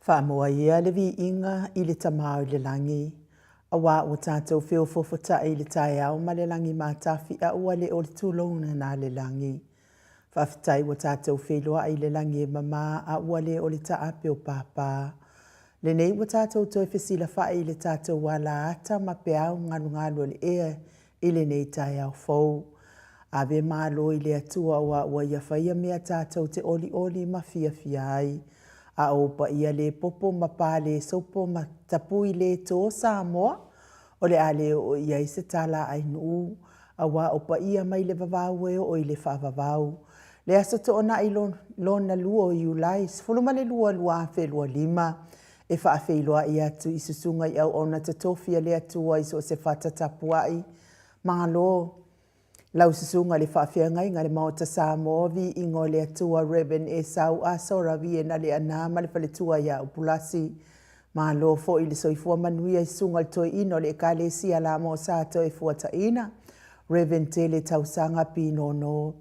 Whaamoa ia le Viiga I le tamau le langi. A wā o tātou whio fofota I le tai au ma le langi mātawhi a ua le o le tūlona nā le langi. Whawhitai o tātou whelua I le langi e mama a ua le o le taape o pāpā. Le nei o tātou toi whesila whae I le tātou wala ata ma pe au nganu le ea I le nei tai au fau. Ave mālo I le atua ua ia whaia mea tātou te oli ma fia ai. A opa ia le popo ma pāle sopo ma tapui le tō Samoa. O le ale o ia I se tala ai nuu. A wā opa ia mai le vavau e o I le whaavavau. Le aso to ona I lona lua o Iulai. Sfuluma le lua whelua lima. E whaawhelua I atu I susunga I au ona tatofia le atua I so se whatatapuai. Malo. Lau susunga le whaawhiangai ngā le Maota Samoa Viiga le atua Reben e sau a sora vi e nale ana ma le whaletua ia upulasi. Ma lo fo I le soifua manuia I sunga le toi ino le kale sia la mo sa to e fuata ina. Reben te le tausanga pino no.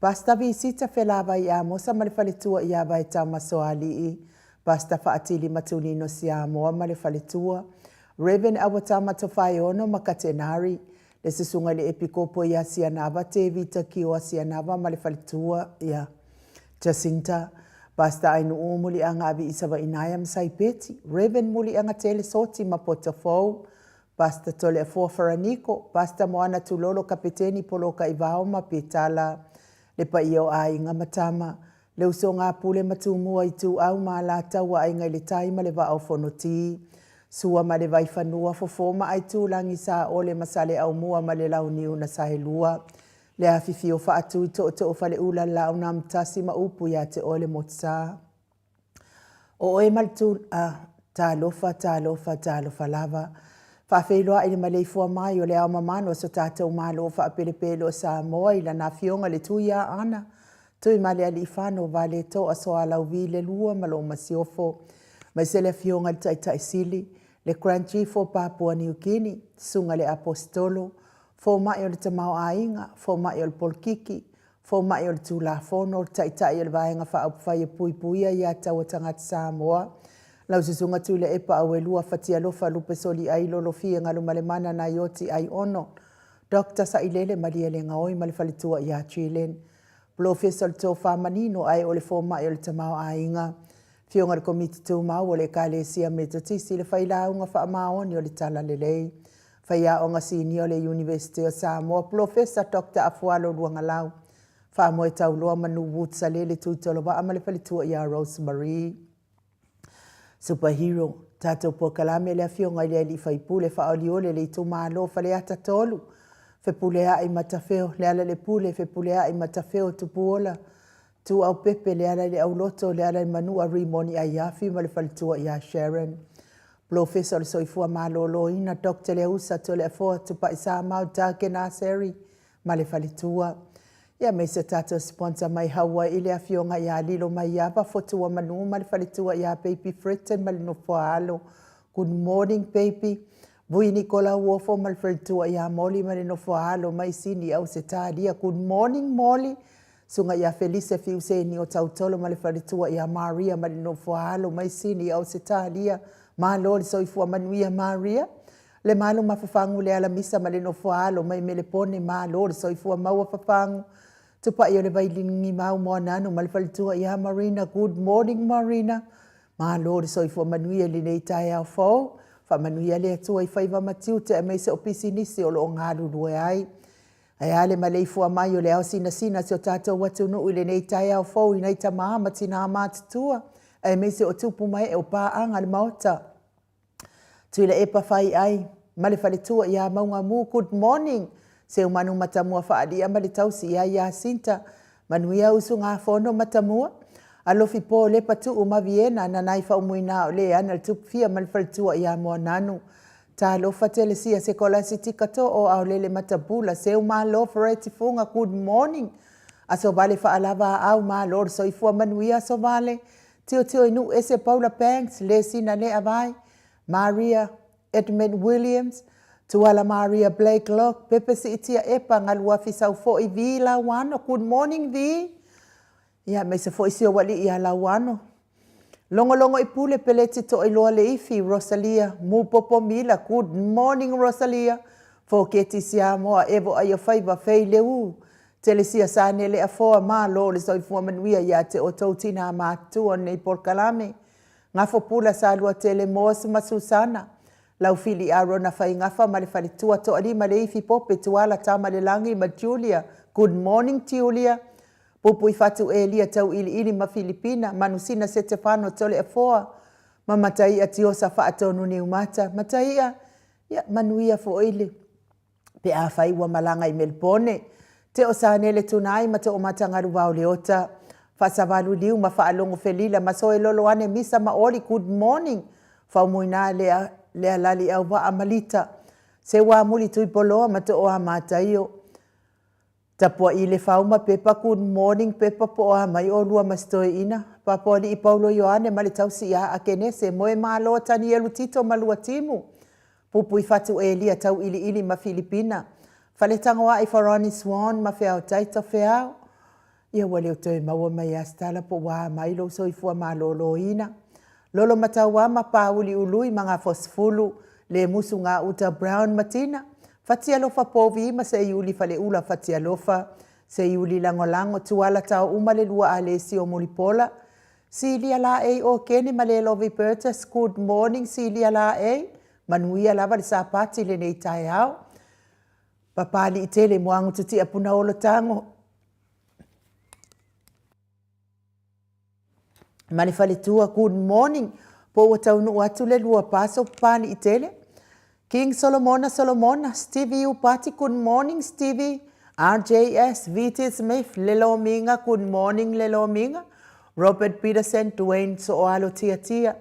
Basta visita whelava I a mosa ma le whaletua ia vai tama soali I. Basta whaatili matunino Samoa ma le whaletua. Reben awatama to whai ono makatenari. Le susunga le epikopo ia sianava te vita ki o sianava ma le whaletua ia Jacinta. Basta ainu o muli anga avi isawa inaya msai peti. Reben muli anga tele soti ma potafou. Basta tole a fuafaraniko. Basta moana tulolo kapiteni poloka ivao ma petala. Le pa iyo a inga matama. Le uso ngā pule matumua I tu au ma la tawa a inga le taima le va au fonoti. Sua ma le vai whanua fofoma ai tūlangi sa o le masale au mua ma le lau niu na sahe lua. Le awhiwhi o whaatu I to whale ula lau na mtasi ma upu ia te o le motsa. O oe maltu tā lofa lava. Whawhelua I le maleifua mai o le au mamano so tātou malo whaapelepele o Samoa I la na fionga le tuia ana. Tui male ali whano vale to a soa lau vi le lua malo masiofo. Mai se le fionga le tai sili. Le Grand Chief o Papua New Guinea, sunga le apostolo, fo mai o le tamau ainga, fo mai o le polkiki, fo mai o le tūlafono, tai o le vaenga whaapwhai e puipuia I a taua tangata Samoa. Lau susunga tu le epa au e lua fatia lofa lupe soli ai lolo fia ngalu malemana na ioti ai ono. Dr. Sailele Maria le ngaoi male falitua I a Chilen. Professor Tofa Manino ai o le fo mai o le tamau ainga. Fionga le komiti tū mau o le kale sia me tatisi le whaila unga wha maoni o le tala le lei. Whaia o ngasini o le University of Samoa, Professor Dr. Afualo luangalau. Wha moe tau loa manu wutsa le tūtolo wa amale palitua I a Rosemary. Superhero, tātou po kalame le fionga I le li whaipule wha oli ole le tū malo whale ata tolu. Whepulea I matawheo, le ala le pule, whepulea I matawheo tupuola. Tu au pepe le ala le au loto le ala le manua rimoni ai afi ma le whalitua I a Sharon. Professor le soifua malolo ina Dr. le usa to le afoa tupa I sa mau take na seri ma le whalitua. Ia me se tata sponsor mai hawa I le afionga I a lilo mai aba fotua manu ma le whalitua I a baby Fritten ma le nofoalo. Good morning baby. Vui Nicola uofo ma le whalitua I a Molly ma le nofoalo mai sini au se talia. Good morning Molly. Sunga ia Felice Fiuseni o tautolo ma le whalitua I a Maria ma le nofoalo mai sini au se talia. Ma lo le soifua manuia Maria. Le malu mawhafangu le ala misa ma le nofoalo mai me le pone ma lo le soifua maua whafangu. Tupa I o le vailingi mau moa nanu ma le whalitua I a Marina. Good morning Marina. Ma lo le soifua manuia le nei tai au fau. Wha manuia le atua I whaiva matiu te me se opisi nisi o lo ngaru rue ai. Ai ale maleifua mai o le au sina se o tātou watu nuu le nei tai au fau I nei tamaa matina mātutua. Ai me se o tupu mai e o pāanga le Maota. Tui le epa whai ai. Male whaletua I a maunga mu. Good morning. Se o manu matamua whaadia male tausi I a Jacinta. Manuia usu ngā whono matamua. Alofi po le patu o maviena na nai whaumuina o le ana le tupu fia male whaletua I a moa nanu. Ta lofa tele sia se kola si tikato o au lele matabula. Se o ma lofa reti funga. Good morning. Aso vale whaalava au ma lor soifua manuia so vale. Tio inu ese Paula Banks, le sina le avai, Maria Edmund Williams, tuala Maria Blake Locke, pepe si itia epa ngalua fisau fo I vi la wano. Good morning vi. Ia me se fo isi o wali ia la wano. Longo I pule peleti to iloa le ifi, Rosalia, mupopo mila, good morning Rosalia, fo keti sia moa evo aia faiva fei leu, telesia sa nele a foa ma lo le soifua manuia ia te o tautina mātua nei porkalame, ngafo pula sa lua tele moa sumasusana, lau fili aro na fai ngafa ma le falitua to alima le ifi pope tuala tama le langi ma Julia, good morning Julia, Pupu fatu Elia tau ili ma Filipina, manusina Setefano tole afoa, ma matai a tiosa fa atonu ni umata, matai a manuia fo ili, pe a fai wa malanga I Melbourne, te o sanele tunai ma te o matangaru wau leota, fa savalu liu ma fa alongo felila, ma soe lolo ane misa ma ori, good morning, fa muina lea lali au wa amalita, se wa muli tui poloa ma te o amatai o, Tapua I le fauma pepa good morning pepa po a mai o lua mastoi ina. Papa li I Paulo Ioane ma le tausi ia a kene se moe malo tani elu tito ma lua timu. Pupu I fatu Elia tau ili ma Filipina. Fale tangoa I Faroni Swan ma feao taito feao. Ia wale o toi maua mai astala po waa mai lo so I fua malo lo ina. Lolo matawa ma pauli ului mga fosfulu le musu nga uta brown matina. Fatialofa povi ma se iuli fale ula fatialofa, se iuli langolango tuala tau umale lua alesi o mulipola. Silia la e o kene male lovi Bertus, good morning Silia la e, manuia lava le sapati le nei tai au. Papali I tele muangu tuti apuna olo tango. Mani fale tua good morning, po wataunu watu le lua paso papali I tele. King Solomona, Stevie Upati, good morning Stevie. RJS, VT Smith, Lelo Minga, good morning Lelo Minga. Robert Peterson, Dwayne Soalo Tia.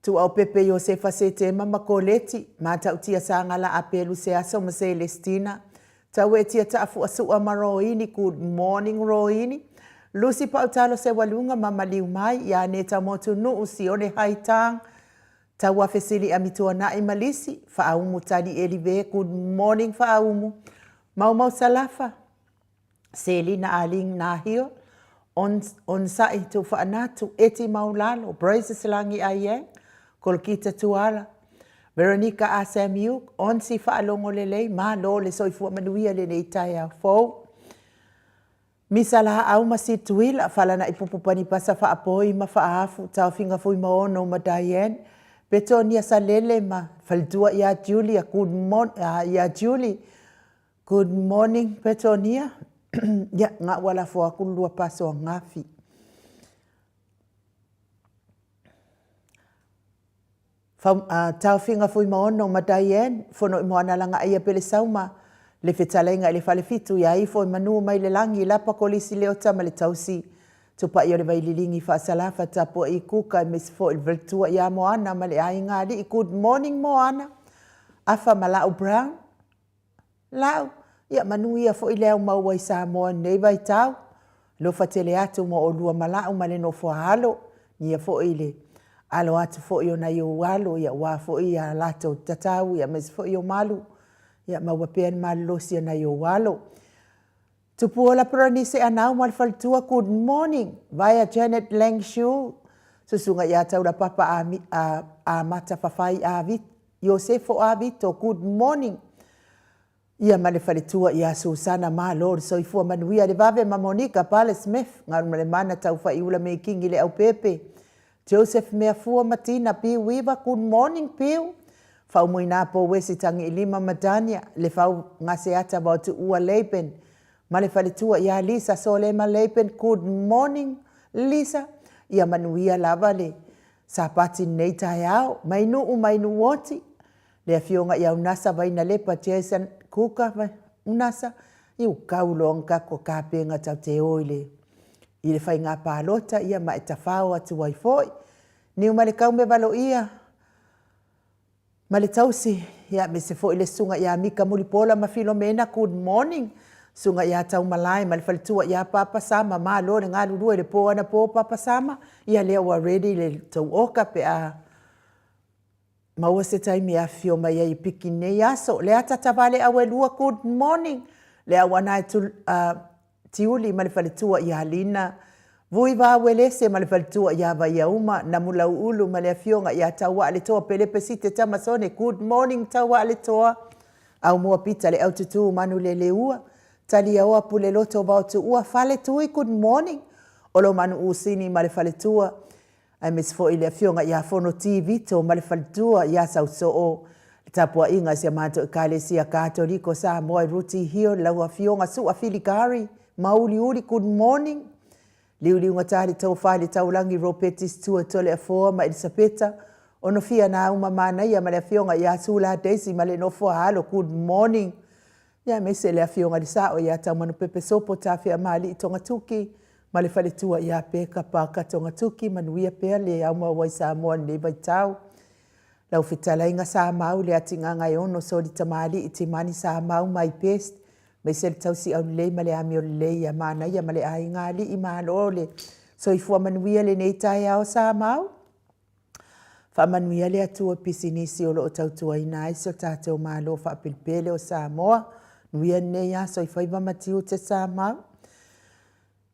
Tu au pepe Josefa se tema makoleti, mata utia sangala apelu se aso ma Celestina. Tawe tia taafu asu amaroini, good morning Roini. Lucy Pautalo se walunga mamaliu mai, ya neta motu nu usione haitang. Tawa fesili amitua na imalisi, faaumu tani elive, good morning faaumu. Mau salafa, seli na aling na hio, on sa itu faanatu, eti maulalo, brace silangi aye, kolkita tuala. Veronica Asamiuk, on si faalongo lele, ma lo le soifua manuia le neitaya fo. Misala au masituila, fala na ipupupani pasa faapoi ma faafu, tau finga fui maono ma Diane. Betonia salele ma faldua ya Julia, good morning ya Julie. Good morning Betonia. Ya nga wala fo akulua paso ngafi. Tau finga fui maono ma Diane, fono imoana langa ia pele sauma. Le fetalenga le fale fitu ya ifo manu mai le langi lapa kolisi leota ma le tausi. Tupa i ole vai lilingi whaasalafa tapo I kuka mis fo il virtua ia Moana ma le ainga li. Good morning Moana. Afa ma lau Brown. Lau. Ia manu ia fo I leo maua I Samoa nei vai tau. Lo fatele atu mo o lua ma lau ma le no fo halo. Nia fo I le. Alo atu fo I o na yo walo. Ia wa fo I a lato tatau. Ia mis fo I o malu. Ia maua pean malo si na yo walo. Tupuola perani se anau mal faltua good morning via Janet Langshu susunga ya taura papa a mata fafai avit Yosefo avito good morning ia male falitua ia Susana ma Lord so ifua manuia le vave ma Monica Pale Smith ngar male mana tau fa iula me kingi le au pepe Joseph me afua matina pi wiva good morning piu fa umuina po wesi tangi lima madania le fau ngase ata ba tu ua leipen Male falitua ia Lisa sole maleipen good morning Lisa ia manuia lava le sapati nei tai au mainu woti le afionga ia unasa vaina lepa Jason kuka unasa iu kaulonga ko kapenga tau te oile ile fai ngā pālota ia ma etafao atu waifoi ni umale kaume valo ia male tausi ia me se fo ile sunga ia mika mulipola ma Filomena good morning sunga ia tau malai mal faltua ia papa sama ma lo le ngalu le po ana po papa sama ia le wa ready le tau oka pe a maua se taimi a fio mai ai piki nei aso le ata tavale awe lua good morning le awana tu tiuli mal faltua ia lina Vui va wele se ma le falitua ia va ia uma na mula ulu ma le afionga ia taua le toa pele pesite tamasone. Good morning taua le toa. Au mua pita le au tutu manu le ua. Tali aoa pule loto bao tu ua fale tui good morning. Olo manu usini ma le faletua. Ai mes fo ile afionga ia fono TV to ma le faletua ia sauso o. Tapua inga se mato Ekalesia Katoliko Samoa ruti hio lau afionga su afiligari. Mauli uli good morning. Liu ngatari tau whare tau langi ropetis tua tole a foa ma Elisabeta. Ono fia na uma mana ia ma le fionga ia sula Daisy ma le nofo halo good morning. Ia mese le fionga di sao ia tau manu pepe sopo tawhia mali i tonga tuki. Ma le whale tua ia peka paka tonga tuki manuia pea le au mawai Samoa le vai tau. Lau fitala inga sa mau le atinga ngai ono so di tamali i timani sa mau mai pest. Mai se tau si au lei ma le ami o lei ya mana ya ma le ai ngali i malo le. So i fua manuia le nei tai au sa mau. Fa manuia le atua pisinisi o lo tau tua ina iso tātou malo fa pilpele o Samoa. Nuia nei ya so i faiva matiu te sa mau.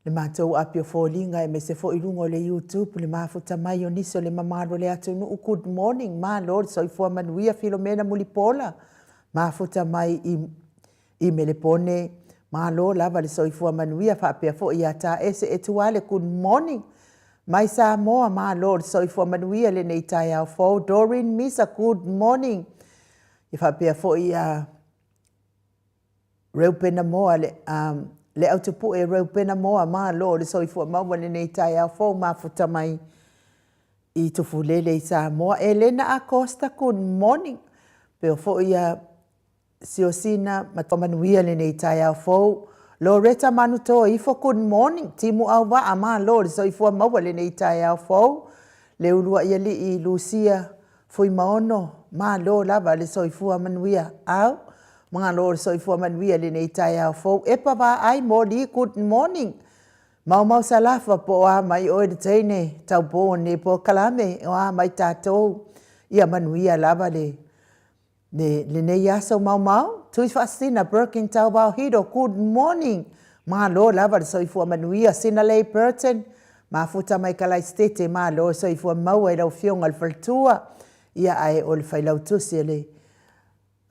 Le mātou api o fōlinga e me se fo ilungo le YouTube le mafuta mai o niso le mamaro le atu nu good morning malo so i fua manuia Filomena Mulipola. Mafuta mai i melepone malo lava le soifua manuia fa pe fo ia ta ese etuale good morning mai Samoa malo le soifua manuia le nei tai au fo Doreen Misa good morning i fa pe fo ia reupena moa le autopu e reupena moa malo le soifua maua le nei tai au fo mafuta mai i tufulele i Samoa Elena Acosta good morning pe fo ia Siosina matamanuia le nei tai au fou. Loretta Manuto ifo good morning. Timu au wa ama lo so ifo maua le nei tai au fou. Le ulua ia li i Lucia foi maono ma lo lava le so ifo manuia au. Mga lo so ifo manuia le nei tai au fou. Epa va ai mo li good morning. Mau salafa po a mai o de tene tau po ne po kalame o a mai tatou. Ia manuia lava le nei aso mau. Tui whaasina Birkin tau bao hido. Good morning. Ma lo lava le soifua manuia. Sina lei Burton. Ma futa mai kalai stete ma lo soifua maua i lau fionga le faltua. Ia ai o le whailau tusi le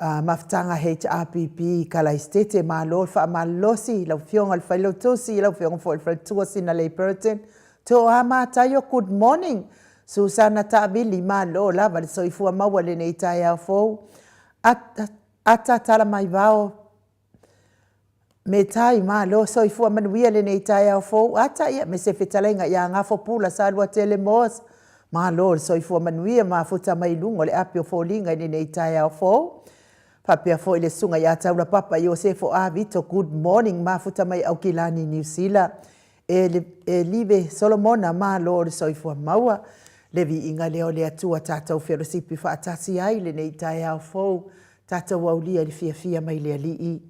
maftanga HRPP kalai stete ma lo wha ma losi lau fionga le whailau tusi. Lau fionga fo le faltua sina lei Burton. To ama tayo good morning. Susana Tabili ma lo lava le soifua maua le nei tai au fou. Ata tala mai vao me tai ma lo so i fua manuia le nei tai au fou ata ia me se fetalenga ia ngafo pula sa lua telemos ma lo so i fua manuia ma futa mai lungo le apio fōlinga ni nei tai au fou papia fo ile sunga ia taula papa Iosefo Vito good morning ma futa mai au kilani New Zealand e live Solomona ma lo so i fua maua le Viiga leo le atua tātou wherosipi whaatasi ai le nei tai au fou tātou aulia le fia mai le alii.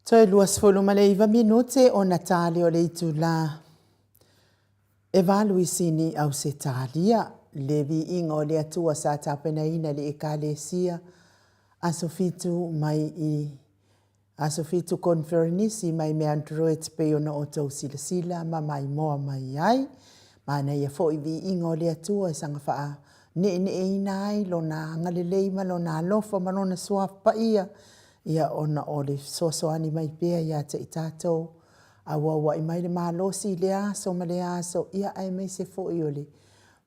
Toi luas fulu maleiva minute o Natale o le itu la evaluisini au se talia le vi inga o le atua sa tapena ina le ekalesia asofitu mai I asofitu konferenisi mai me android pe ona o tau sila ma mai moa mai ai mana ia fo I vi inga o le atua sanga faa ne ina ai lo na ngalelei ma lo na lofa ma lo na swap pa ia ona o le soasoani mai pea ia te itatou aua I mai le malosi le aso ma le aso ia ai mai se fo I o le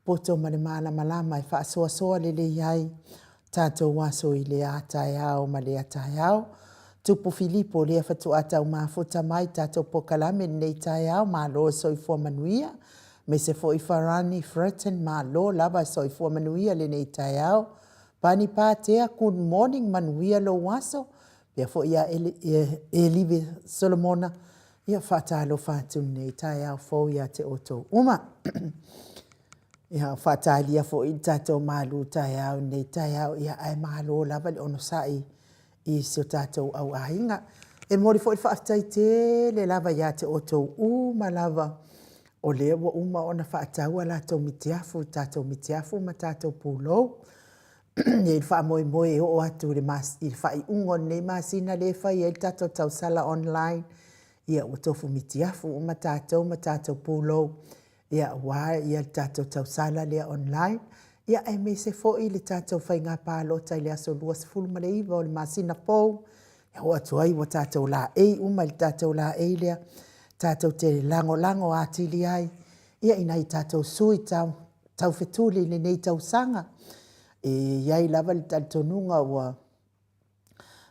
poto ma le malama e faa soasoa le iai tatou waso I le atai au ma le atai au tupu Filipo le fatu atau mafuta mai tatou pokalame nei tai au malo soifua manuia me se fo I farani threaten malo lava soifua manuia le nei tai au pani patea good morning manuia lo waso Pea fo ia Elive Solomona, ia whatalo whatu nei tai au fo ia te oto uma. Ia whatalia fo I tato malu tai au nei tai au ia ai malo lava le ono sai I sio tato au ahinga. E mori fo I whaatai te le lava ia te oto uma lava. O lewa uma ona whaataua la tau mitiafu, tato mitiafu ma tato pulou. Ia wha moe o atu le mas I whai ungo nei masina le whai e tato tau sala online ia o tofu mitiafu o ma tatou pulou ia wā ia tato tau sala le online ia ai me se fo I le tatou whai ngā pālota I le aso lua sifuru ma le iwa o le masina pou ia o atu ai o tatou la uma le tatou la lea tatou te lango atili ai ia ina I tatou sui tau fetuli le nei tau sanga iai lava le talitonunga ua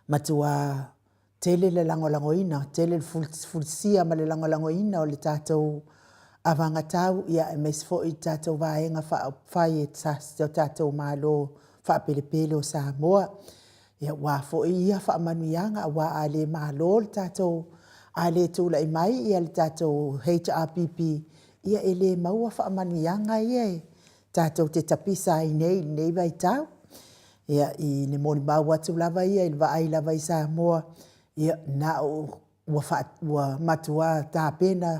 matua tele le langolangoina, tele le fulsia ma le langolangoina o le tātou avangatau ia e mes fo I tātou vaenga whai e tātou malo whapelepele o Samoa. Ia wā fo ia whaamanuianga wā a le malo le tātou a le tūla I mai ia le tātou HRPP ia e le maua whaamanuianga ia e. Tātou te tapisa I nei vai tau. Ia I ne moni mau atu lava ia, I vai lava I Samoa. Ia na ua matua tāpena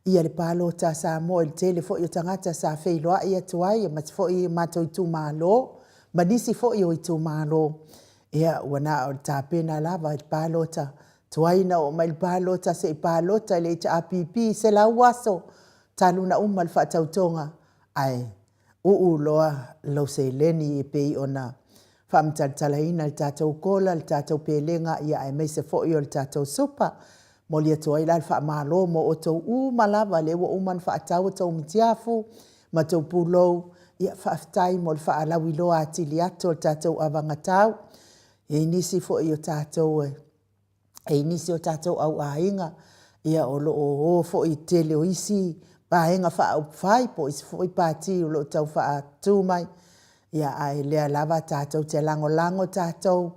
ia le palo ta Samoa I tele fo I tangata sa wheiloa ia tuai, ia mati fo I mato I tu malo, manisi fo I o I tu malo. Ia ua na o tāpena lava I palo ta tuai na o mai palo ta se I palo ta le HRPP se la waso taluna umal whaatautonga ai. Loa lau se leni pei ona whaamtatalaina le tātou kola, le tātou pelenga ia ai mai se fo I o le tātou supa. Mo lia toa I la whaamalo mo o tau malava le wa uman whaatau tau mitiafu, ma tau pulou, ia whaaftai mo le whaalawi loa atili ato le tātou avangatau. E nisi fo I o tātou e nisi o tātou au ahinga, ia o lo o fo I tele o isi, pahenga whai po isi fo I pāti o lo tau whaatu mai. Ia ai lea lava tātou te lango tātou,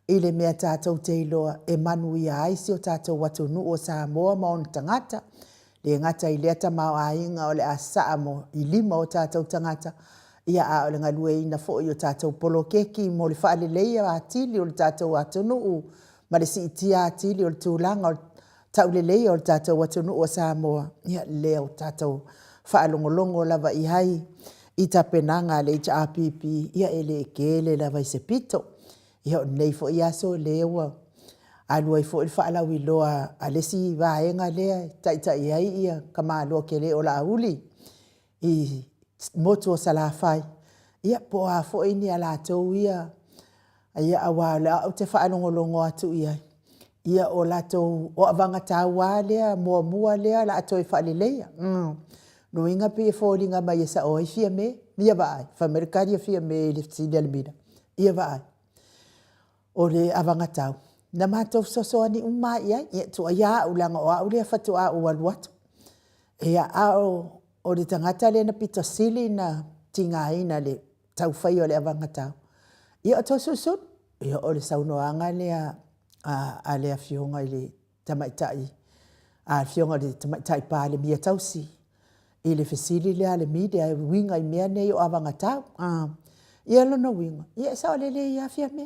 I le mea tātou te iloa e manu ia aisi o tātou watu nu o Samoa ma on tangata. Le ngata I lea tamau ainga o le asaa mo I lima o tātou tangata. Ia a o le ngalue ina fo I o tātou polo keki mo le whaale leia atili o le tātou watu nu u. Ma le si itia atili o le tūlanga o tau le leia o le tātou watu nu o Samoa. Ia lea o tātou whaalongolongo lava I hai. I tapenanga le HRPP, ia ele kele lava I se pito. Ia o nei fo I aso lewa. Alua I fo I whaalawi loa alesi vaenga lea, tai ai ia, kama loa ke le o la auli. I motu o salafai. Ia po a fo I ni ala tau ia. Ia awa le au te whaalongolongo atu ia. Ia o lato o avangataua lea, mua lea, la ato I whaaleleia. No inga pe fōringa mai e sa o I fia me, ia vai, whamerikari a fia me le fsini alimina, ia vai. O le avangatau. Na mātou sosoani umma ia tua ia ulanga o au lea whatu a o aluatu. Ia au o le tangata le na pita sili na tinga ina le tau whai o le avangatau. Ia o tau susun, ia o le saunoanga lea a lea fionga I le tamaitai. A fionga le tamaitai pa le mia tausi. I le fesili lea le media winga I mea nei o avangatau. Ia lono winga. Ia sa o le ia fia me.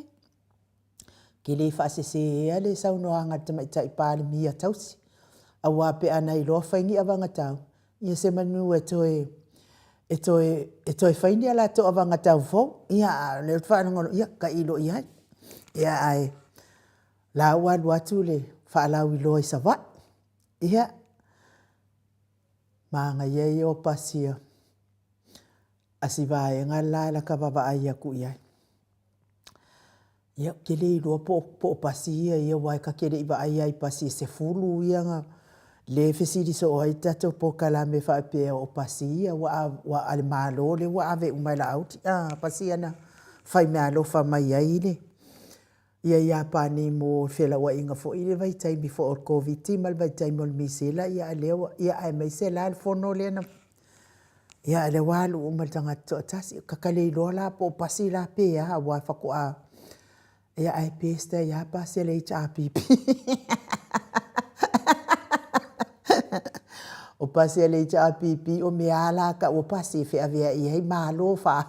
Ki le whaasese le saunoanga te maitai pāle mia tausi. A wape ana I loa whaingi awanga tau. Ia se manu e toi whaini ala to awanga tau fo. Ia le whanangono ia ka ilo ia. Ia ai. La wadu atu le whaalau I loa I sawa. Ia. Maanga iei o pasia. Asivae ngala la ka baba ai aku ia. Ia kele I loa po pasia ia wai ka kele iwa ai pasia se fulu ia nga. Le fesiri so ai tato po kalame fa pe o pasia wa ale malo le wa ave umai la out pasia na fai malo fa mai ai ne ia pa ni mo fela wa inga fo ile vai tai before covid mal vai tai mol misela ia le ia ai mai sela fo no le na ia le walu umal tanga to tasi kakale lola po pasila pe ya wa fa ko a ia ai pesta ia pa sele HRPP o pasi le HRPP o me ala ka o pasi fe avea I hei malo fa.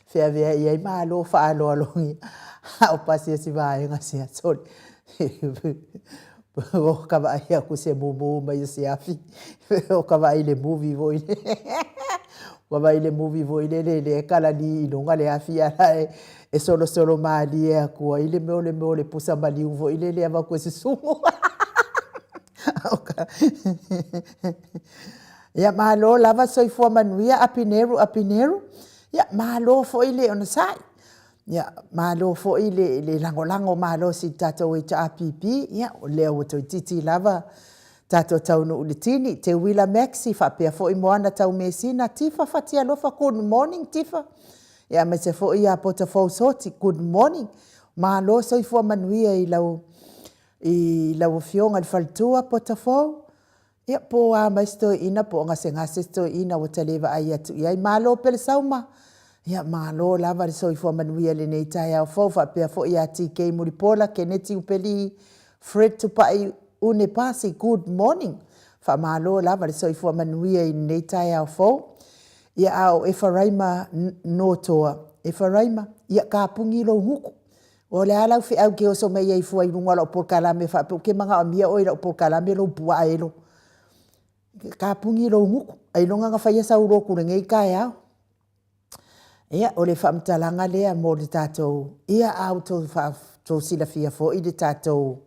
Fe avea I hei malo fa alo alongi. O pasi si vai ngasi a sorry. O kava ai aku se mumu mai se afi. O kava ai le movie vo ile. O kava ai le movie vo ile le kala ni ilonga le afi ala e solo mali e aku ile me le pusa mali vo ile le ava ko se sumo. Ia malo lava soifua manuia apineru ia malo fo ile ona sai ia malo fo ile le lango malo si tato e APP ia o le o to titi lava tato tau no ulitini te wila maxi fa pe fo I moana tau mesina tifa fatia lofa good morning tifa ia me se fo ia pota fo soti good morning malo soifua manuia I lau fionga I faltua potafou. Ia po a maisto ina po ngase sto ina o taleva ai atu. Ia malo pele sauma. Ia malo lava le soifua manuia le nei tai au fau fa pia fo ia TK muripola ke neti upeli Fred tupai une pasi good morning. Fa malo lava le soifua manuia I nei tai au fau. Ia au e faraima no toa. E faraima ia ka pungi lo huku. O le ala fi au ke o so mai ai fuai lunga lo por kalame fa ke manga o mia o lo por kalame lo bua elo ka pungi lo nguku ai longa nga fai sa uro ku ngai ka ya ia o le famtalanga le mo le tato ia auto fa to sila fia fo I le tato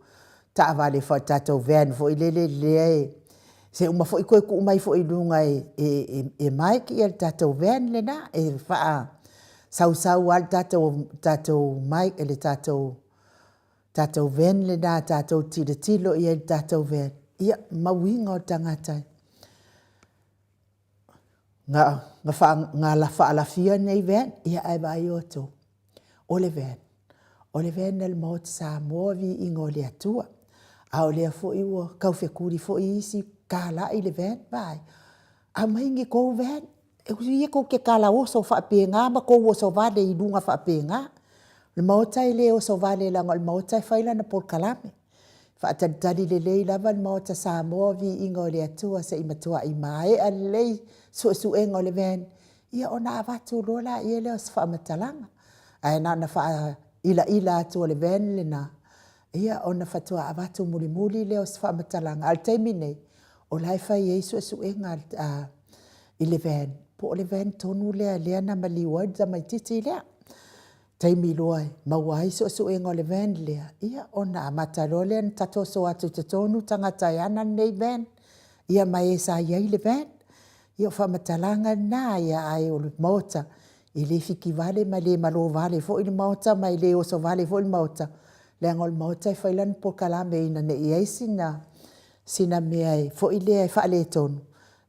ta vale fa tato van fo ile le se uma fo ko ku mai fo I lunga e mai ki el tato van le na e fa sau al tato Mike ele tato ven le na tato tilo I el tato ven ia mawinga o tangata nga la fa la fia nei ven ia ai vai oto o le ven el mot Samoa Viiga le Atua a o le fo iwo kau fe kuri fo isi kala I le ven vai a maingi ko ven e kuia ko ke kala o so fa penga ma ko o so vale I lunga fa penga le Maota le o so vale la ngol Maota faila na por kalame fa tadi le lava le Maota Samoa Viiga le Atua se I matua I mai a le su engo le ven ia ona avatu lola ia le fa matalanga ai na fa ila atu le ven le na ia ona fatua avatu muli le fa matalanga al termine o lai fa ia su enga I le ven po le ven tonu le na maliwa za mai titi le taimi loai mawai su engo le ven le ia ona matalo le tato so atu tonu tangata yana nei ven ia mai sa ia le ven ia fa matalanga na ia ai o le Maota I le fiki vale ma le malo vale fo I le Maota mai le o so vale fo le Maota le ngol Maota fa ilan po kalame ina ne ia sina mea fo I le fa le tonu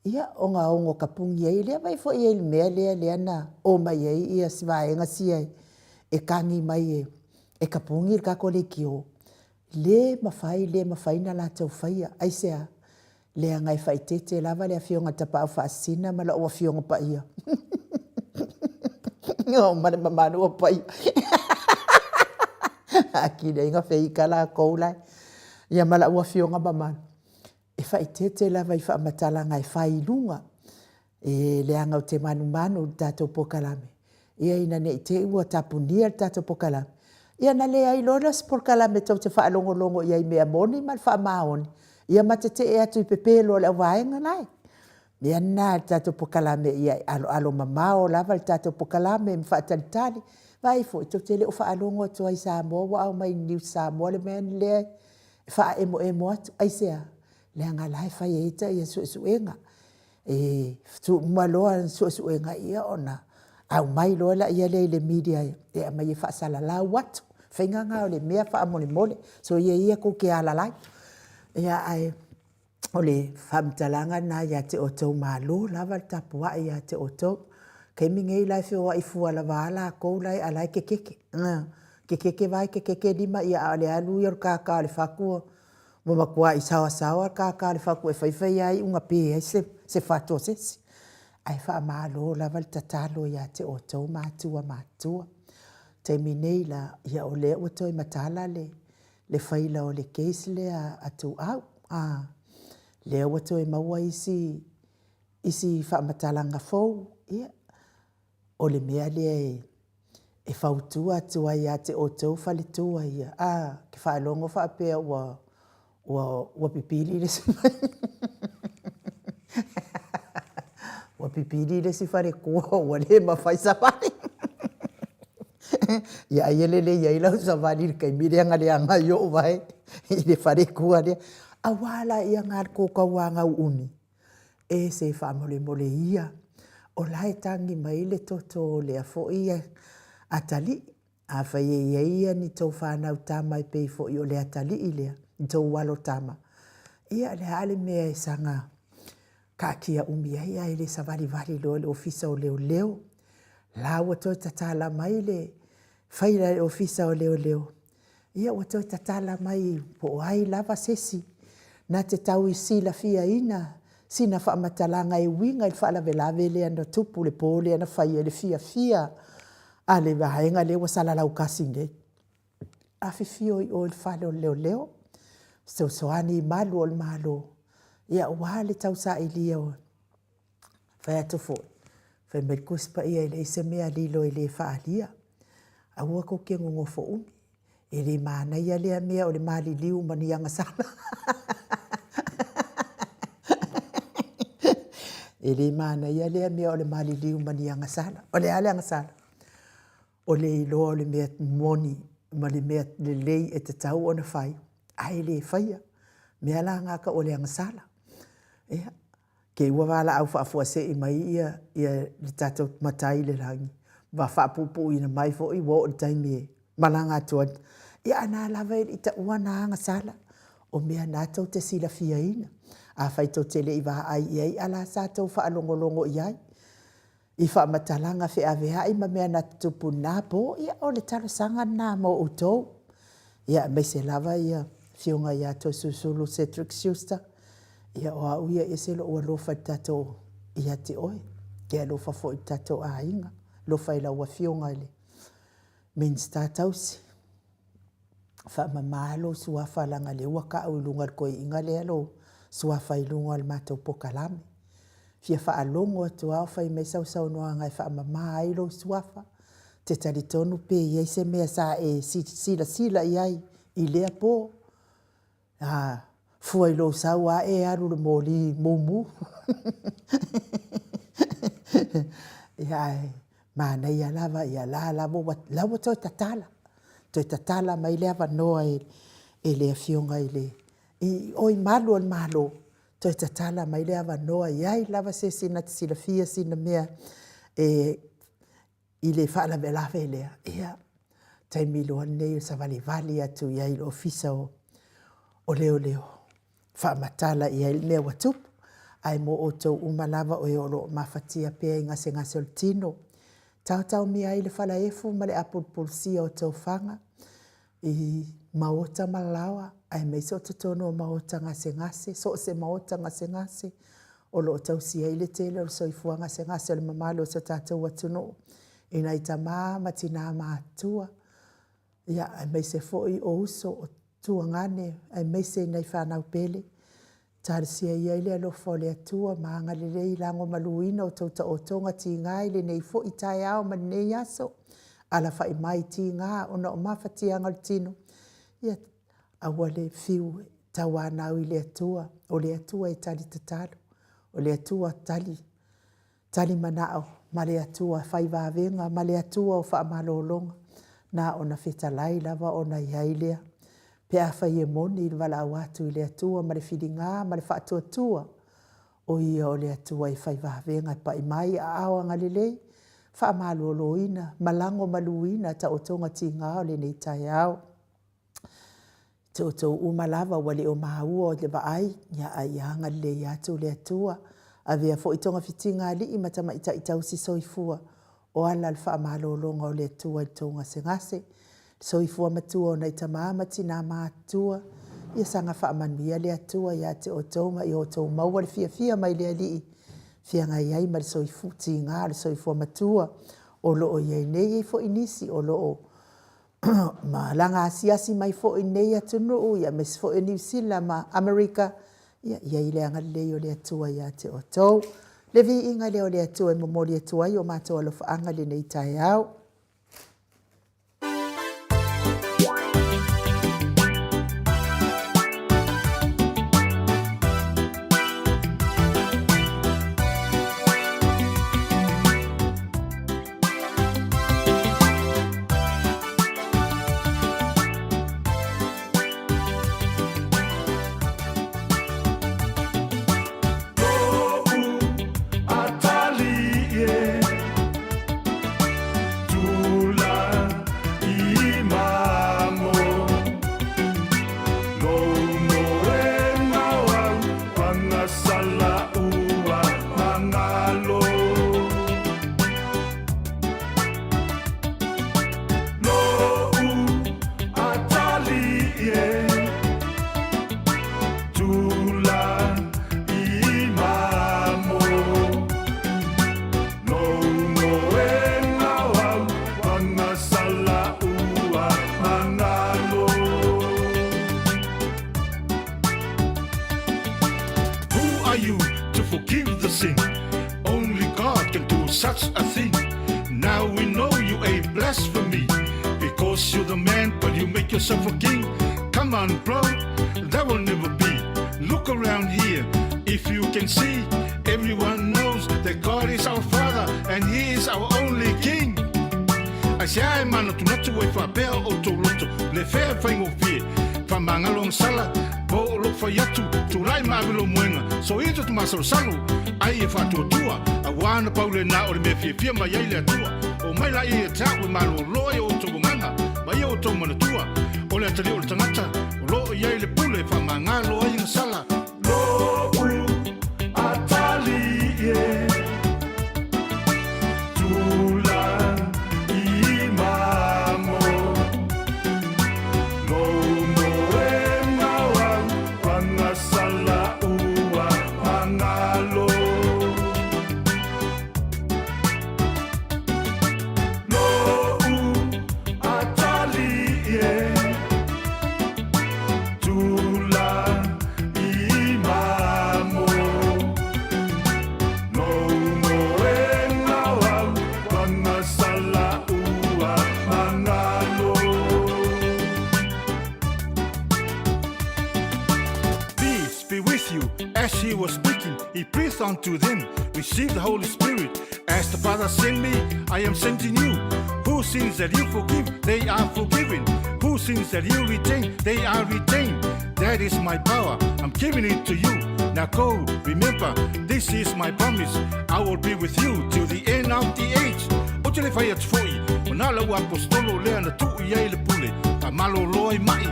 ia onga ongo kapungi ai le vai fo I le mea le na o mai ai ia sivae ngasi ai e kangi mai e kapungi ka ko le kio le mafai na la tau faia ai sea le ngai fai tete lava le afionga tapa au fasina ma o afionga pa ia no ma no pa ia aki le nga fei kala ko la ia mala o afionga ba e fai tete lava I fa matala ngai fai lunga e le anga o te manu tato po kalame ia ina ne te ua tapunia tato pokala ia na le ai lona sporkala me tau te whaalongolongo ia i mea moni mal whaamaoni ia matete e atu i pepelo le waenga nai ia na tato pokala me ia alo mamao lava le tato pokala me whaatalitali vai fo tau te le o whaalongo atu ai Samoa wa au mai New Samoa le mea ni le wha emo atu ai sea le anga lai whai eita ia suenga tu maloa suenga ia ona au mai loa la ia le media ia mai whaasala la watu whainga ngā le mea wha mole so ia ko ke ala lai ia ai o le whamtalanga na ia te o tau malo lava tapua ia te o tau kei mingei lai whio i fuala wala kou lai alai kekeke vai kekeke lima ia ale alu ia kaka le whakua mo makua i sawa kaka le whakua e whaiwhai ai unga pe se whato sesi ai wha malo lava le tatalo ia te o tau matua te minei la ia o le o toi matala le whaila o le case le atu au le o toi maua isi wha matalanga fau ia o le mea le e whautua atua ia te o tau whalitua ia ki whaelongo whaapea ua pipiri le si ua pipiri le si whare kua ua le mawhai sapari ia ielele ia ilau sapari kai mireanga le anga yo vai i le whare kua le awala ia ngā koka wanga uni e se whamole ia o lai tangi mai le toto le afo ia atali a whai ia ni tau whanau tama i pei fo i o le atali i lea ni tau walo tama ia le hale mea e sanga ka kia umi ai ai le savari lo le ofisa o leo la ua toi tatala mai le whaira le ofisa o leo ia ua toi tatala mai po ai lava sesi na te tau i sila fia ina sina whamatalanga e winga i whaalawelawe le ana tupu le pōle ana whaia le fia a le wahenga le wa salalau kasi nei a fifio i o il whale o leo so ani malu o le malo ia ua le tau sa i lia o whai atu fo whai mai kuspa ia i le ise mea lilo i le whaalia a ua ko kia ngongo fo umi e le mana ia lea mea o le mali liu mani anga sala e le mana ia lea mea o le mali liu mani anga sala o le ale anga sala o le iloa o le mea moni ma le mea le lei e te tau o na whai ai le whaia mea la ngaka o le anga sala ia ke ua wala au whaafua se i mai ia le tatou matai le rangi wa whaapupu ina mai fo i wo o taimi e malanga atua ia ana lawa i ta ua na anga sala o mea nātou te sila fia ina a whai tau tele i waha ai iai ala sa tau whaalongolongo iai i whaamatalanga whi awea i ma mea natupu nā po ia o le talo sanga nā mo utou ia mai se lava ia fionga ia to susulu Cedric Schuster ia o au ia e se lo ua lofa i tatou ia te oe ke lofa fo i tatou a inga lofa i la ua fionga ile minsta tausi whaamamalo suafa langa le ua ka au ilunga koe inga le alo suafa ilunga al matou pokalame fia whaalongo atu au whai mai sau noa ngai whaamama ailo suafa te taritonu pe iai se mea sa e sila iai i lea po fua ilo sau a e aru le moli mumu ia mana ia lava ia la lava toi tatala mai lea wanoa e lea fionga i le oi malu al malo toi tatala mai lea wanoa iai lava se sina te sila fia sina mea i le whaala velawe lea ia taimilo anei sa vali atu iai lo ofisa o leo whaamatala iai le mea watupu ai mo o tau umalava o e olo mafatia pea i ngase o tino tau mi ai le whala efu ma le apulpulsia o tau whanga i Maota malawa ai mei so tono Maota ngase so se Maota ngase o lo tau si ai le tele o soifua ngase le mamalo sa tātou atuno ina i tamā matina mātua ia ai mei se foi o uso o tuangane ai mei se nei whanau pele Tarisia ia ile alofa o le atua maanga le rei lango maluina o tauta o tonga ti ngā ile nei fo i tai ao ma nei aso. Ala fai mai ti ngā ona o mawhati anga le tino. Ia awa le fiu tawa nau i le atua. O le atua i tali tatalo. O le atua tali manao. Ma le atua fai vavenga. Ma le atua o wha amalolonga. Na ona fetalai lava ona iailea. Pe a whai e moni i wala awatu i le atua, ma le whiringa, ma le whaatua. O ia o le atua i whai wahavenga pa i mai a awa ngalelei. Wha amaloloina, malango maluina ta o tonga ti ngā o le nei tai au. Te o tau umalava wale o mahaua o le vaai, ia a ianga le atu le atua. A vea fo i tonga fitinga li i matama ita i tau si soifua. O ala le wha amalolonga o le atua i tonga se ngase. So i fua matua o nei tamamati nā mātua. Ia sanga wha amanuia le atua ia te o tonga i o tau maua le fia mai le alii. Fia ngai ai ma le so i fu ti ngā le so i fua matua. O loo iei nei i fo inisi o loo. Ma langa asiasi mai fo i nei atunu u ia mes fo i New Zealand ma Amerika. Ia i le anga le o le atua ia te o tau. Le vi inga le o le atua i momori atua i o mātua alofa anga le nei tai au. Salu ai e fatuatua awana paule na o me fia mai ai le atua o mai la e tawe malo loe o to manga mai o to manatua o le tali o tangata o lo ai le pule fa mangalo ai na sala lo atali e tula imamo no moena wa pana sala He was speaking, he breathed unto them, receive the Holy Spirit. As the Father sent me, I am sending you. Who sins that you forgive, they are forgiven. Who sins that you retain, they are retained. That is my power, I'm giving it to you. Now go, remember, this is my promise. I will be with you till the end of the age. O te le whai atu foi, o nā lau apostolo lea na tuu i ei le pule. A malo loi mai,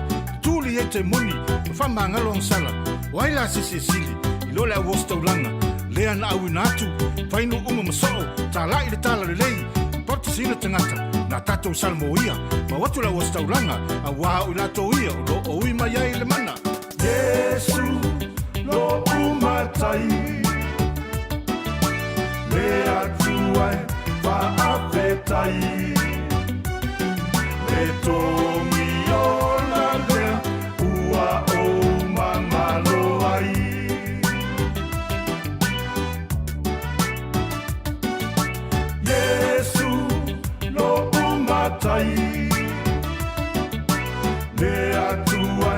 tūli e te muni, whamangalo ang sala. Waila sisi sili. Lola was taulanga, lea na au inatu, whainu unga masoo, tā lai le tala le lei, porta sina tangata, na tatou salmoia, ma watu la was taulanga, a wā ui lato ia, lo o ui mai ai le mana. Yesu, lo umatai, lea tuai, wha awhetai, le tongi o la lea, ua o mangalo ai. tai le atua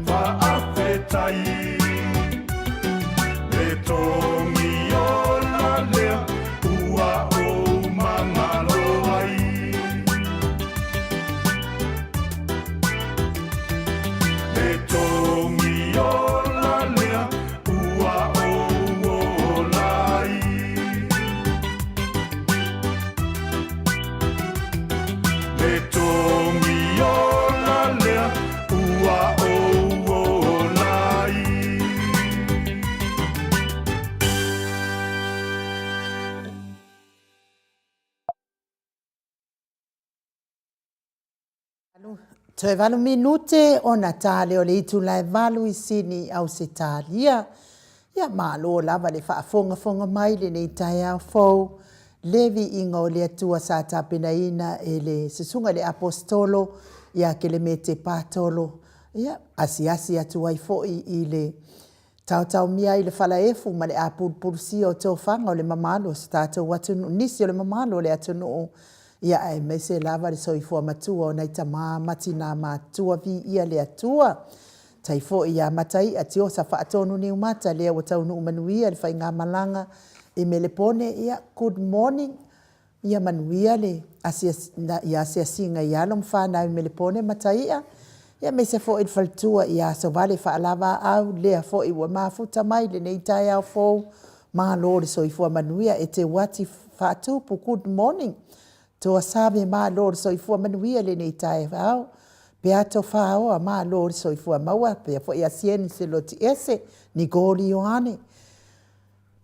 fa afetai le tongi ona lea ua o mamalo ai le tongi ona lea ua o olai le tongi ona lea ua o olai Toe valu minute o Natale o le itu lai valu I sini au se talia. Ia malo lava le whaafonga mai le nei tai au fau. Levi inga o le atua sa tapena ina e le sesunga le apostolo ia ke le mete patolo. Ia asi atu ai foi I le tau mia I le falaefu ma le apulpulsi o tau fanga o le mamalo se tātou watunu nisi o le mamalo le atunu ia ai me se lava le soifua matua o nei tamā matina matua Viiga le atua. Taifo ia matai atio sa whaatonu ni umata lea wa taunu umanuia le whai ngā malanga I me le pone ia good morning ia manuia le ia se singa ia lom whanau me le pone matai ia me se fo il faltua ia so vale whaalava au lea fo I wa mafuta mai le nei tai au fo maa lo le soifua manuia e te wati whaatupu good morning. Toa sabe maa lor soifua manuia le nei tae au. Pea to whao a maa lor soifua maua. Pea fo ia sieni se loti ese ni goli Ioane.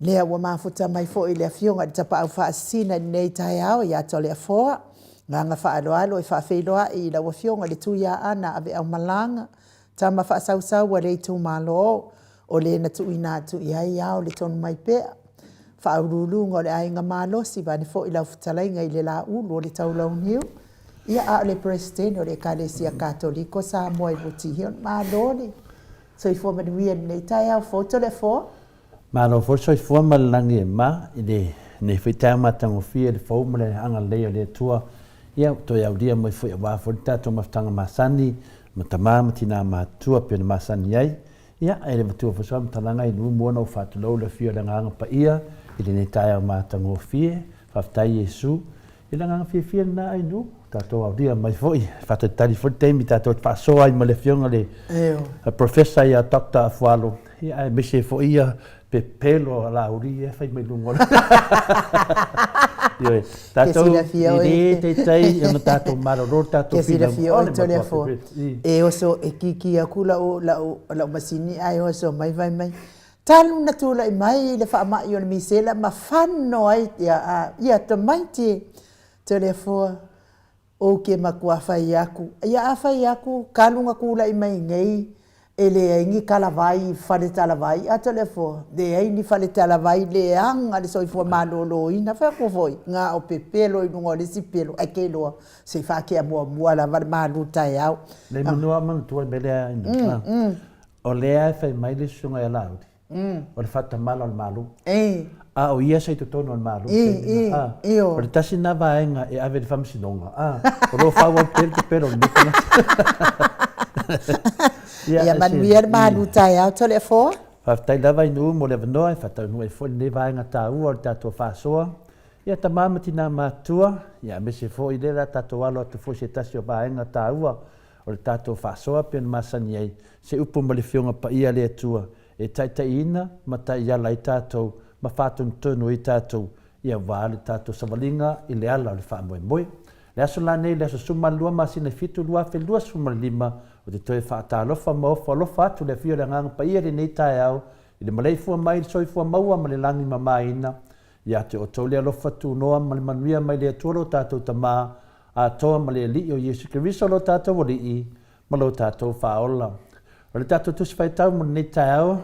Lea wa mafuta mai fo ile a fionga di tapa au wha sina nei tae au ia tole a foa. Nganga wha aloalo I wha whailoa I la wa fionga le tu ia ana ave au malanga. Tama wha sau wa le tu malo o le na tu ina tu ia au le tonu mai pea. Whaurulunga o le ainga malosi vane fo I lau futalainga I le la ulu o le taulau niu. Ia a le presidente o le kalesia katoliko Samoa I butihion malole. So I fo manuia nei tai au foto le fo? Malo fo so I fo malangi ma I le ne whitai matango fia le fo male anga leo le tua. Ia to ia uria mo I fo ia wafo tato maftanga masani ma tamama tina matua pia masani ai. Ia ele matua fo so matalanga I nuumuona o whatulau le fia le nganga pa ia. I le netai au matango fie, whaftai Yesu. I le nganga fie na ai nu, tātou au ria mai foi. Whata tari foi teimi tātou whaasoa I male fionga le professor ia Dr. Afualo. Ia ai mese foi ia pe pelo la uri e fai mai lungo. Ia tātou I te tei e no tātou maroro tātou fina. Ke sira fio tole fo. E oso e kiki akula o la masini ai oso mai vai mai. Talu na tula I mai le wha o le misela ma whanno ai ia te maiti te le fua o ke makua whai aku. Ia a whai aku kalunga kula I mai ngei e le ingi kalawai whare talawai a te le fua. De ai ni whare talawai le anga le soifua malolo ina wha kufoi. Ngā o pepelo I nungo le sipelo ai ke loa se whakea mua la var malu tai au. Le manua mantua melea ina. O lea whai mai le sunga e lauri. O le whata malo al malu. O ia sei tono al malu. O le tasi na vaenga e ave le whamsinonga. O lo whaua pelo nikana. Ia manuia le malu tai au tole fo? Whaftai lava inu mo le vanoa, whata inu e fo ne vaenga tā ua o le tātua whaasoa. Ia ta mamati nā mātua, ia me se fo I le la tātua alo atu fo se tasi o vaenga tā ua o le tātua whaasoa pia na masani ai. Se upo ma le fionga pa ia le atua. E taitaina ma taiala I tātou ma whātun tonu I tātou ia wāle tātou savalinga I le ala o le whaamoemoe. Le aso la nei le aso suma lua masina fitu lua fe lua suma lima o te toe whaatalofa maofa alofa atu le fio le nganga pa ia le nei tae au I le maleifua mai le soifua maua ma le langi mamaina ia te o tau le alofa tu noa ma le manuia mai le atua lo tātou tamā a toa ma le li o Yesu Keriso lo tātou o li I ma lo tātou whaola. O le tātou tusi whaitau mo nei tae au,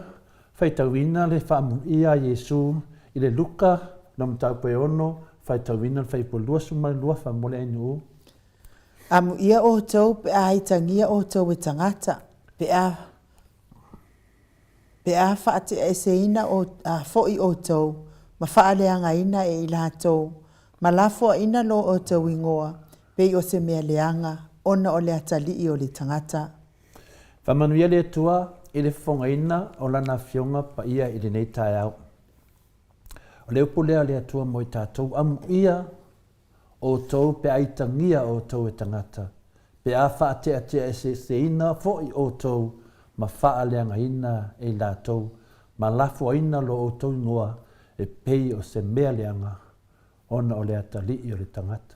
whaitau ina le whaamuia Yesu I le luka na mtau pe ono, whaitau ina le whaipolua suma lua whamole ainu. Amuia o tau pe a hitangia o tau e tangata, pe a whaate e se ina o foi o tau, ma whaaleanga ina e ila tau, ma lafo ina lo o tau ingoa, Pei o se mea leanga, ona o le atalii o le tangata. Whamanuia le atua i le whongaina o lana whionga pa ia i le nei tae au. O le upu lea le atua mo i tātou amu ia o tau pe aitangia o tau e tangata. Pe a wha te e se ina fo i o tau ma wha leanga ina e la tau. Ma lafu ina lo o tau ngoa e pei o se mea leanga ona o le atalii o le tangata.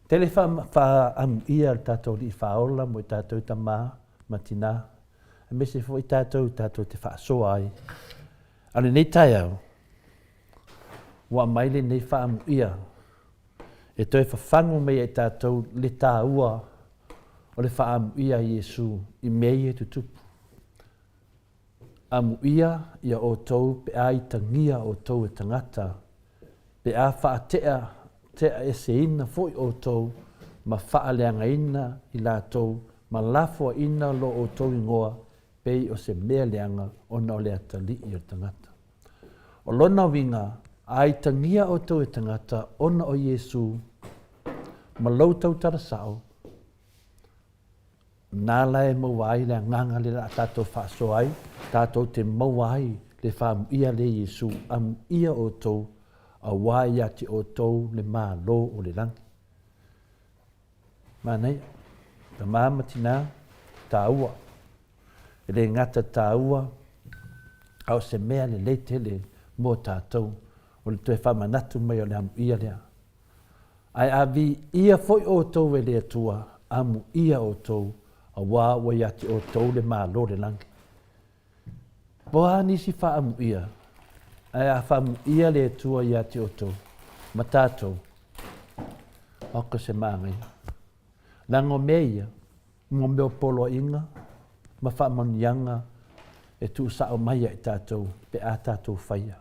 Tele wha amu ia le tātou li whaola mo i tātou ta maa ma tina. E mese fo i tātou te wha soa ai. Ale nei tai au. Wa maile nei wha amu ia. E toi whawhango mea i tātou le tā ua o le wha amu ia Iesu i mei e tutupu. Amu ia ia o tau pe a i tangia o tau e tangata. Pe a wha tea e se ina foi o tau ma wha leanga ina i la tau ma lafua ina lo o tau ingoa pei o se mea leanga o na o le atali i o tangata. O lona winga a i tangia o tau e tangata ona o Iesu ma lau tau tarasao nā lai mawai le nganga le la tātou whaaso ai, tātou te mawai le whaamu ia le Iesu, amu ia o tau, a wai ati o tau le maa lo o le langi. Mānei, ta māmatina, tā ua, e le ngata tā ua, au se mea le leitele mō tātou, o le tue whamanatu mai o le amu ia lea. Ai a vi ia foi o tau e le atua, amu ia o tau, a wā wai ati o tau le maa lo le langi. Poa nisi wha amu ia, ai a wha amu ia le atua i ati o tau, ma tātou, oko se māngai. Lango meia, mo meo polo inga, ma wha manianga, e tu sa o maia i tātou, pe a tātou whaia.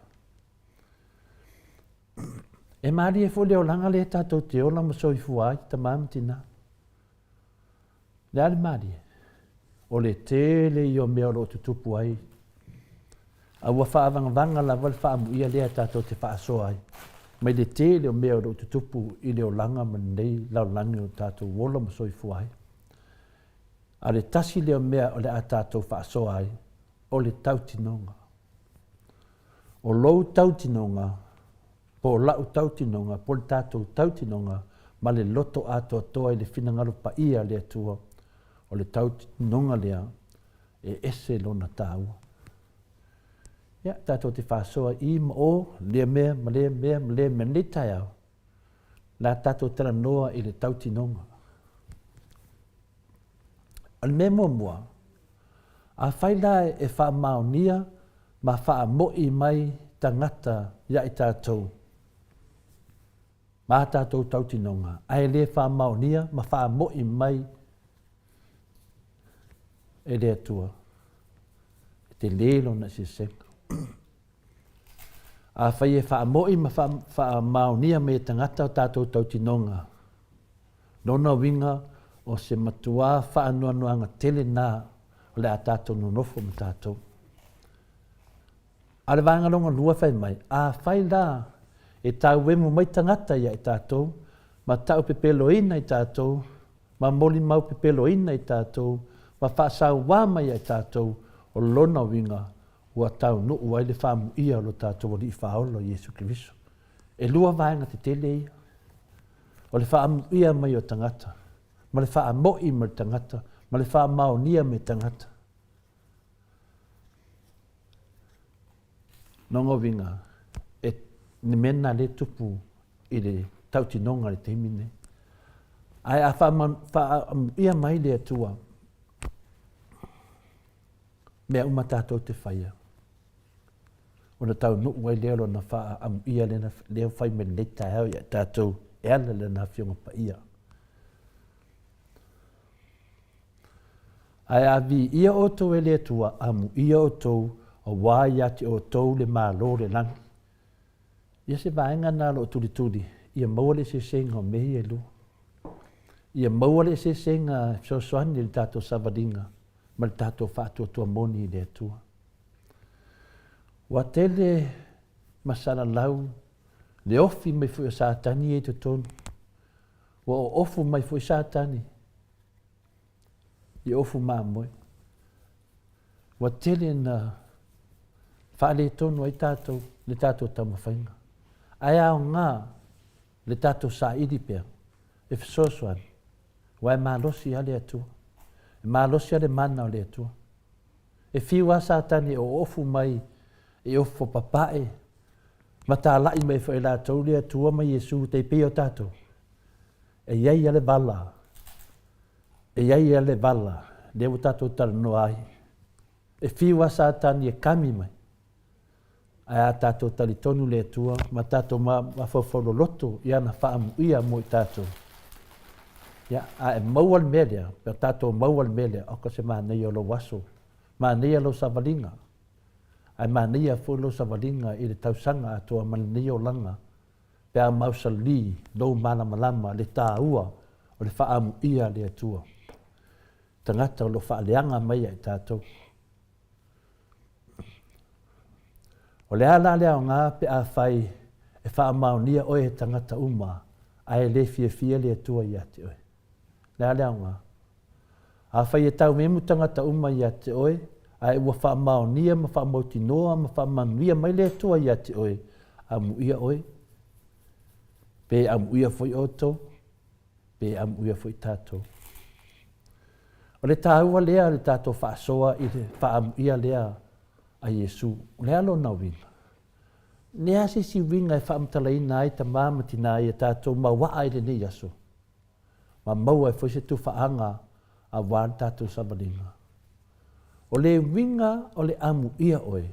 E maari e fo leo langa le tātou te ola ma soifu ai, ta māmatina. Le ale maari, o le tele i o mea lo tutupu ai. A ua whaavangavanga la wale whaamu ia lea tātou te whaaso ai. Mai le tele o mea lo tutupu i leo langa ma nei lau langi o tātou wola ma soifu ai. A le tasi leo mea o le a tātou whaaso ai, o le tautinonga. O lou tautinonga, po lau tautinonga, po le tātou tautinonga, ma le loto ato atoa i le whinangaro pa ia le atua, o le tautinonga lea, e ese lona tāua. Ia, tātou te whaasoa i ma o, lea mea, ma lea mea, ma lea mea, le tai au. La tātou tera noa i le tautinonga. Al mea mua, a whaila e wha maonia, ma wha moi mai tangata ia i tātou. Ma tātou tautinonga, ai le wha maonia, ma wha moi mai e le atua. Te lelo na se seka. A whai e wha moi ma wha maonia me tangata o tātou tautinonga. Nona winga o se matua wha anuanuanga tele nā o le a tātou nonofo ma tātou. A le wangalonga lua whai mai, a whai la e tau wemu mai tangata ia i tātou, ma tau pepeloina i tātou, ma moli mau pepeloina i tātou, ma whaasau wāma ia i tātou, o lona winga ua tau no ua le whaamu ia lo tātou o li whaolo Iesu Kiriso. E lua vaenga te tele ia. O le whaamu ia mai o tangata. Ma le whaamoi mai tangata. Ma le whaamaonia mai tangata. Nongo winga. E ni mena le tupu i le tautinonga le teimine. Ai a whaamu ia mai le atua. Mea umatatou te whaia. O na tau nuu wai leo na wha amu ia leo whai me leita hau ia tātou e ala le na whionga pa ia. Ai a vi ia o tau e lea tua amu ia o tau o wai ati o tau le maa lo le langi. Ia se vaenga nā lo tuli tuli. Ia maua le se senga o mehi e lu. Ia maua le se senga sosoani le tātou savadinga. Ma le tātou whātua tua moni le atua. Wa tele masala lau Le ofi mai fu satani e te tonu. Wa o ofu mai fu satani. I ofu mamoi. Wa tele na whaale tonu ai tātou, le tātou tamawhainga. Ai ao ngā, le tātou sa iri pia. E whasoswan. Wa e mālosi ale atua. E mālosi ale mana o le atua. E whiwa satani o ofu mai, e ofu papae. Ma tā lai mai whae la tau le atua mai Yesu te pio tātou. E iei ale vala. E iei ale vala. Leo tātou tala no ai. E whiwa satani e kami mai. Ai a tātou tali tonu le atua, ma tātou ma whawholo loto, i ana whaamu ia mo i tātou. Ia, a e maual melea, pe tātou maual melea, oka se maa nei o lo waso, maa nei o lo savalinga. Ai maa nei a lo savalinga i le tausanga atua ma nei o langa, pe a mausa li, lo mana malama, le tā ua, o le whaamu ia le atua. Tangata o lo whaaleanga mai ai tātou. O le ala lea o ngā pe a whai e wha maonia oe tangata uma ai le fia le atua i ate oe. Le ala lea o ngā. A whai e tau memu tangata uma i ate oe ai ua wha maonia ma wha mautinoa ma wha manuia mai le atua i ate oe a muia oe. Pe a muia foi oto, pe a muia foi tātou. O le tāua lea le tātou wha soa i le wha muia lea a Yesu, le alo na winga. Ne asi si winga e whaamtalaina ai ta māmatina i a tātou ma waa i le nei aso. Ma maua e fwese tu whaanga a wān tātou samalinga. O le winga o le amu ia oe.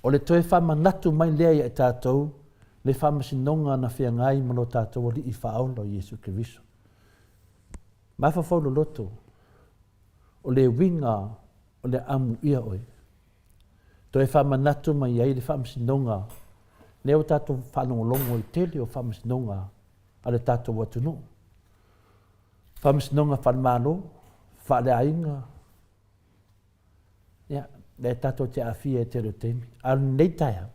O le toe whamanatu mai lea i a tātou, le whamasinonga na whiangai mano tātou o li i whaolo Yesu Kiriso. Ma whawhaulo loto. O le winga o le amu ia oe. Toi whamanatu mai ai le whamasinonga. Leo tātou whanongolongo i tele o whamasinonga a le tātou watunu. Whamasinonga whanmano, whaaleainga. Ia, le tātou te awhia e te reo temi. Alu nei taia.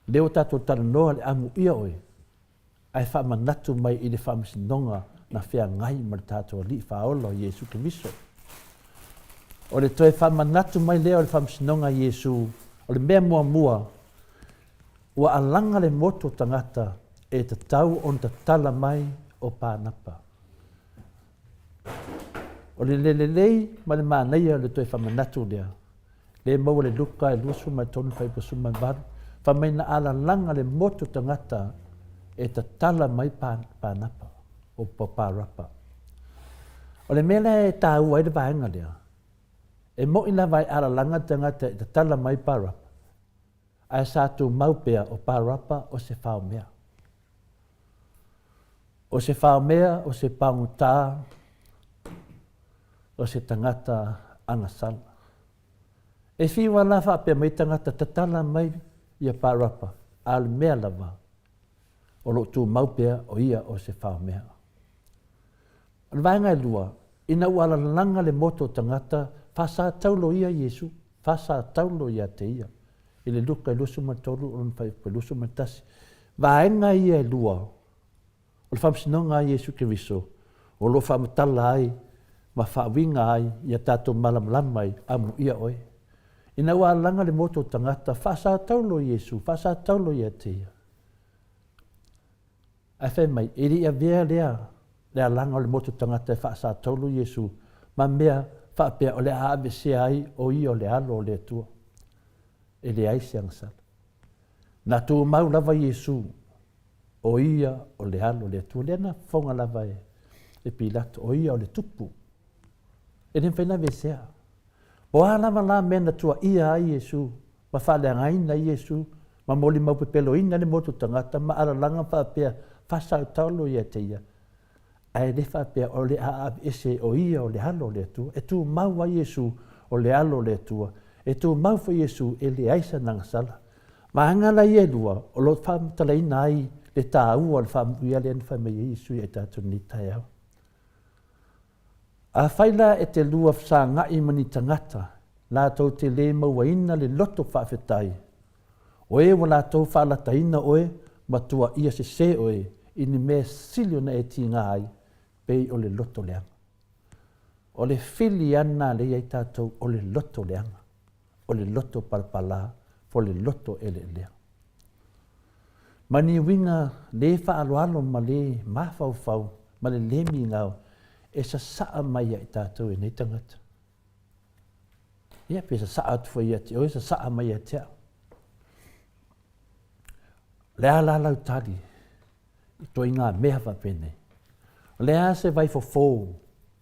Leo tātou taranoa le amu ia oe. Ai whamanatu mai i le whamasinonga na whea ngai ma le tātou li whaolo Yesu Kiriso. O le toe whamanatu mai leo le whamsinonga Yesu, o le mea mua mua, ua alanga le moto tangata e te tau on te tala mai o pānapa. O le lelelei ma le māneia le toe whamanatu lea, le maua le luka e luasu mai tonu whaipasu mai varu, whamai na alanga le moto tangata e te tala mai pānapa o pārapa. O le mele e tāu ai le vaenga lea, e mo ina vai ala langa tangata e te tala mai parapa. Ai sātu maupea o parapa o se whao mea. O se whao mea, o se pangutā, o se tangata angasala. E whiwa la whapea mai tangata te tala mai i a parapa, al mea lava, o lo tu maupea o ia o se whao mea. An vaenga e lua, ina uala langa le moto tangata, whasa taulo ia Yesu, whasa taulo ia te ia. I le luka i lusu matolu, o le whai lusu matasi. Vaenga ia e lua, o le whamsinonga Yesu Kiriso, o lo whamatala ai, ma whawinga ai, ia tātou malamlamai, amu ia oe. Ina ua langa le moto tangata, whasa taulo Yesu, whasa taulo ia te ia. Ai whai mai, iri ia vea lea langa o le moto tangata, whasa taulo Yesu, ma mea, whapea o le ABC ai o i o le alo o le atua. E le aise angasala. Nā tū mau lava Yesu o ia o le alo o le atua. Lena whaunga lava e Pilato o ia o le tupu. E nen whaina vesea. O a lava la mena tua ia ai Yesu. Ma whaaleangaina Yesu. Ma moli maupepelo ina le motu tangata. Ma alalanga whapea whasau taulo ia te ia. Ai le whapea o le ABC o ia o le alo o le atua. E tū mau a Yesu o le alo o le atua. E tū mau fa Yesu e le aisa nangasala. Ma angala i e lua o lo whamtalaina ai le tā ua o le whamuia le anu whamai Yesu e tātou ni tai au. A whaila e te lua sa ngai mani tangata. La tau te le mauaina le loto whawhetai. O e wa la tau whalataina oe matua ia se oe i ni mea silio na e tinga ai pei o le loto leanga. O le fili ana le iai tātou o le loto leanga. O le loto palpala, po le loto ele lea. Mani winga le whaaloalo ma le mawhauwhau, ma le lemi ngau, e sa saa mai ai tātou e nei tangata. Ia pe sa saa atu whai ati, o e sa saa mai ai tea. Lea la lau tali, i toi ngā mea whapene. Lea se vai fo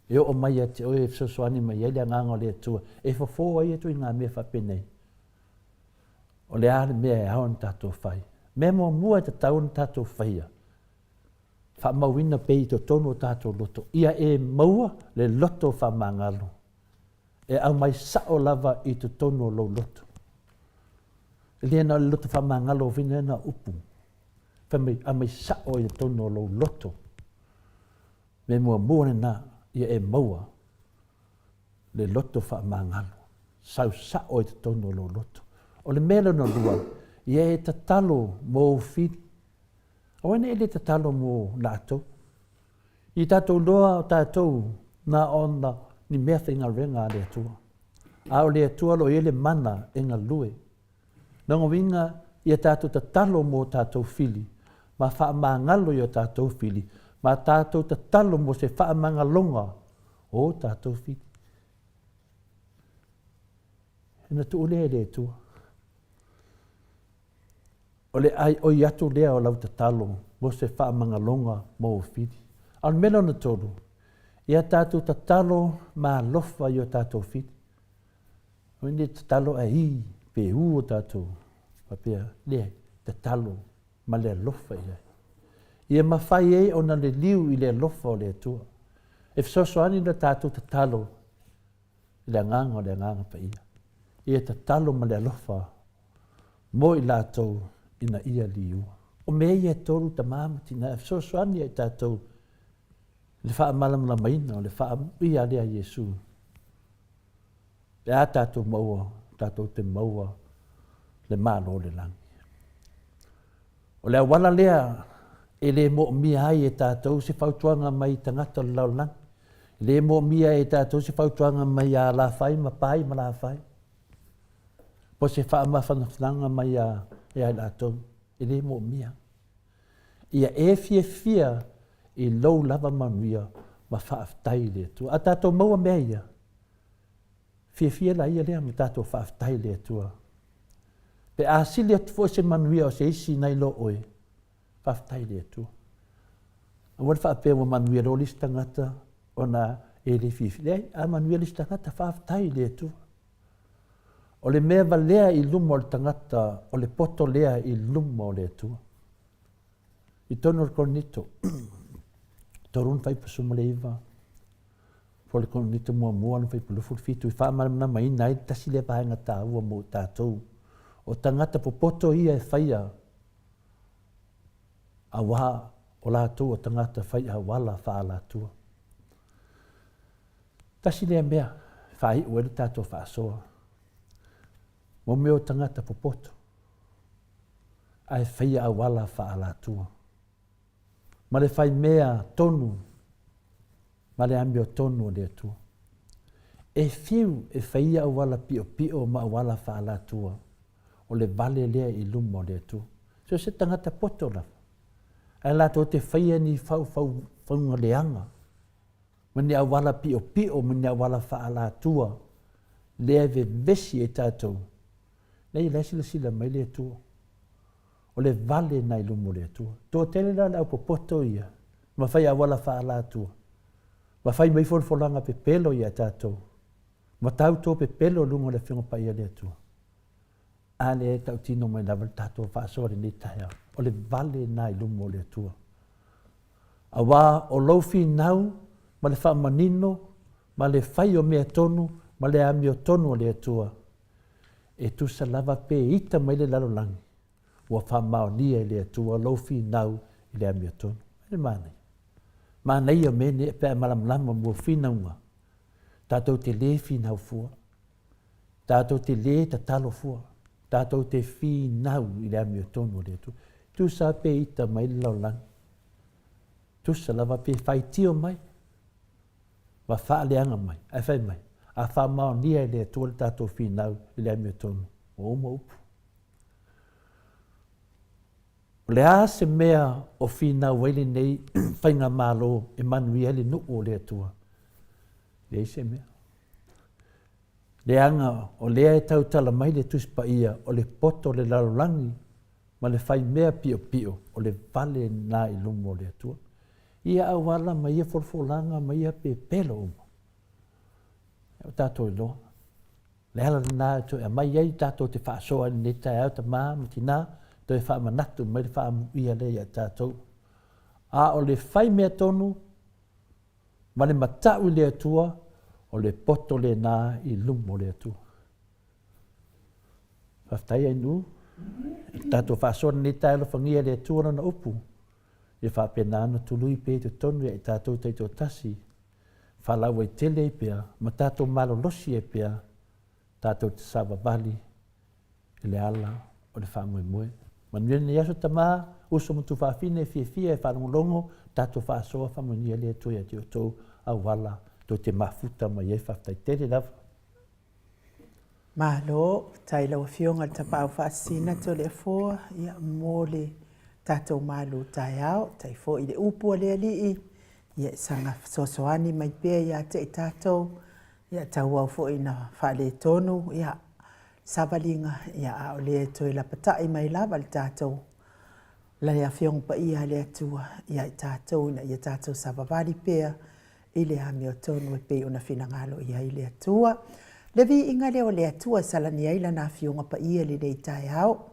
e o mai ati, o e fsosoani mai ai lea nganga le atua, e fo ai e toi ngā mea whapene. O lea le mea e haon tātou whai. Mea mua te taun tātou whaia. Wha mawina pei to tono tātou loto. Ia e maua le loto wha mangalo. E au mai sao lava i to tono lo loto. Lea na le loto wha mangalo vina na upu. Au mai sao i to tono lo loto. Mea mua na ia e maua le loto wha mangalo. Sao i to tono lo loto. O le mele no lua. Ia e tatalo mō whiri. O ene ele tatalo mō lātou. I tātou loa o tātou nā ona ni mea whinga renga a le atua. A o le atua lo ele mana e ngā lue. Nongo winga ia tātou tatalo mō tātou whili. Ma wha ngalo i o tātou whili. Ma tātou tatalo mō se wha longa o tātou whili. Ena tu ole le atua. O le ai o atu lea o lau tatalo mo se wha longa mo whiri. Al melo na tolu, ia tātou tatalo ma lofa i o tātou whiri. O ine tatalo a i, pe u o tātou, papea, lea, tatalo ma lea lofa i ai. Ia mawhai e o na le liu i lea lofa o lea tua. E fsosoani na tātou tatalo, i lea nganga pa ia. Ia tatalo ma lea lofa, mo i lātou, ina ia liua. O mea ia toru ta mamati na fsosoani ai tātou le wha malamla maina o le wha ia lea Jesu. Le a tātou maua, tātou te maua le malo le langi. O le awala lea e le mo mia ai e tātou se whautuanga mai tangata le lau langi. Le mo mia e tātou se whautuanga mai a la whai, ma pai ma la whai. Po se wha mawhanawhananga mai a e ai lātou, e le mo mia. Ia e fia i lau lava manuia ma whaaftai le tua. A tātou maua mea ia. Fia la ia lea ma tātou whaaftai le tua. Pe a sili atu fo se manuia o se isi nei lo oe. Whaaftai le tua. A wad whaapea wa manuia lo listangata o na e le fia. A manuia listangata whaaftai le tua. O le mea lea i lumo o le tangata, o le poto lea i lumo o le atua. I tono o konito, torun fai pasuma le iwa, po le konito mua fai pulufu fitu, i wha maramana mai nai, tasi le pahenga tā ua mo tātou. O tangata po poto ia e whaia, a waha o lātou o tangata whaia wala wha lātua. Tasi le mea, whai uere tātou wha soa. Mo meo tangata popoto. Ai whaia a wala wha ala tua. Ma le whai mea tonu. Ma le ambio tonu le tua. E fiu e whaia a wala pio ma a wala wha ala tua. O le vale lea i lumo le tua. So se tangata poto la. Ai lato te whaia ni whaunga leanga. Mani a wala pio mani a wala wha ala tua. Lea ve vesi e tātou. Nei la sila mai le tua. O le vale nai lumo le tua. Tō tele la au popoto ia. Ma whai a wala wha ala tua. Ma whai mai folanga pe pelo ia tātou. Ma tau tō pe pelo lungo le whiunga pa ia le tua. A le e tau tino mai lava tātou wha asore ni taia. O le vale nai lumo le tua. A wā o lauwhi nau, ma le wha manino, ma le whai o mea tonu, ma le ami o tonu o le tua. E tu sa lava pe ita mai le lalolangi. Ua whamao nia le atua lauwhi nau i le amia tonu. E mānei. Mānei o mene e pēr malamlama mua whinaunga. Tātou te le whinau fua. Tātou te le ta talo fua. Tātou te whinau i le amia tonu le atua. Tu sa pe ita mai laulang. Tu sa lava pe fai tio mai. Wa wha leanga mai, ai whai mai. A wha mao nia le tuol tato whinau i le amia tonu. O uma upu. O le a se mea o whinau waili nei whainga malo e manuieli nu o le atua. Le se mea. Le anga o lea e tau tala mai le tuspa ia o le poto le lalolangi ma le whai mea pio pio o le vale na i lumo le atua. Ia awala ma ia forfolanga ma ia pe pelo uma. O tato i loa. Le hala na to e mai ai tato te whaasoa ni tai au ta maa matina to e wha manatu mai le wha ia le ia tato. A o le whai mea tonu ma le matau le atua o le poto le nā i lumo le atua. Whaftai ai nu, tato whaasoa ni tai lo whangia le atua na upu. E whapena ana tului pe te tonu e tato te to tasi. Whalau e tele e pia, ma tato malo losi e pia, tato te sawa bali, e le ala o le whaamui mue. Ma nui ni aso tama, uso mutu whaafine fia e whanongolongo, tato whaasoa whamunia le tui a tio tau au wala, to te mafuta ma ye whaftai tele lava. Malo, taila o fionga tapa au whaasina to le fua, ia mole tato malu tai au, tai fo i le upu le alii, ia sanga sosoani mai pia ia te tato, ia tau au fo ina whaale tonu, ia sabalinga, ia au le toi la patai mai lava le tato. La ia fiong pa ia le atua, ia tato, ia tato sababali pia, ile hami o tonu e pe una finangalo ia ile atua. Le vi inga leo le atua salani aila na fionga pa ia le dei tai au.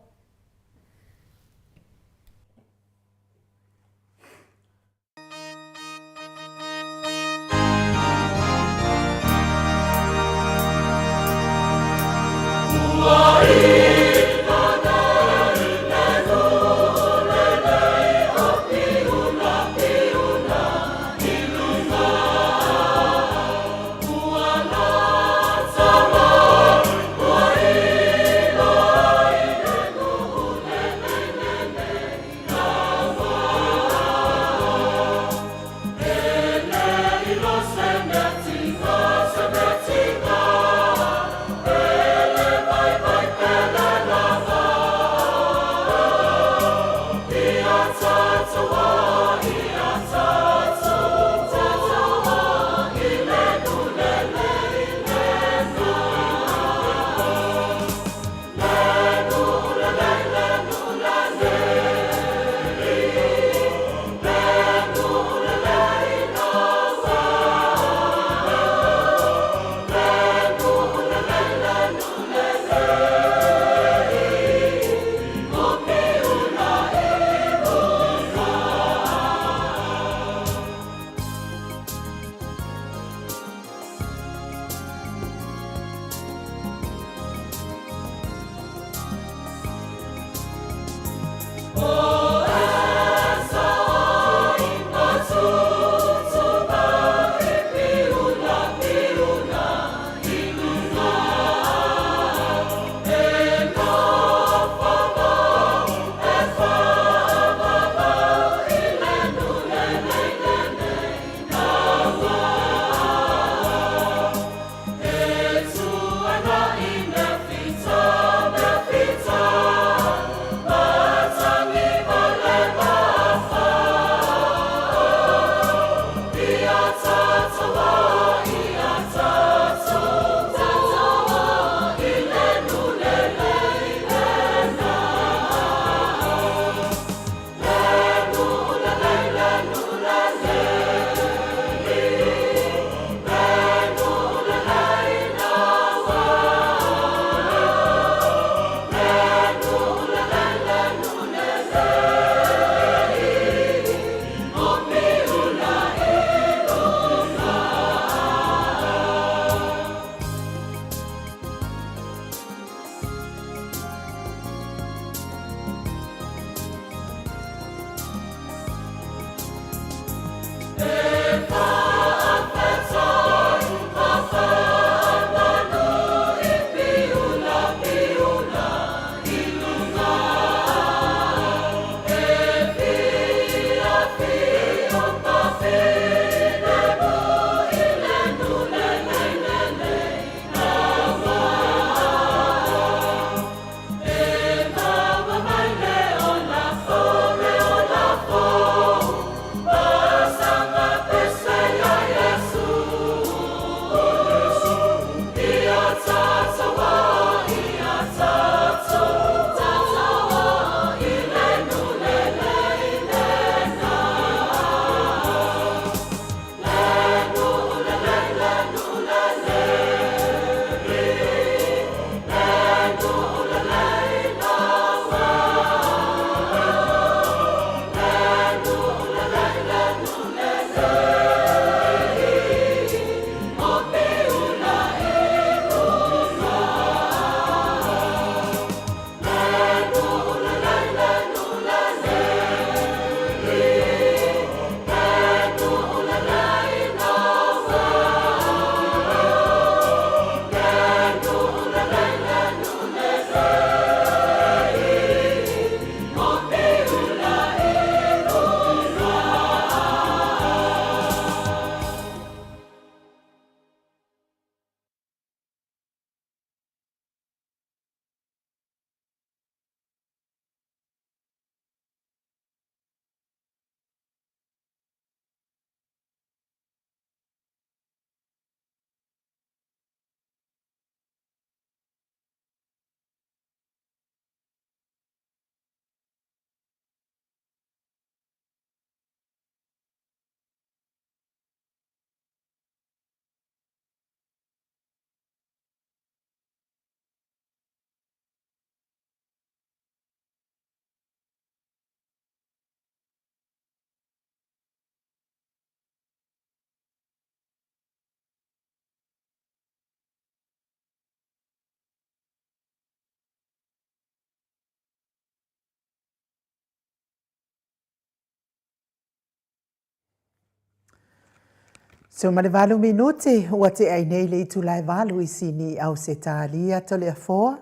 So ma le 8 minuti ua te ai nei le itu lai valu I sini au se tālia to le afoa.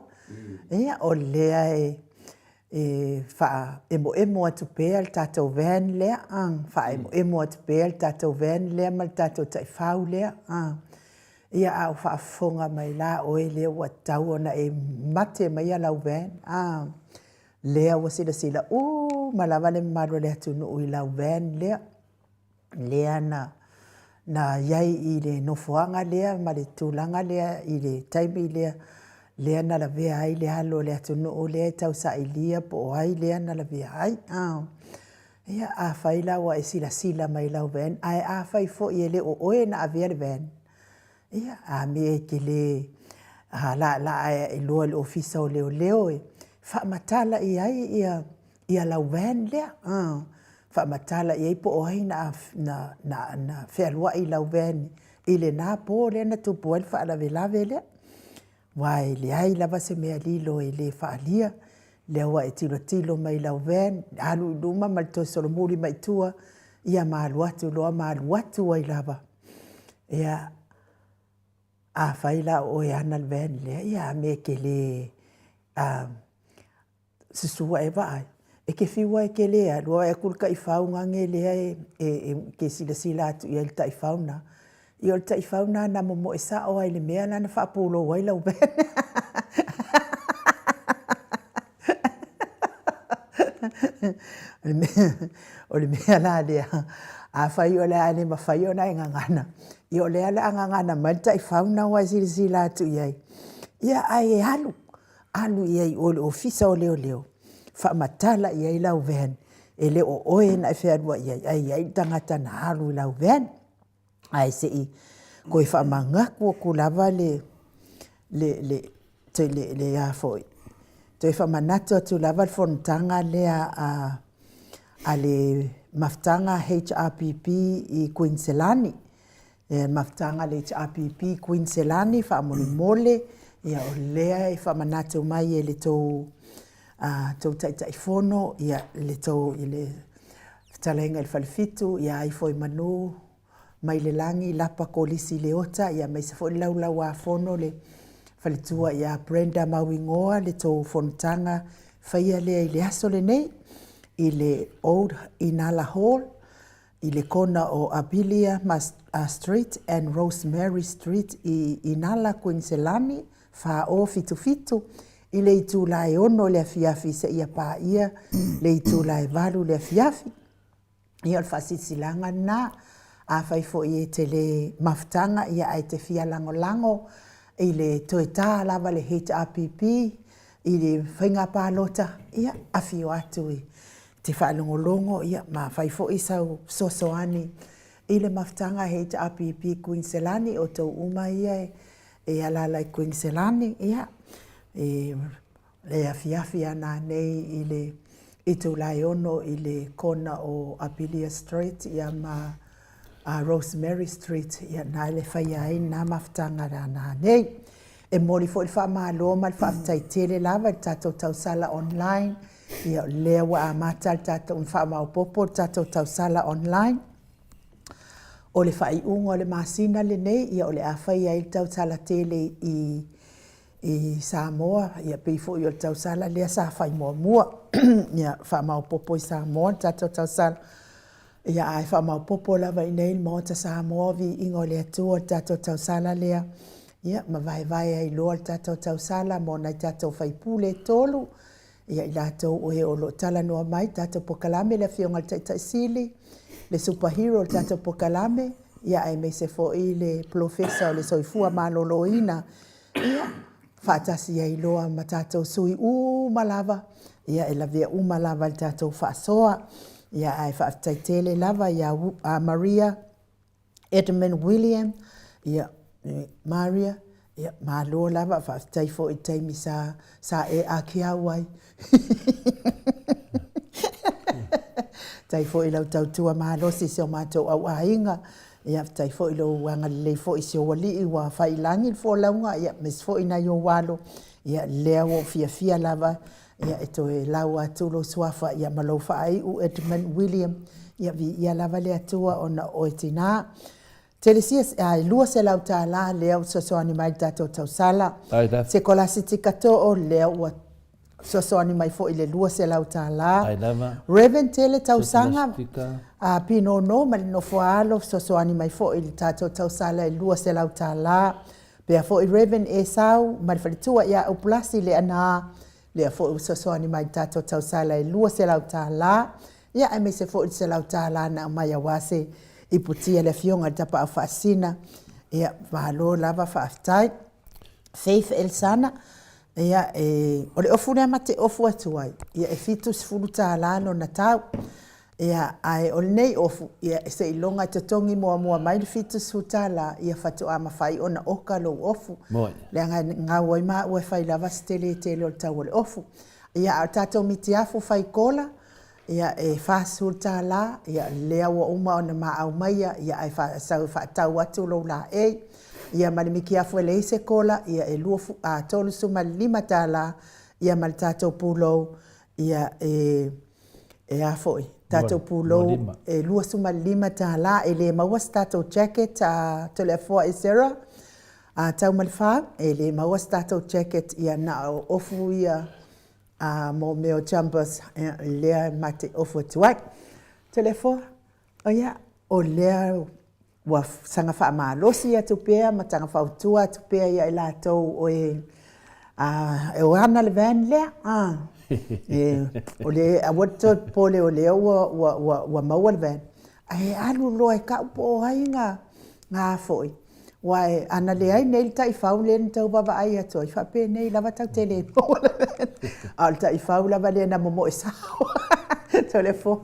Ia o lea wha emo atu pēr le tātou ven lea. Wha emo atu pēr le tātou ven lea ma le tātou tai whau lea. Ia au wha fonga mai la oe lea ua tau ona mate mai a lau ven. Lea ua sila ma lava le maro le atu no I lau ven lea. Lea na iai I le nofoanga lea ma le tūlanga lea I le taimi lea. Lea na la vea ai le halo le atu no lea tau sa ilia po o ai lea na la vea ai. Ia a whaila wa sila mai lau ven. Ai a whai fo I le o oe na a vea le ven. Ia a me ke le la e loa le ofisa o leo e. Wha matala I ai ia lau ven lea. Wha matala I ai po o ai na whea lua I lau ven. I le nā po lea na tupu el wha la lave lea. Wai le ai lava se mea lilo I le whaalia. Lea wa tilo mai lau ven. Alu I luma ma le toi solomuri mai tua. Ia maalu atu loa maalu atu ai lava. Ia a whaila o e ana le ven lea. Ia me ke le susua e vai. E ke whiwa e ke lea. Lua e kulka I whaungange lea ke sila atu I el ta I whauna. I o ta I whauna na momo e sa o ai le mea na whapolo wai lau ven. O le mea la lea. A whai o lea ne ma whai o na e ngangana. I o lea la ngangana ma ta I whauna wai sila atu iai. Ia ai e alu iai o le ofisa o leo. Whaamatala iai lau ven. E le o oe na e whearua iai. Ai tangata na halu I lau ven. Ai se I koe whaamangaku o kulava le a foi. Toi whaamanato atu lava le whontanga lea a le maftanga HRPP I Queenselani. Maftanga le HRPP Queenselani whaamole mole. Ia o lea I whaamanato mai e le tau taitaifono. Ia le tau I le talainga I whalifitu. Ia ai foi manu. Mai le langi lapa ko lisi le ota. Ia mai se foi lau a fono le whalitua ia Brenda Mawingoa le tō whontanga whaia lea I le aso le nei. I le Old Inala Hall. I le kona o Abilia Street and Rosemary Street I Inala Queenselani. Wha o fitu. I le itu lai ono le afiafi se ia pā ia. Le itu lai valu le afiafi. Ia al whasisilanga na. A whai fo I te le maftanga ia ai te fia lango. I le toeta lava le HRPP. I le whainga pālota. Ia awhio atu I te whaalongolongo. Ia ma whai fo I sau sosoani. I le maftanga HRPP Queenselani o tau uma ia e alalai Queenselani. Ia le afiafi ana nei I le itu lai ono I le kona o Abilia Street. Ia ma Rosemary Street. Ia nā le whaia ai nā maftanga rana nei. E mori fo I wha mālo ma le whaafitai tele lava I tātou tausala online. Ia lea wa a mata le tātou wha maupopo tātou tausala online. O le whai ungo le masina le nei. Ia o le a whaia I tautala tele I Samoa. Ia pifo I o le tausala lea sa whai mua. Ia wha maupopo I Samoa tātou tausala. Ia ai wha maupopo lava I nei Maota Samoa Viiga o le Atua tātou tausala lea. Ia ma vai ai loa tātou tausala mo nai tātou whaipule tolu. Ia I lātou oe o lo tala noa mai tātou pokalame le whionga le taitaisili. Le superhero le tātou pokalame. Ia ai me se fo I le professor o le soifua maloloina. Ia whaatasi ai loa ma tātou sui malava. Ia e la vea malava le tātou whaasoa. Ia ai whaaitaitele lava ia Maria Edmund William. Ia Maria. Ia malo lava whaataifo I taimi sa e a kia wai. Taifo I lau tautua mahalosi se o mātou au ainga. Ia taifo I lau wanga leifo I se o wali I wa whailangi I fo launga. Ia mesfo I na yo walo. Ia lea wo fia lava. Ia e toe lau atulo suafa. Ia malau whaai u Edmund William. Ia vi ia lava le atua ona o e tina. Telesia lua se lau tāla leo sosoani mai tātou tausala. Aida. Se kolasi tikato o leo ua sosoani mai fo i le lua se lau tāla. Aida. Reverend Tele tausanga Sika. pino no mali no foalo sosoani mai fo i le tātou tausala i lua se lau tāla. Pea fo i Reverend Esau mali falitua ia upulasi le ana lea fo i sosoani mai tātou tausala i lua se lau tāla. Ia ai me se fo i se lau tāla na mai awase. I putia le fionga tapa a whaasina, ia wahalo lava whaaftai. Faith Elsana, ia o le ofu rea mate ofu atuai, ia e fitus furu tālano na tau, ia ai o le nei ofu, ia se ilonga te tongi mua mai le fitus fu tāla, ia whatu ama whai ona oka lo ofu. Le ngā waima ue whai lava stele tele o le tau o le ofu. Ia a tātou miti afu whai kola, ia e fasul tāla, ia lea ua uma o na maau maia, ia ai sau whaatau atu lo la ia malimiki afu ele ise kola, ia e luofu a tolusu malima tāla, ia mal tātou pūlou, ia e afoi, tātou pūlou, e luosu malima tāla, e le mauas tātou jacket, tole afua e sera, a tau malwha, e le mauas tātou jacket, ia na ofu ia, mo meo jumpers lea mate ofu tuai. Telefo, oia, o lea wa sanga wha maalosi atu pea, ma tanga wha utua atu pea ia ila tau o e wana le van lea. O le awato pole o lea wa maua le van. Ai alu loa e ka upo o hai ngā foi. Wai ana le ai nei tai fau le tau baba ai atu i fa pe nei lava tau tele po al tai fau lava le na momo sa telefo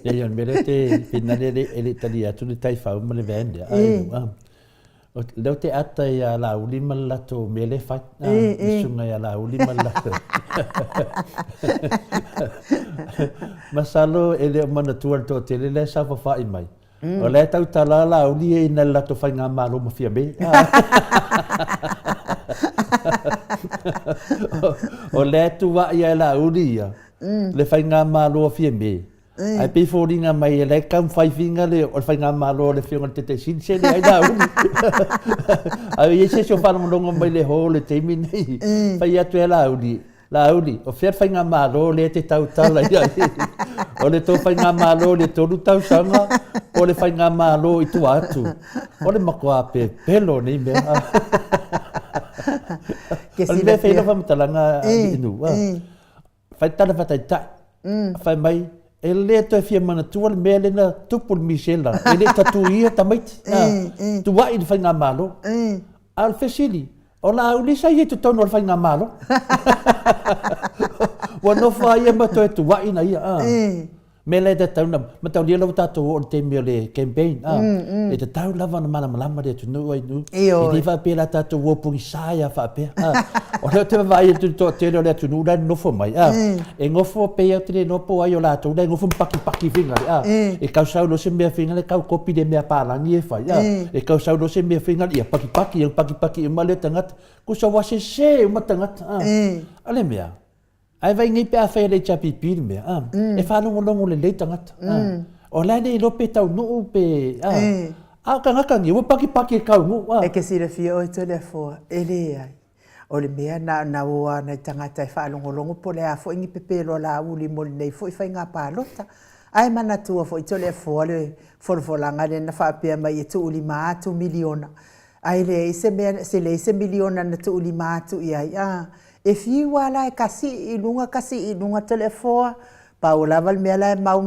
ya yon merete pinale ele tali atu le tai fau mo le vende ai o le te ata ya la ulima la to mele fa sunga ya la ulima la masalo ele mana tuar to tele le sa fa i mai. O le tau talala o li e ina lato whai ngā mālo ma fia me. O le tu wa ia la uria. Le whai ngā mālo a fia me. Ai pe fōringa mai e le kam whai finga le o whai ngā mālo le whionga te te sinse le ai la uri. Ai e se so whanonga mai le ho le teimi nei. Whai atu e la uri. La uri, o whiar whai ngā mālo le te tau tala ia. O le tō whai ngā mālo le tōru tau sanga. O le whai ngā mālo i tu atu. O le makoa pe pelo nei mea. O le mea whaina whamatalanga inu. Whai tana whatai tai. Whai mai, e le to e whia mana tua le mea le na tupu le misela. E le tatu ia tamaiti. Tu wai le whai ngā mālo. Al fesili. O la uli sa ia tu tonu al whai ngā mālo. Wa no whai e mato e tu wai na ia. Me le te tauna, ma tau lia lau tātou o te mea le campaign. E te tau lava na mana malama le tu nu ai nu. E ni whapea la tātou o pungi sāia whapea. O leo te wawai e tu tō te reo le tu nu rai nofo mai. E ngofo pea te le nopo ai o la tau, le ngofo mpaki whinga. E kau sau no se mea whinga le kau kopi le mea pārangi e whai. E kau sau no se mea whinga le paki e male tangata. Kusa wase se uma tangata. Ale mea. Ai vai ngai pe a whai rei chapi piri mea. E whanongo le lei tangata. O lai nei lope tau nuu pe. A kangakangi, ua paki e kau ngu. E ke sira fia o te le fua, e le ai. O le mea na ua na tangata e whanongo po le a fo ingi pepelo la uli mo le nei fo i whai ngā pālota. Ai mana tua fo i to le fua le forfolanga le na whapea mai e tu uli maatu miliona. Ai le ise mea, se le ise miliona na tu uli maatu i ai. E fiua la e kasi i lunga telefoa, pa o lava mea la e mau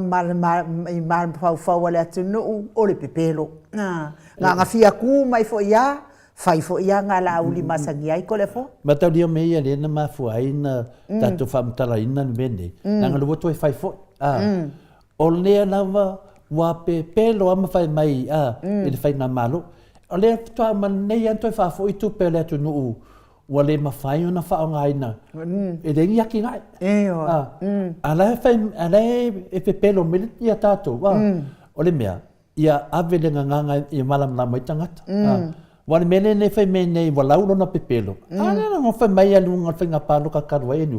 fau le atu nuu o le pepelo. Ngā fia ku mai fo ia, fai fo ia ngā la uli masangi ai ko le fo. Ma tau lia mea le na mafua ai na tatu whamtala ina ni mene. Nanga luo toi fai fo. O lea lava wa pepelo ama fai mai e le fai ngā malo. O lea toa manei antoi whafo i tu pe le atu nuu. Ua le mawhai ona whaongaina. E rengi aki ngai. Ala e pepelo mele ia tātou. O le mea, ia awele nganga i malamlama i tangata. Wale mele ne whai me nei walaulo na pepelo. Ana nga whai mai alunga whai ngā pālo ka karua e nu.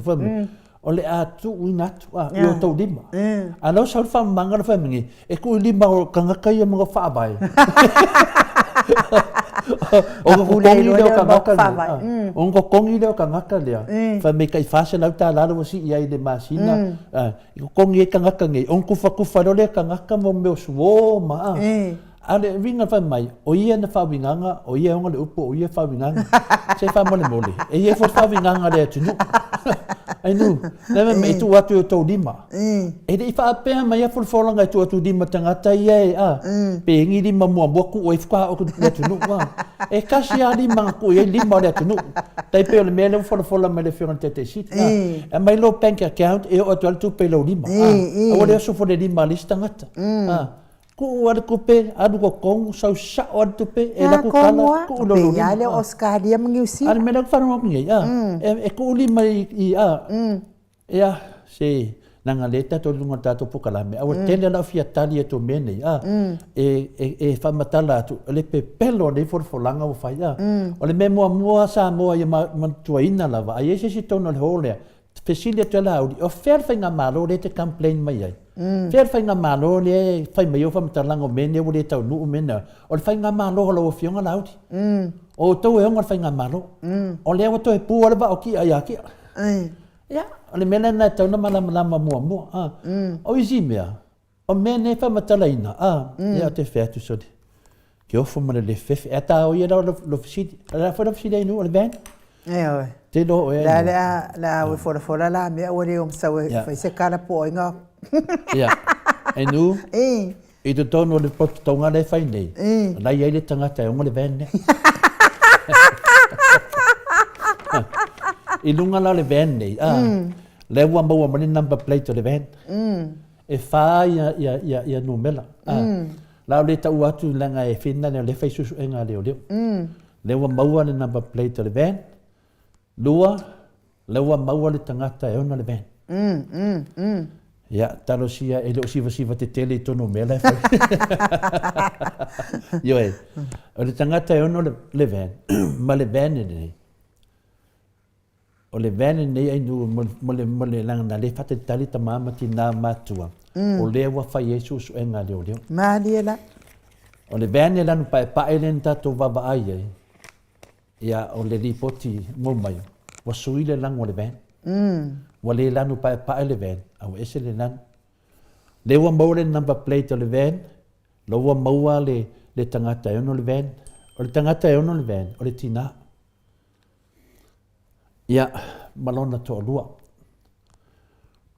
O le atu uinatu. I o tau lima. Ana o sauru wha mangara whai mingi. E kui lima o kangakai a mga whaabai. O ko kongi leo ka ngaka lea. O ko kongi leo ka ngaka lea. Fa me kai fase lau ta lalo si ia i le masina. I ko kongi e ka ngaka ngai. O kufa role ka ngaka mo meo suo maa. Ale ringa fa mai. O ia na fa winganga. O ia onga le upo. O ia fa winganga. Se fa mole mole. E ia fa winganga le tunu. Ai nu. Lema me tu watu o tau lima. E de fa apea mai a fulfolanga i tu atu lima tangata ia e a. Pe ngi lima mua ku o ifka o le tunu wa. E kasi a lima ku e lima le tunu. Tai pe o le mele fulfola me le fiona tete sit. E mai lo bank account e o atu tu pe lo lima. O le so fo le lima lista ngata. Ku ada kupe adu ko kong sau sa o tu pe e la ku kala ku lo lo ya le Australia mengiusi ada mena fa no ngi ya e ku li mai i a ya se nanga leta to lunga tato pukala me o tele la fia tali to mene ya e fa matala tu le pe pelo de for langa o fa ya o le memo mo Samoa ya ma tuina la va ai se si tono le hole fesilia te la o fer fa nga malo le te complain mai ai fer fa nga malo le fa mai o fa matalanga mene o le tau nu mena o fa nga malo lo fionga lauti o to e nga fa nga malo o le o to e pu o le ba o ki ai aki ya o le mena na tau na malama mo o isi mea o mene fa matalaina ya te fe tu so ke o fo mane le fe eta o ia lo fisi la fa lo fisi dai nu o le ben te do e la o fora la me o le sa fa se kala po nga ya e nu e to tono le pot tonga le fai nei la ia le tangata e o le ben i lunga la le ben nei le wa mo mani number plate le ben e fa ya numela la le ta uatu langa e finna le fai susu enga le wa mo le number plate le ben lua le wa mo le tangata e ona le ben ya talo sia e lo siva te tele tono mela fa yo e o le tangata e ona le ben ma le ben nei o le vene nei ai nu mo le langa le fate tali ta mama ti na matua o le wa fa Jesus e nga leo ma liela o le vene la nu pa elen ta to va ba ai ya o le ripoti mo mai wa suile lang o le vene wa le la nu pa ele vene au ese le nan le wa mo le number plate o le vene lo wa mo le tangata e no le vene o le tangata e no le vene o le tina ya malona to lua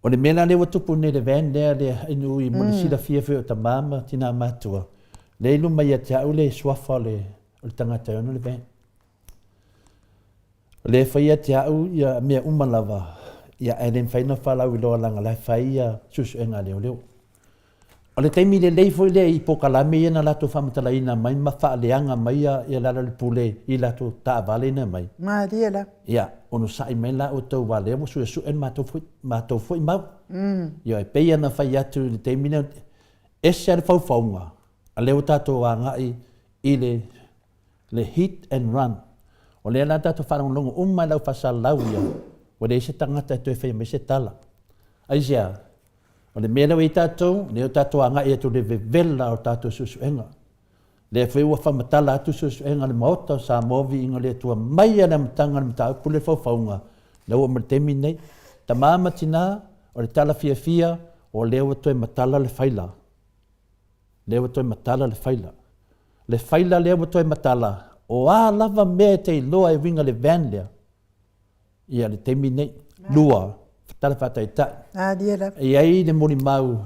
o le mena le watupu ne le van le inu i mo sila fia fe o tamama tina matua le lu mai ata ule swafa le o tangata ono le van le faia tia u ya me umalava ya elen faina fala u lo langa la faia sus enga le o le taimi le lei foi le i pokala me na la to famtala ina mai ma fa leanga mai ya la le pule i la to ta vale na mai ma diela ya ono sai mai la o to vale mo su en ma to foi ma yo e pe na fa ya tu le taimi na ese fo fonga ale o tato anga i le hit and run o le la tato fa un longo umma la fa salauia o le se tangata to fe me se tala ai ja o le mele wei tatou, ne o tatou anga e tu le vevela o tatou susuenga. Le fai ua whamatala atu susuenga le Maota o Samoa inga le tua mai ana matanga le mata pule whauwhaunga. Le ua martemi nei, ta mama tina o le tala fia o le ua toi matala le whaila. Le ua toi matala le whaila. Le whaila le ua toi matala o a lava mea te iloa e winga le van lea. Ia le temi nei, lua. Tala fatai ta. Diela. E ai le mori mau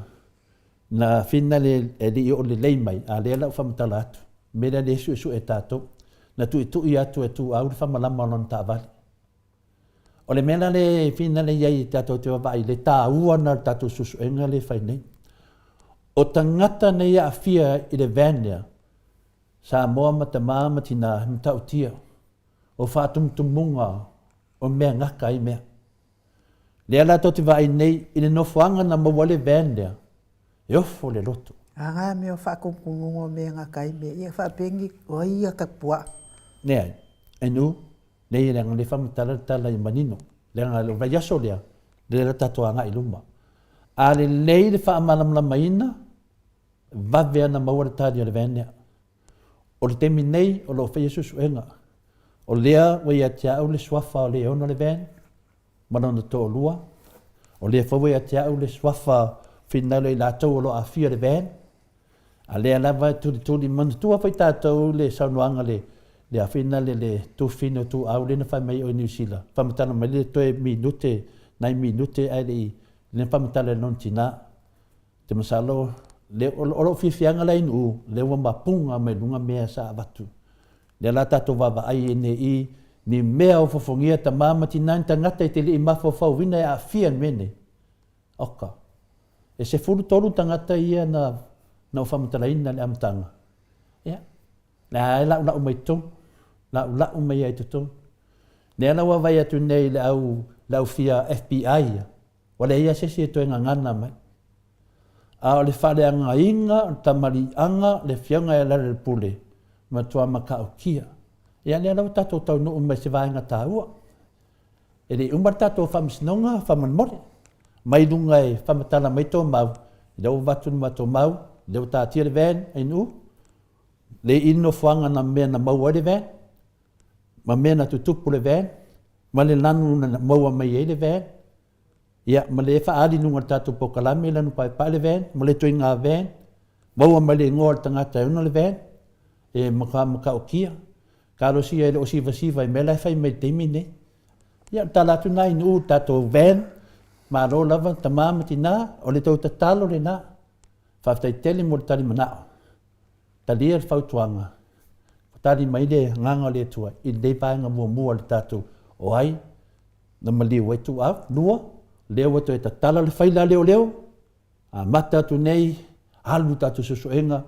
na fina le li o le lei mai a le la famtala atu. Mera le su e tato na tu i atu e tu au famala malon ta vale. O le mena le fina le ai tato te vai le ta ua na tato susu enga le fai nei. O tangata nei a fia i le vania Samoa matama matina mta utia. O fatum tumunga o mea ngaka i mea. Le ala toti vai nei i le nofuanga na mawale vendea. E ofo le loto. Anga me o whakungungo me ngaka i mea. Ia whapengi o ia kapua. Nea, enu, nei le ngale whamatala i manino. Le ngale vai aso lea, le la tatoanga i luma. A le nei le whaamalamla maina, vavea na mawale tadi o le vendea. o le temi nei o lo whaia susuenga. O lea wai ate au le swafa o le ona le ven, manana to lua. O lea whawai ate au le swafa whina le lātou o lo a fia le ven. A lea lava tuli mana tua whai tātou le saunoanga le a whina le tu whina tu au le na whai mai o New Zealand. Whamatana mai le toe minute, nai minute ai le whamatana non tina. Te masalo, le olo whiwhianga lai nu, le wa mapunga mai lunga mea sa avatu. Le la tato wawa ai ene i, ni mea o fofongia ta mama tina ta ngata i te li i mawhawhau wina e a whian mene. Oka. E se furu toru tangata ia na whamatalaina le amtanga. Ia. Nā e lau mai tō. Lau mai ai tō. Nea na wawai atu nei le au fia FBI. Wale ia sesi e toi ngana mai. A o le whare anga inga, o tamari anga, le whianga e lare le pule. Ma tua maka o kia. Ia nea lau tato tau no umai se vaenga tā ua. E le umar tato whamisinonga, whamanmore. Mai lunga e whamatala mai tō mau. Leo watu ma tō mau. Leo tā tia le ven, ai nu. Le ino whanga na mea na maua le ven. Ma mea na tutupu le ven. Ma le nanu na maua mai e le ven. Ia, ma le whaari nunga tātou pokalame lanu pai le ven. Ma le toi ngā ven. Maua ma le ngō tangata e una le ven. E maka o kia. Karo sia e le o siva i mela e whai mai teimi ne. Ia, tā latu nai nu tātou ven. Ma ro lava ta mamati nā. O le tau tatalo le nā. Whaftai tele mo le tari manao. Talia le whautuanga. Tari mai le nganga le tua. I le paenga mua le tātou. O ai. Na maliu e tu au. Lua. Leo watu e tatala le whaila leo. A mata atu nei. Alu tātou susuenga.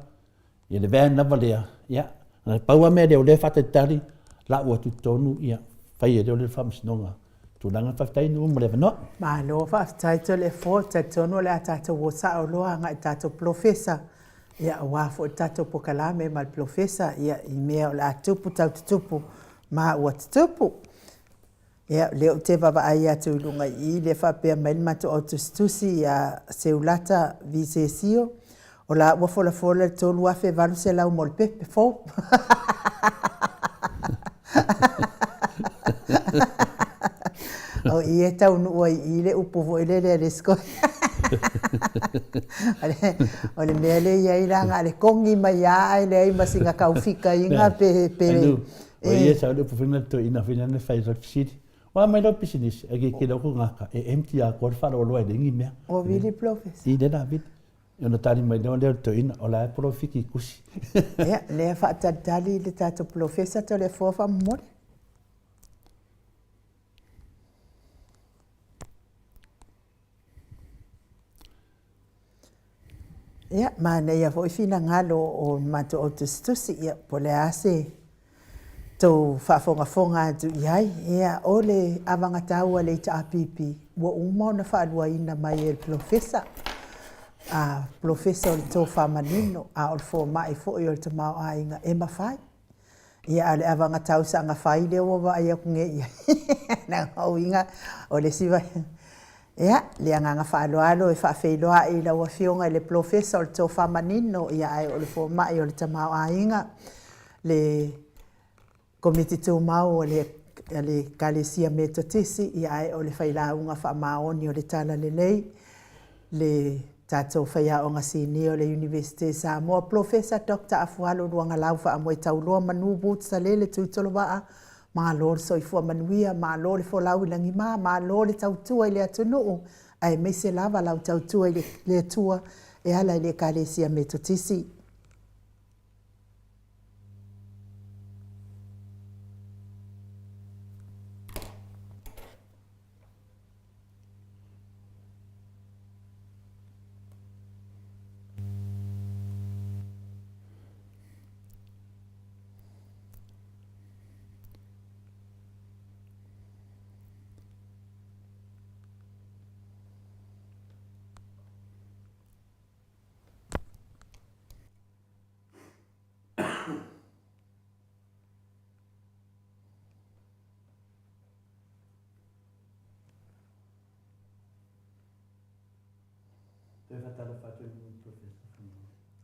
I le vea nawa lea. Ia. Na paua mea leo le whata tari. La ua tu tonu. Ia. Whai e leo le whamisinonga. Tūlanga whaftai nu mo le wanoa. Ma lo whaftai to le fo. Tatono le a tātou wosa o loa. Ngai tātou profesa. Ia wafo tātou pokalame ma le profesa. Ia i mea o le atupu tau tutupu. Ma ua tutupu. Ia leo te baba ai atu lunga i le whapea mai mato o tustusi ia seulata visesio. O la ua fola tolu afe valu se lau mo le pepe fo. O i e tau nua i le upuvo i le sko. O le mea le ia iranga le kongi mai ai le ai masinga kaufika inga pe. O i e tau le upufina to ina fina ne whai siti. Wa mai lo business e ke lo ngaka e empty a ko fa lo e dingi mea. O vili profes. I de David. Yo no tali mai le to ina o la profiki kusi. Ja, le fa tali le tato profesa to le fofa mo. Ja, ma ne ia foi fina ngalo o mato o tustusi ia pole ase to fonga tu iai ia ole avanga tau le tapipi wo umo na fa lua ina mai el profesa a professor to famanino a o fo mai fo yo te mau ainga e mafai ia le avanga tau sanga fai le o va ia kunge ia na hoinga o le siva ia le anga fa alo e fa feloa i la wa fionga le professor to famanino ia ai o le fo mai o le te mau ainga le komiti tō mau o le kalesia metotisi i ai o le whailaunga wha maoni o le tala le lei, le tātou whaia o ngasini o le University Samoa, Professor Dr. Afualo ruanga lau wha amoe tauloa manu boots le tūtolo waa, maa lor soifua manuia, maa lor le folau ilangi maa lor le tautua i le atunuu, ai meise lava lau tautua i le atua e ala i le kalesia metotisi.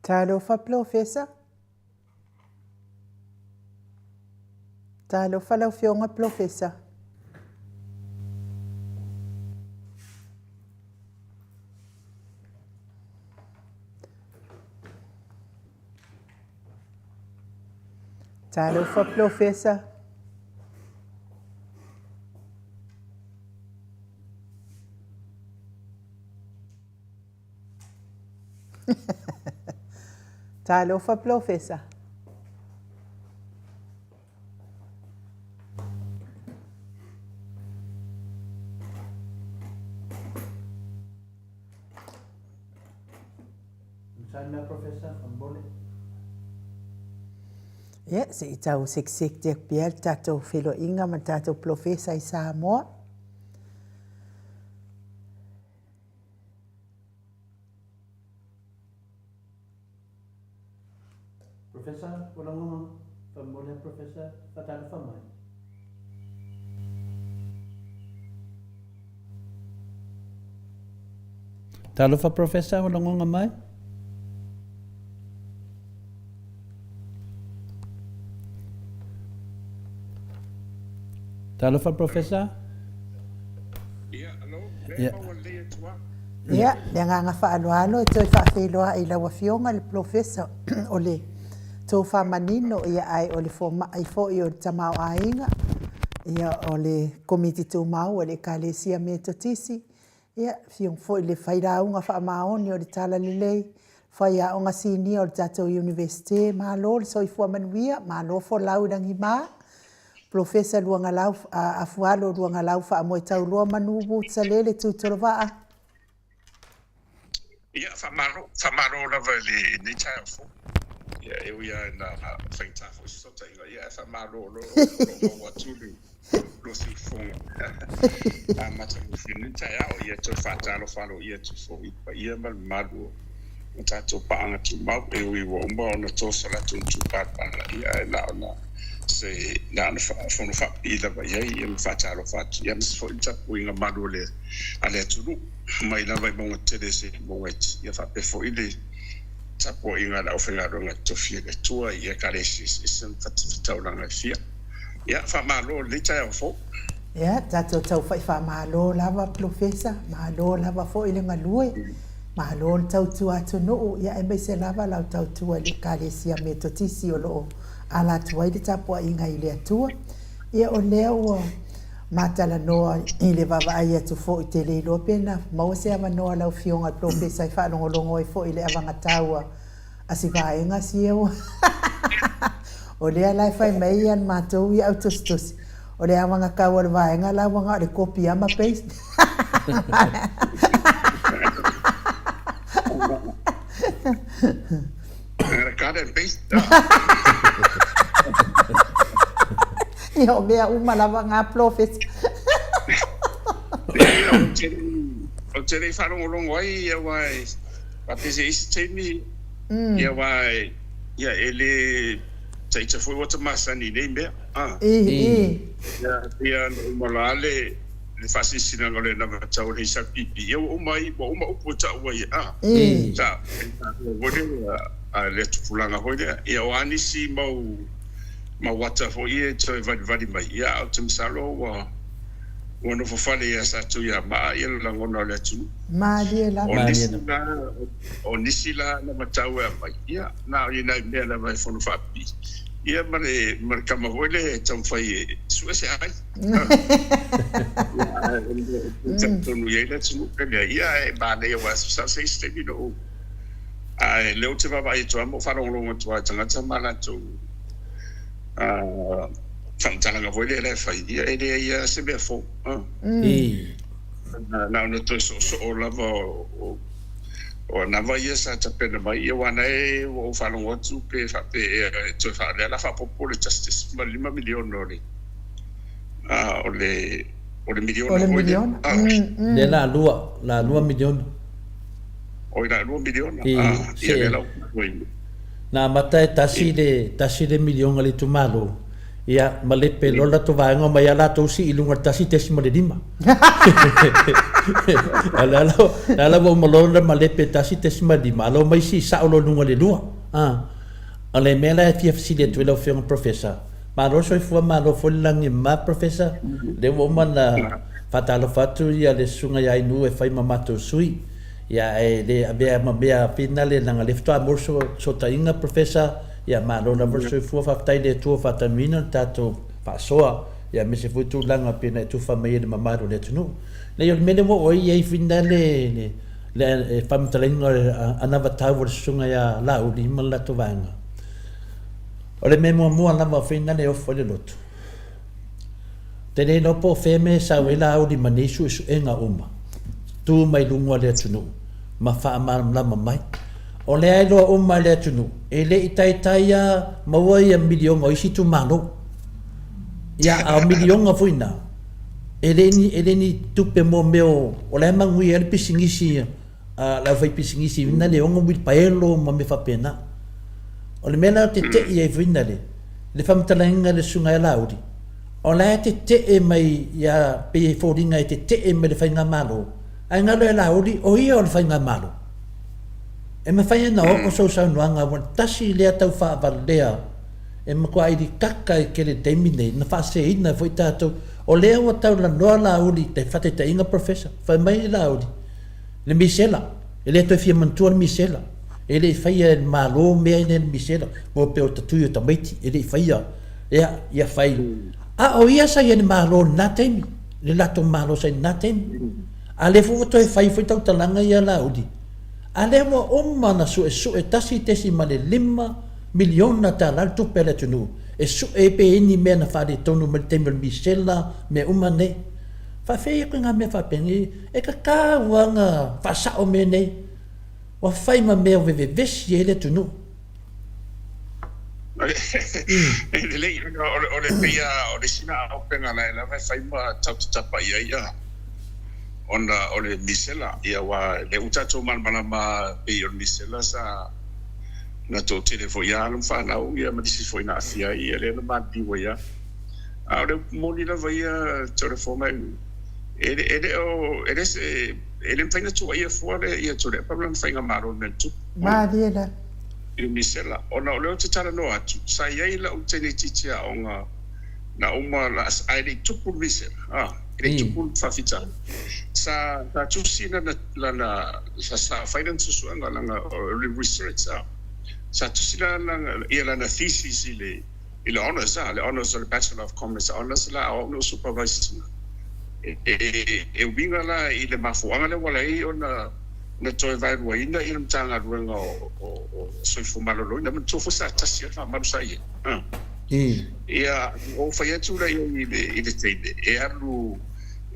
Talo fa professor? Talo falau fionga professor. Talo fa professor. Talo fa professor. Sana professor boleh. Ya, si tau sik tek biel tato filo inga ma tato professor i Samoa. Professor, ulang boleh professor fatal famai. Talo fa professor ulang mai. Talo fa professor? Ia, alo, Ia. le maua le atua. Ya, le nganga whaaloalo e toi whaafiloa i laua fionga le professor o le tau whamanino ia ai o le ai fo i o le tamau ainga ia o le komiti tau mau o le kalesia me totisi ia fiong fo i le whairaunga whaamaoni o le tala lelei whaia o ngā sini o le tatou universite malo le soifua manuia malo fo laurangi maa Professor luanga lau Afualo luanga lau fa mo tau lo manubu tsalele tu tolva. Ia, famaro lava le chai fo. Ia, eu ia na feita fo so tai ia famaro lo watulu lo si fo. Mata mo fini chai au ia to fata lo falo ia to fo ia mal malu. Tato paanga tu mau eu i wo mo na to sala tu pa ia na se na fono fa ida ba ia fa talo fa ia mis fo inta puinga madole ale tulu mai na vai mo tele se mo wet ia fa pe fo ile ta po inga la ofenga ronga to fie le tua ia karesi sen fa langa fia ia fa malo le ta fo Ya, tato tau fa malo lava professor, malo lava fo ile ngalue. Malo tau tu atu no ia e se lava la tau tu le kalesia me totisi o lo ala tua i tapo inga ile atua ia o leo matala noa i le vavaai atu fo i te leilo pena mau se ava noa lau fionga professor i whaalongolongo i fo i le avanga taua a si vaenga si eo o lea lai whai mei an mātou i autostus o le avanga kaua le vaenga lau wanga le kopi ama paste cut and paste Yo mea uma lava ngā professor. o te wharongo longo ai ia wai pape se isi teimi ia wai ia ele teita fui wata masani nei mea ia umalale le whasisina ngole na matau le isa pipi ia umai uma upo ta ua ia ta wone le tupulanga hoile ia wanisi ma wata fo ia to vadi mai ia au te misalo wa wono fo fale ia sa tu ia ma ia la ngona le tu Ma dia la onisila na matau mai ia na ina me la vai fo no fapi ia mare kama hoile tam fai suese ai tonu ia le tu ka ia e ba ne wa sa se stebi no ai leo te va vai to amo faro longo to tanga tsamala to fantalanga voile le fai ia se be fo na no to so lava o na vai esa ta pena mai ia wana e o falongo tu pe fa pe to fa la fa popolo justice ma 5 milioni nori o le milioni de la lua milioni o la 2 milioni ia le la na mata tasi de milioni ali tu malo ia malepe lola to vaenga mai ala to si ilunga tasi tesi mo de lima ala bo malona malepe tasi tesi mo di malo mai si sa lo nunga le lua ale mela e fia si de tu lo fiong professor Malo soifua malo folilangi ma professor. Le womana fatalo fatu ia le sunga ia inu e fai mamato sui. Ia e le avea mabea pinale nanga leftoa morso so tainga professor. Ia malo na soifua fatai le tua fatamina tato fasoa. Ia mese futu langa pina tu famai le mamaro le tunu. Le yo mele mo oi ia finale le famtalinga anava tau le sunga ia lau ni malato vanga. O le me mua lava fina le ofo le loto. Tene no po feme sa wela au di manisu isu enga uma. Tu mai lungua le tunu. Ma faa lama mai. O le ailo uma le tunu. E le itaitaia maua ia milionga o isi tu mano. Ia a milionga fuina. E le ni tupe mo meo. O le mangui ele pisingisi. La vai pisingisi. Vina le onga wil paelo ma me fa pena. O le mena te te ia i vinale, le whamtalainga le sunga e lauri. O le te te e mai ia pe e fōringa e te te e mai le whainga malo. Ai ngalo e lauri, o ia o le whainga malo. E me whainga o so saunuanga, wan tasi lea tau whaavara lea, e ma kua iri kaka e kere teimine, na whaase ina fwoi tātou, o lea wa tau la noa lauri, te whate te inga professor, whai mai lauri. Le misela, e lea toi fia mantua le misela. Ele faia malo mea ina misela mo pe o tatuio tamaiti ele faia ia fai a o ia sa ia malo na temi le lato malo sa na temi a le fu to fai foi tau talanga ia laudi a le mo umma na su e tasi tesi male 5 miliona tala tu pele tunu e su e pe ni me na fa de tonu me temi misela me umma ne fa fe ko nga me fa pengi e ka wanga fa sa o me ne wa fai ma mea veve vesi ele tunu. O le pia, o le sina au penga la fai ma tapa ia. O le misela, ia wa le utato malmana ma pe o misela sa na to telefo ia lum fa na o ia ma disi foi na afia ia le ma di wa ia. A le moni la va ia telefo mai. Ele fainga tu ia fora ia tu le problem fainga maro na tu Mariela e misela ona o le te tara no atu sa ia la o tene titia onga na uma la ai tu por misela ele tu por fafita sa tu sina la sa finance su anga la research sa tu sina la ia la thesis ile honors le bachelor of commerce honors la o supervisor e winga la i le mafuanga le wala i ona na toi vai ruaina i le mtanga ruanga o soifu malolo na mtofo sa tasia fa marusa i ia o fai atu la i le teide e alu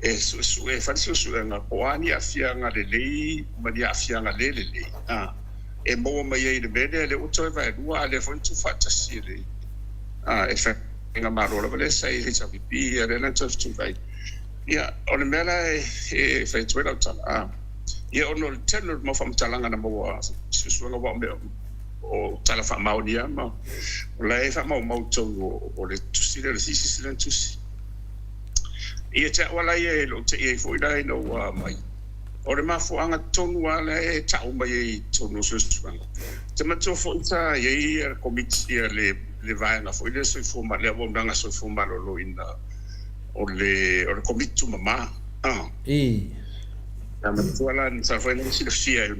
e fansi su nga poani afianga le lei mani afianga le e mo mai i le mene le o toi vai rua le fontu fa tasia le e fa nga marolo le sai le chapipi e le na tu vai ia o le mela e fai tuela tala ia ono le tenu mo fam talanga na mo susuanga wa me o tala fa maudia ma o la e fa mau to o le tusi le sisi silen tusi ia te wala ia lo te ia foi dai no mai o le mafuanga tonu ala e tau mai tonu susuanga te mato fo ta ia committee le vai na foi le so forma le bo ndanga so forma lo ina o le comitu mama na matuala ni sa foi ni sia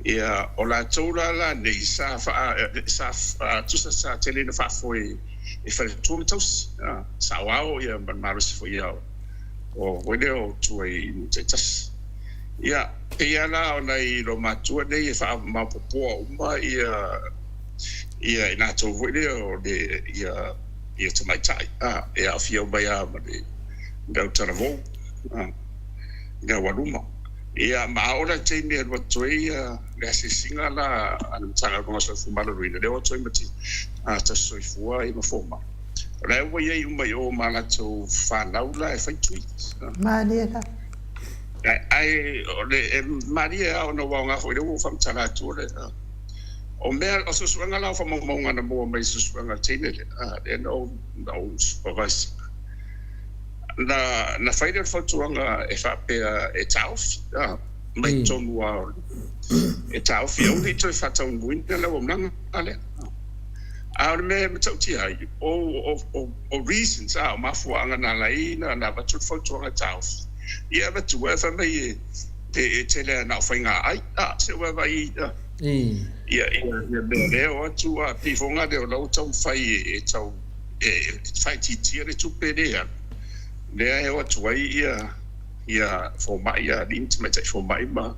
ia o la tola la nei sa tu sa tele na fa foi e fa tu tos sa wao ia ban maris foi ia o wedeo tu ai tas ia ia la o nei lo matua nei fa ma popo uma ia ina to wedeo de ia to mai tai e a fio bai a mai da taravo ga waduma ia ma ora tene ro toi le singa la an tanga ko so fu malo ruina le o toi mati ta so fu ai ma forma la wo ye uma yo mala to fa laula e fa tui Mariela ai le Maria o no wa fo le wo fam tala tu le o mea o susuanga la fa monga na mo mai susuanga tene le no supervise na faida fatuanga e fa pe e tauf mai tonu wa e tauf yo ni to fa tonu winda la o manga ale me tau ti ai o reasons mafuanga na lai na ba tut fo tonga tau ia ba tu fa mai te le na fainga ai se wa vai ia le o tu pi fonga de lo tau fai tau fai ti le tu pedea le o tu ai ia fo mai ia intimate fo mai ma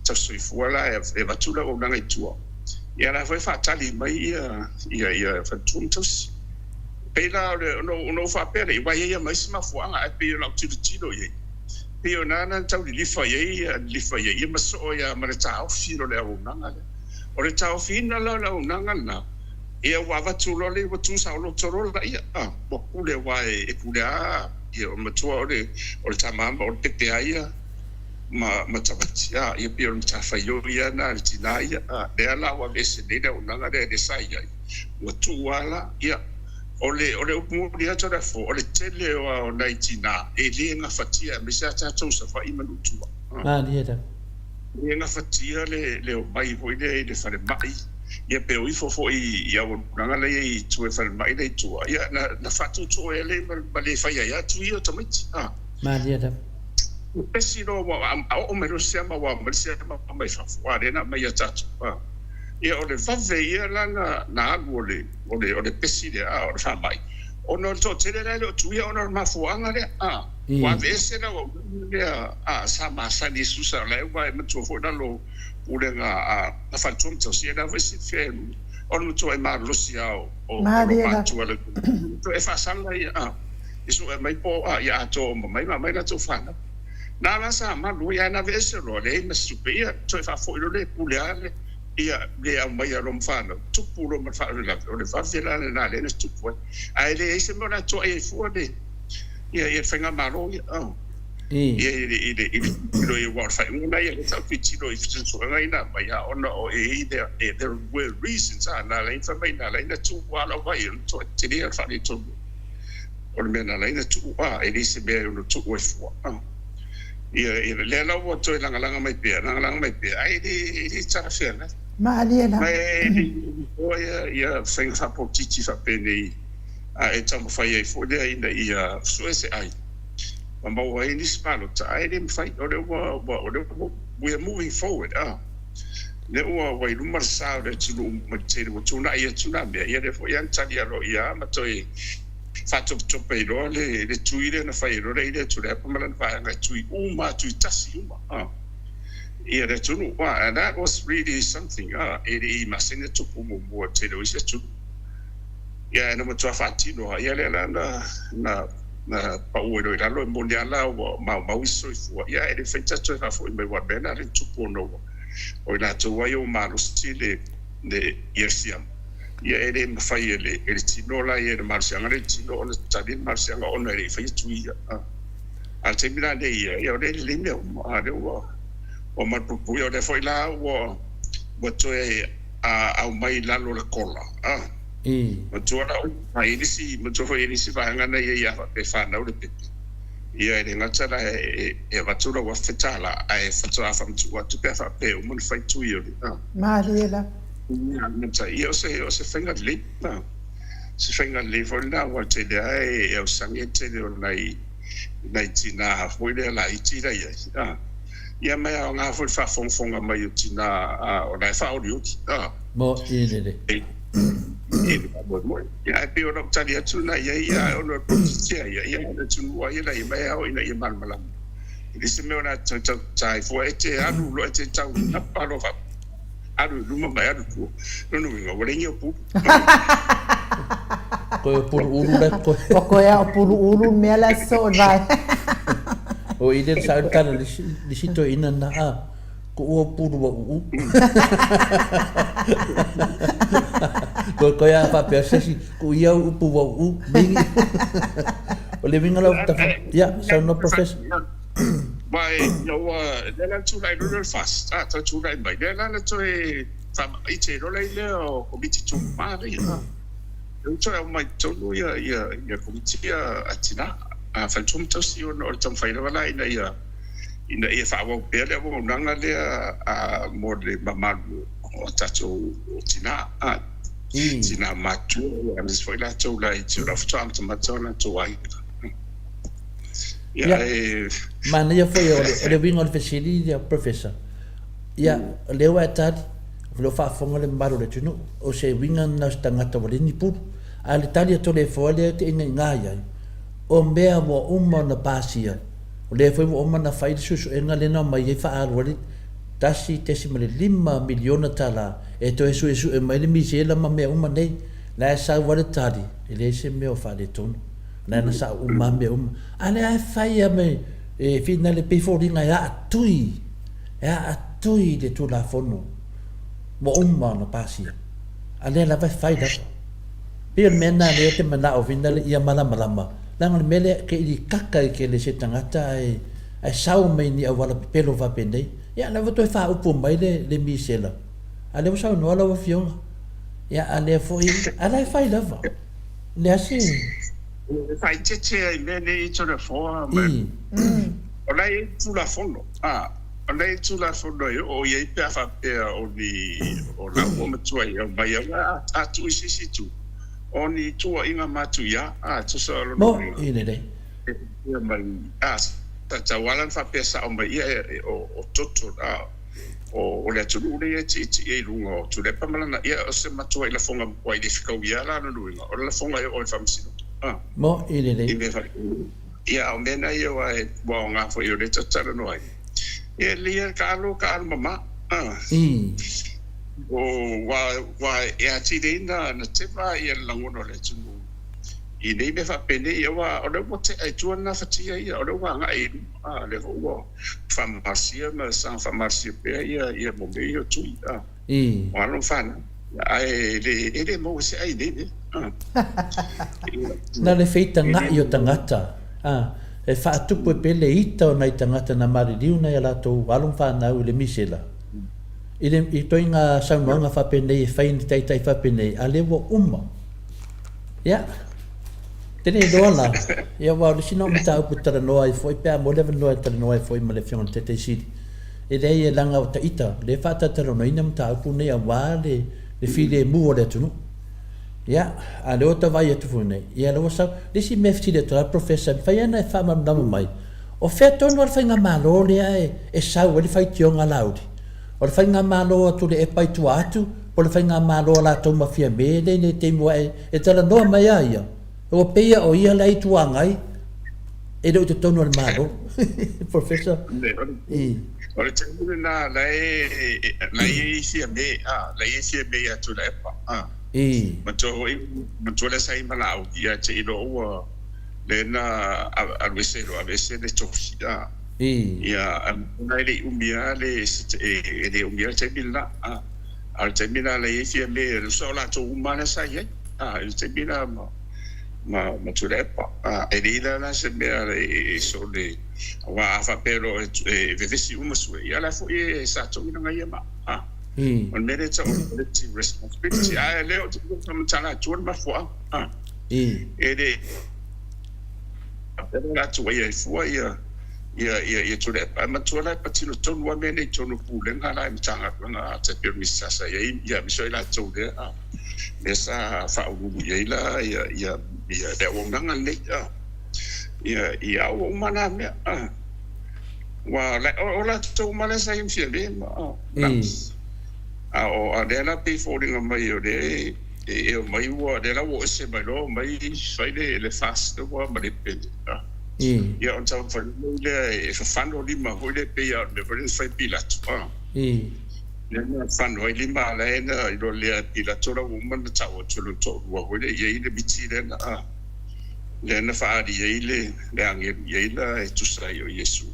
tau sui fuala e va tu la o nanga tu ia la foi fatali mai ia fa tuntos pela no fa pele vai ia mai sma fuanga e pe la tiro ye pe ona tau li fa ye ma so ia ma tau filo le o nanga o le tau fina la nanga na ia wa va tu lo le wa tu sa lo toro la ia bo kule wa e kule ia ma tu o le tamama o te ia ma tabatia ia pe on ta fa yo ia na tina ia de ala wa vese de nanga de sai ia wa tu wala ia ole mo dia tora fo ole tele o naitina e le nga fatia me sa ta so fa i manu tu dia le nga fatia le o mai ho le fa le mai ia pe o fo ia o nanga le i tu fa le mai le tu ia na fatu tu ele ma le fa ia tu ia to dia pesi no o me rosia ma mai fa fuare na mai tatu ia o le fave ia langa na agole o le pesi de o fa mai o no to tele le tu ia o no ma fuanga le wa vese na o le sa ma sa di susa le wa me to fo na lo ulenga na fa tum to sia na vese fe o no to e ma rosia o ma tu le to e fa sanga ia isu e mai po ia to mai na to fa na la sa ma lu ya na vese ro le me supia to fa fo le puliale ia le mai ro mfano tu puro ma fa le fa vela na le tu po ai le se mo na to e fo de ia fenga maro ia lo ia wa fa una ia ta pitino if so ngai na mai ya ona o there were reasons na le fa mai na le tu wala vai to te dia fa ni to o le na le tu e se be no tu o fo ia le la wo to langa mai pe ai di tsara fena ma aliena o ia feng fa po titi fa pene e tamo fa ia fo de ia suese ai ma wa ni spalo ta ai dem fight o we are moving forward le o wa lu marsa de tu ma te tu na ia tu na be ia de fo ia tsalia ro ia ma to fatto pe ro le tuire na fai ro le tu le pa malan fa nga tui tasi ia de tu no and that was really something e masene tu mo te lo is tu ia no mo tu fatti no ia le na pa o ro la lo mondial la ma wiso fu ia e fetta tu fa fu me wa bena le tu no o la tu wa yo ma lo stile de yersiam ia ele me fai ele tino la ia marsianga le tino ona tadi marsianga ona le fai tu ia al temila de ia le limbe o ma pu ia de foi la o to au mai la lo la cola ma to la ai ni si ma to foi ni si va ngana ia pe fa na o le pe ia ele ngata la e va tu lo fetala ai fa tu afa tu pe fa pe o mun fai tu ia ma aliena io se fenga lì se fenga lì for na wa te dai e o sangete de nai tina foi de la itira ia mai nga foi fa fonga mai tina o dai fa o mo ile ia pe o no tali atu na ia o no tia ia tu wa ia mai o ina malmala se me ona tai fo ete anu lo ete tau na palo fa aru luma mai aru ku no winga wale nyo pu ko puru uru da ko ya puru uru me la so vai o ide sa kana di sito ina na ko o puru wa ko ya fa pe sesi ko ia upu wa bingi o le vinga la ya sa no professor mai no dela tu lai no fast ta tu lai mai dela na to e fa ite ro lai le o komiti tu ma le eu to mai to ia komiti atina fa tu to si o no tam fa ina ia fa wo pe le wo nanga le mo le mama o ta to tina sina matu amis foi la tau la itu la ftam to matona to ai ya mana ia foi o le winga le fesili dia professor ia le wa tadi lo fa fonga le maru le tunu o se winga na stanga to le ni pu ale tali to le fo le te nga ia o mea mo umma na pasia o le foi mo umma na fai susu e nga le na mai fa alwali tasi tesi male 5 miliona tala e to esu e mai le misela ma me umma nei la sa wale tali e le se me o fa le tonu na na sa umma me ale ai fai a me e fina le pe foringa ya atui de tu la fono mo umma na pasia ale la fai da pe mena le te mana o fina le ia malama langa le mele ke i kaka ke le se tangata ai sau mai ni awala pelo va pende ya la voto fa upu mai le misela ale sa no la fiona ya ale foi ale fai lava le asi fai tete me ne to the for olai tu la fondo olai tu la fondo o ye pa fa pe o ni o la o matua ya mai ya tu si tu oni tua inga matu ya tu solo no ine dei ya mai ta walan fa pesa o mai o toto o le tu le ti e lungo tu le pamala ya o se matua ila fonga kwa ile fika ya la no luinga o la fonga o famsino mo ine dei ya o mena yo wa nga fo yo le tata no ai e le ka mama o wa e ati dina na tepa ia langono le tunu i nei me fa pene ia wa o le mote ai tuana fatia ia o le wa nga i le ho farmacia ma san farmacia pe ia mo me yo tu wa no fan ai le mo se ai nei na le feita nga io tangata e fa tupu pele ita na tangata na mariliu na ia la to walum fa na le misela i toinga saunoanga whapenei e whaini taitai whapenei a lewa umma. Ia. Tene doana. Ia wau le sino mita upu tara noa i foi pia mo lewa noa i tara noa i foi ma le whionga te te siri. E rei e langa o ta ita. Le whata tara noa ina mita upu nei a wā le while mu o le tunu. Ia. A leo ta vai atu funei. Ia lewa sau. Lesi mefti le toa professor. Whai ana e whaman nama mai. O whea tonu al whainga malo lea e sau e le whai tionga lauri. O le whainga malo atu le e pai tua atu, o le whainga malo la tau mawhia me, ne te mua e tala noa mai aia. O peia o ia lai tua ngai, e reo te tonu al malo. Professor? O le tenu na lai sia me, lai sia me atu le epa. Mato le sai malau, ia te ilo ua le na alwese le tosi. Ia nai le umia le umia te bila al te bila le fia me le so la to umana sai le te bila ma tu le pa e la se me le so le wa fa pero e vesi uma su ia la fo e sa to ina ia ma on me le to responsibility le o to tala tu ma fo e de la tu ia fo ia tu le ma tu la patino tonu wa me nei tonu pule nga la mtanga nga te permisa sa ia mi so la tu de esa fa u ia ia de wonga nei ia o mana me wa la o la tu mana sa im fie o de la pe folding mai o de mai wa de la wo se mai lo mai sai le fast wa ma de pe ia on tau whanule e whawhano lima hoi pe ia me wale whai pilat. Nena whano i lima ala ena i lo lea pilatora umana tau o tulu tō rua hoi le ia ile miti lena lena whaari ia le angeri ia ila e tusai o Yesu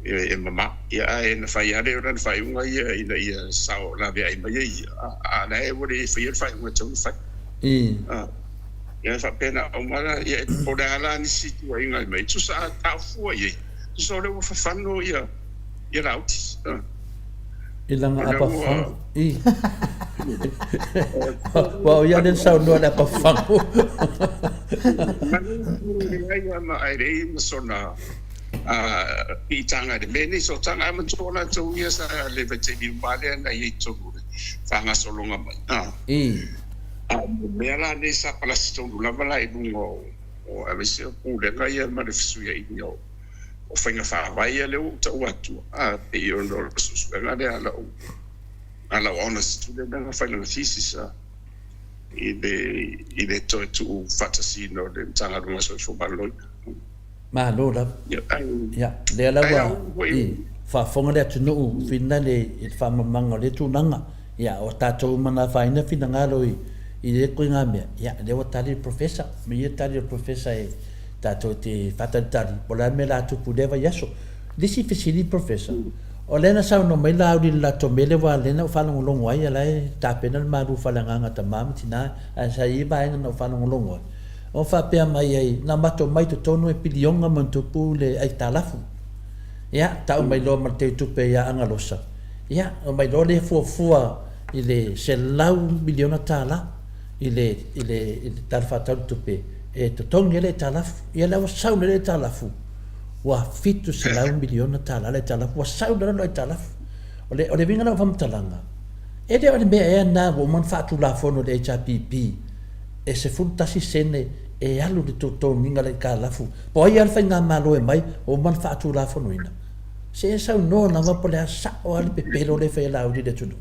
e mama ia e na whai are o rana whai unga ia sao la vea ima ia na e wale whai whai unga tau whai. Ia fa pena o mara ia o da ala ni situ ai ngai mai tu sa ta fu ai tu so le fa fano ia out ilanga apa fang wow ia den sa no apa fang ia ma ai rei sona pitanga de meni so tanga ma tona tu ia sa le vete di male na ia tu whanga solonga mai. Mea la ne sa palasi tonu lava la inungo o avese o kulenga ia marifisuia ini o whainga whawai leo ta uatua. Pe i ono susuenga le ala ona student nga whainga thesis i le toi tu whatasino le tangarunga so whabaloi. Mahalo la. Ya, le ala wa whafonga le atunu whina le whamamanga le tūnanga. Ya, o tātou mana whaina whina ngaro i le koe ngā mea. Ya, le wa tali professor. Me ia tali professor e tātou te whataritari. O la me la tupu lewa yaso. Lisi whisiri professor. O lena sau no mai la uri la to mele wa lena o whanongo longo ai ala e tāpena le maru whalanganga ta mama tina. A sa i baenga na o whanongo longo ai. O whapea mai ai, na mato mai to tono e pilionga mantupu le ai talafu. Ya, tau mai lo ma te tupe ia angalosa. Ya, o mai lo le fuafua i le se lau miliona tala i le talfatau tupe. E to tongi le talafu, ia le wa sauna le talafu. Wa fitu se lau miliona tala le talafu, wa sauna le talafu. O le vinga na whamtalanga. E de o le mea ea na wo man fatu la fono le HRPP. E se fultasi sene e alu le toto ninga le ka lafu. Po ai alfa ngā malo e mai o man whaatu la whanuina. Se e sau no na wapole a sa o ali pepelo le whai lau di le tunu.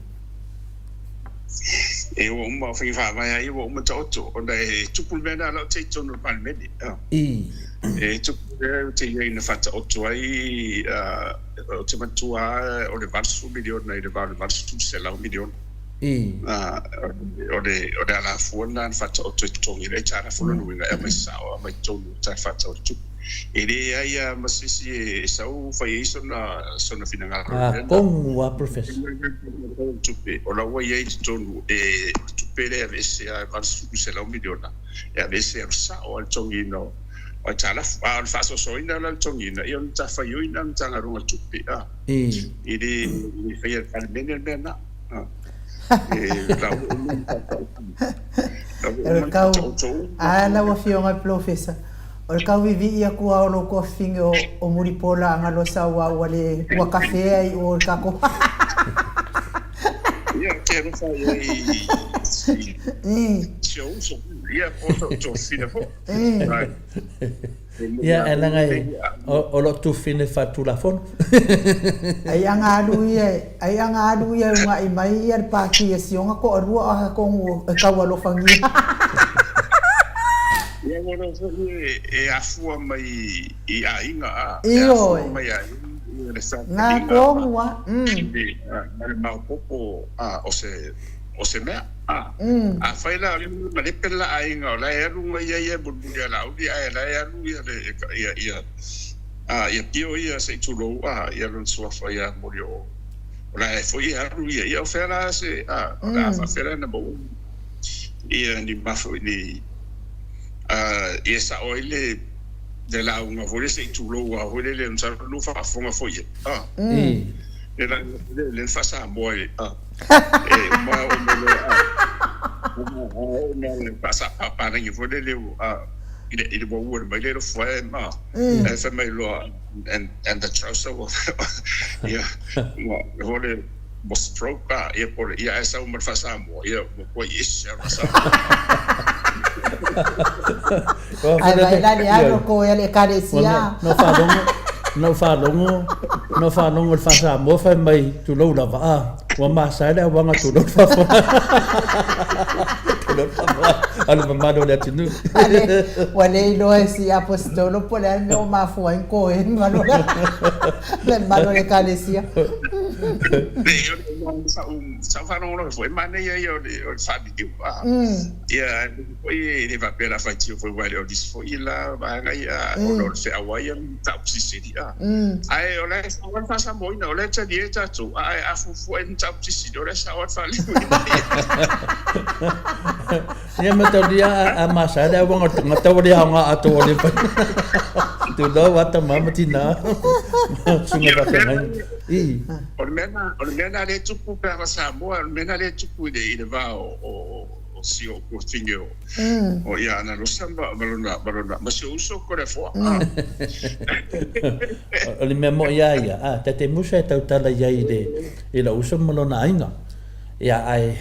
E o umma whi whawai ai o umma tauto. O nei tupul mena lau te tono palmeni. E tupul te iei na whata oto ai o te matua o le varsu milion nei le varsu se lau milion. O le ala fuana na fata o toi tongi le tara fuana nuinga e mai sao mai tonu ta fata o tu e le ai masisi e sau fai sona finanga kongu wa professor tupe o la wa ye tonu e tupe le avese a vansu se la miliona e avese a sao al tongi no o tala al faso soina al tongi na io ta fai ina tanga runga tupe e le fai al palmene bena El kau ala wa fionga professor. El kau vivi ia ku ao lo ko fingo o muripola ngalo sa wa wale wa cafe ai o kako. Ia quero fazer show ia posso to fine fo. Ia ela ngai o lo tu fine fatu la fon. Ai anga alu ia nga i mai ia pa ki e sionga ko rua a ko ka wa lo fangi. Ia ngoro so e afua mai i a inga a. Io mai a nga ko wa ma popo o se mea a faila le pela ainga la erunga ia bulbulia la udi ai la eru ia pio ia se tulo ia non so fa ia morio la foi ia fera se la fa fera na bo ia ni mafo ni ia sa oile de la unga vole se tulo wa vole le unsa lu fa fonga foi le fa sa boy ma o le pasa papa na que foi ele ele boa mas ele foi essa meio and the trouser yeah vole stroke e por e essa uma faça amor e foi isso ai vai lá diabo com ele carecia no fa longo fa sa mo fa mai tu lo la va wa ma sa da wa nga tu lo fa ala mamado le tinu wale no esi apostolo por el no ma fu en coen mano le mano le calesia sa fa no foi mane ia o sabe que ia foi ele vai pela fatia foi wale o dis foi lá vai ia o no se awaia ta psicidi ai olha essa hora passa muito olha essa dieta tu ai a fu en ta psicidi olha essa hora fala ia mata dia a masa da wang ngata dia nga ato le tu do wata mama tina sunga ba ngai Ormena le tupu para Samoa, ormena le tupu de ile va o si o tingo. O ia na samba balona, mas eu uso kore fo. Ole me mo ia te musa tau tala ia ile uso malona ainga. ia ai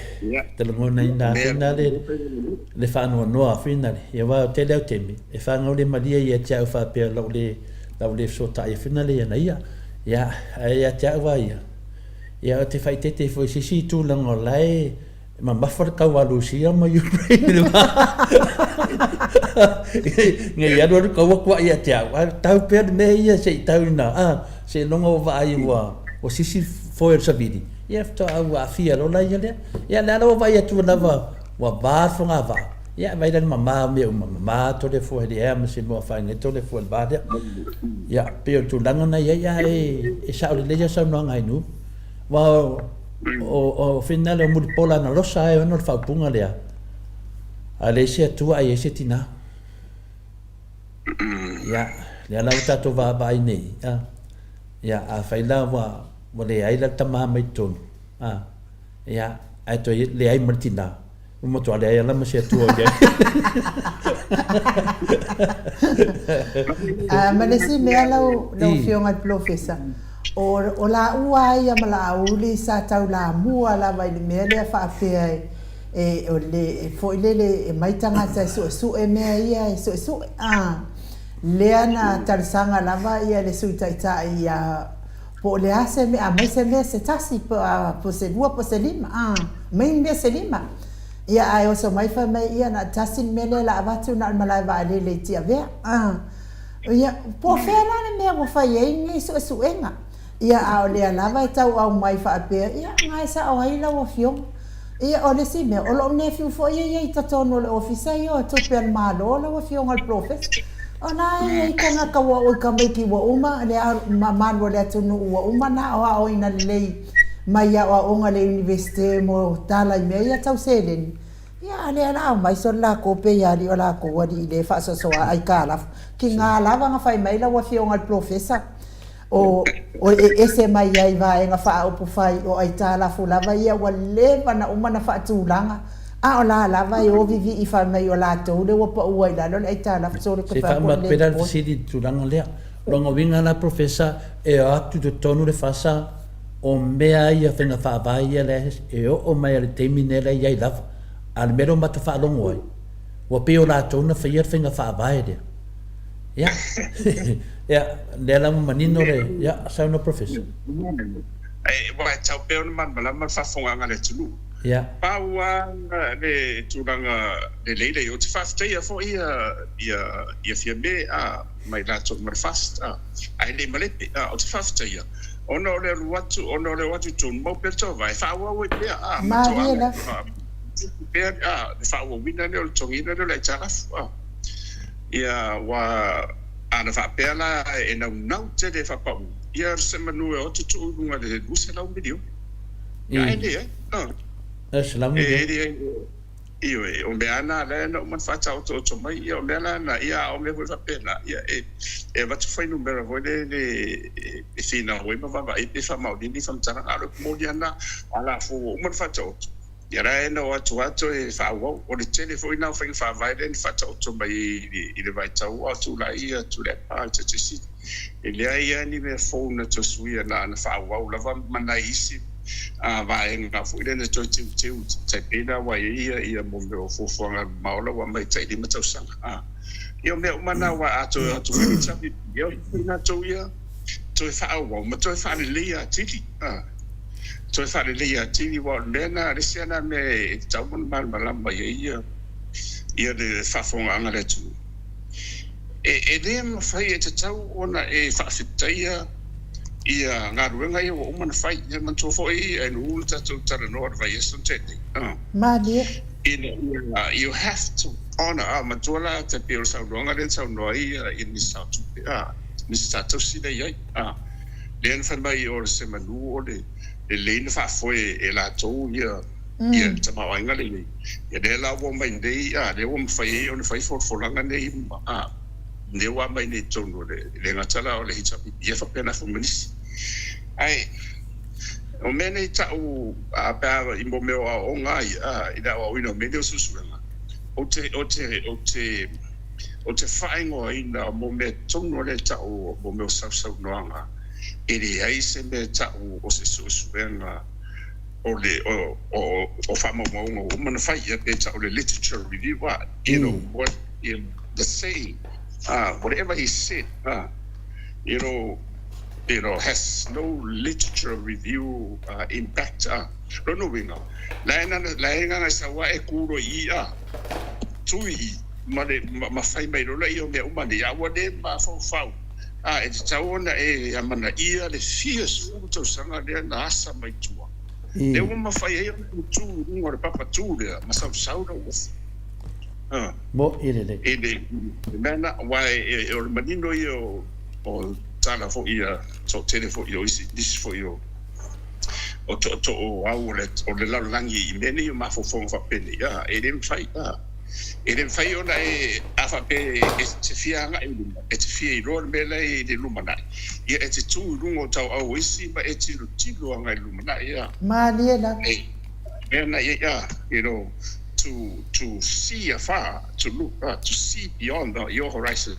te longona ina fina le whanua noa fina le ia wau te leo temi e whangau le malia ia te au whapea lau le sota ia fina le ana ia ia te au wa ia o te whaitete fo sisi tūlanga lai ma mawhara kau alusia ma Ukraine ngai aru kau akua ia te au tau pia me ia se tau ina se longa o vai o sisi fo el sabidi ia fta au afia lo la ia la lo vai tu lava wa ba fonga va ia vai dan mama mama to le fo ele am se mo fa ne to le fo ba ia pe tu langa na ia e sa le ja sa no ngai nu wa o final o mulpola na rosa e no fa punga lea ale se tu ai se tina ia le la ta to va ba nei ia a faila wa mo le ai la tama mai ton ia ai to le ai martina mo to ale ai la ma se tu o ma le si me ala no fionga professor o la ua ia ma la uli sa tau la mua la vai le mea lea whaapea o le fo le mai tanga sa su e mea ia su lea na tarisanga lava ia le sui taita ia po le ase mea mai se mea se tasi po se dua po se lima mai mea se lima ia ai o so mai fa mai ia na tasi mea le la avatu na malai va le tia vea ia po fea na mea mo fa ia ingi su enga ia a le lava e tau au mai fa pe ia ngai sa o ai la o fiong ia o le si me o lo ne fiu fo ia i tatono le ofisa ia to pe malo la o fiong al profes o na ia kana ka o ka me ki o uma le ma mano le tonu o uma na o ina le mai ia o nga le universite mo tala me ia tau selen ia le la mai so la ko pe ia di la ko wadi le fa so ai kala ki nga lava nga fai mai la o fiong al profesa o ese mai ai vai nga fa o fai o ai tala fulava ia wa leva na uma na fa tulanga o la vai o vivi I fa mai o la to le o pa o ai la ai tala so le fa ko le pedal sidi tulanga le longo vinga na professor e atu de tonu le fasa o mea ia fenga fa vai le e o mai le terminela ia lava al mero mata fa longo ai o pe o la to na fa ia fenga fa vai de ya le la manino le ya sa no professor wa tau pe on man bala man fa fonga ngale tulu ya pa wa le tulanga le le yo te fa ia fo ia fia me mai la to mar fast ai le male o te fa ia ono le watu tun mo pe to vai fa wa we ma la pe fa wa wina le o tongina le charaf ia wa ana fa pela e na te de fa pa ia se manu e o tu lunga de usa la un video ia ele salam io o me ana le no man fa tau to mai ia o me na ia o me fa pela ia e va tu fai numero vo le fina o ma va e fa ma di fa mtana alo mo di ana ala fu man fa tau ia ra no atu e fa o le telefone na fa vai den fa tau mai I le vai tau o tu la ia tu le pa te si ele ia ni me phone to suia na fa o la va manaisi vai nga fu le to te pena wa ia mo me o fu nga maula wa mai te di ma tau sanga io me mana wa atu fa io na to ia to fa o ma to fa le ia titi to fa le ia titi wa lena le siana me tau mal malamba ia le fa fonga ngale tu e dem fai te tau ona e fa fitaia ia ngaruenga ia o man fai ia man to foi e no ta to ta no vai eso tete Madia you have to honor matola te pio sa longa den sa no ia in ni sa tu ni sa to si de ia den fa mai o se manu o le le fa foi e la to ia ia te mawainga le ia de la wo mai dei le wo fai on fai for langa nei ne wa mai ne tono le ngatala o le hitapi ia fa pena fo minis ai o mene ta o pa imbo me o ngai ida o ino medio susuanga o te faingo ina mo me tono le ta o mo me sau noanga ele ai se me ta o se susuanga o whamaunga o mana whai ia peta o le literature review you know what the saying whatever he said you know has no literature review impact no winga laenga sa wa e kuro ia tui ma whai mai rola i o mea umani a wane ma fau e te taona e amana ia le fias futo sanga lea na asa mai tua le ua ma whai e o tu runga le papa tu lea ma sau na ufu mo ile e mena wai e o le manino i o tala fo ia so tele fo i o isi disi fo i o to o au le lalangi i mene i o mafo fa pene e le mwhai e le whai ona e awha pe e te whianga e luma, e te whia i roa mele e le luma nai. Ia e te tū rungo tau au isi, ma e tilo anga i luma nai, ia. Mani e na. E na ia, you know, to see afar, to look, to see beyond your horizon.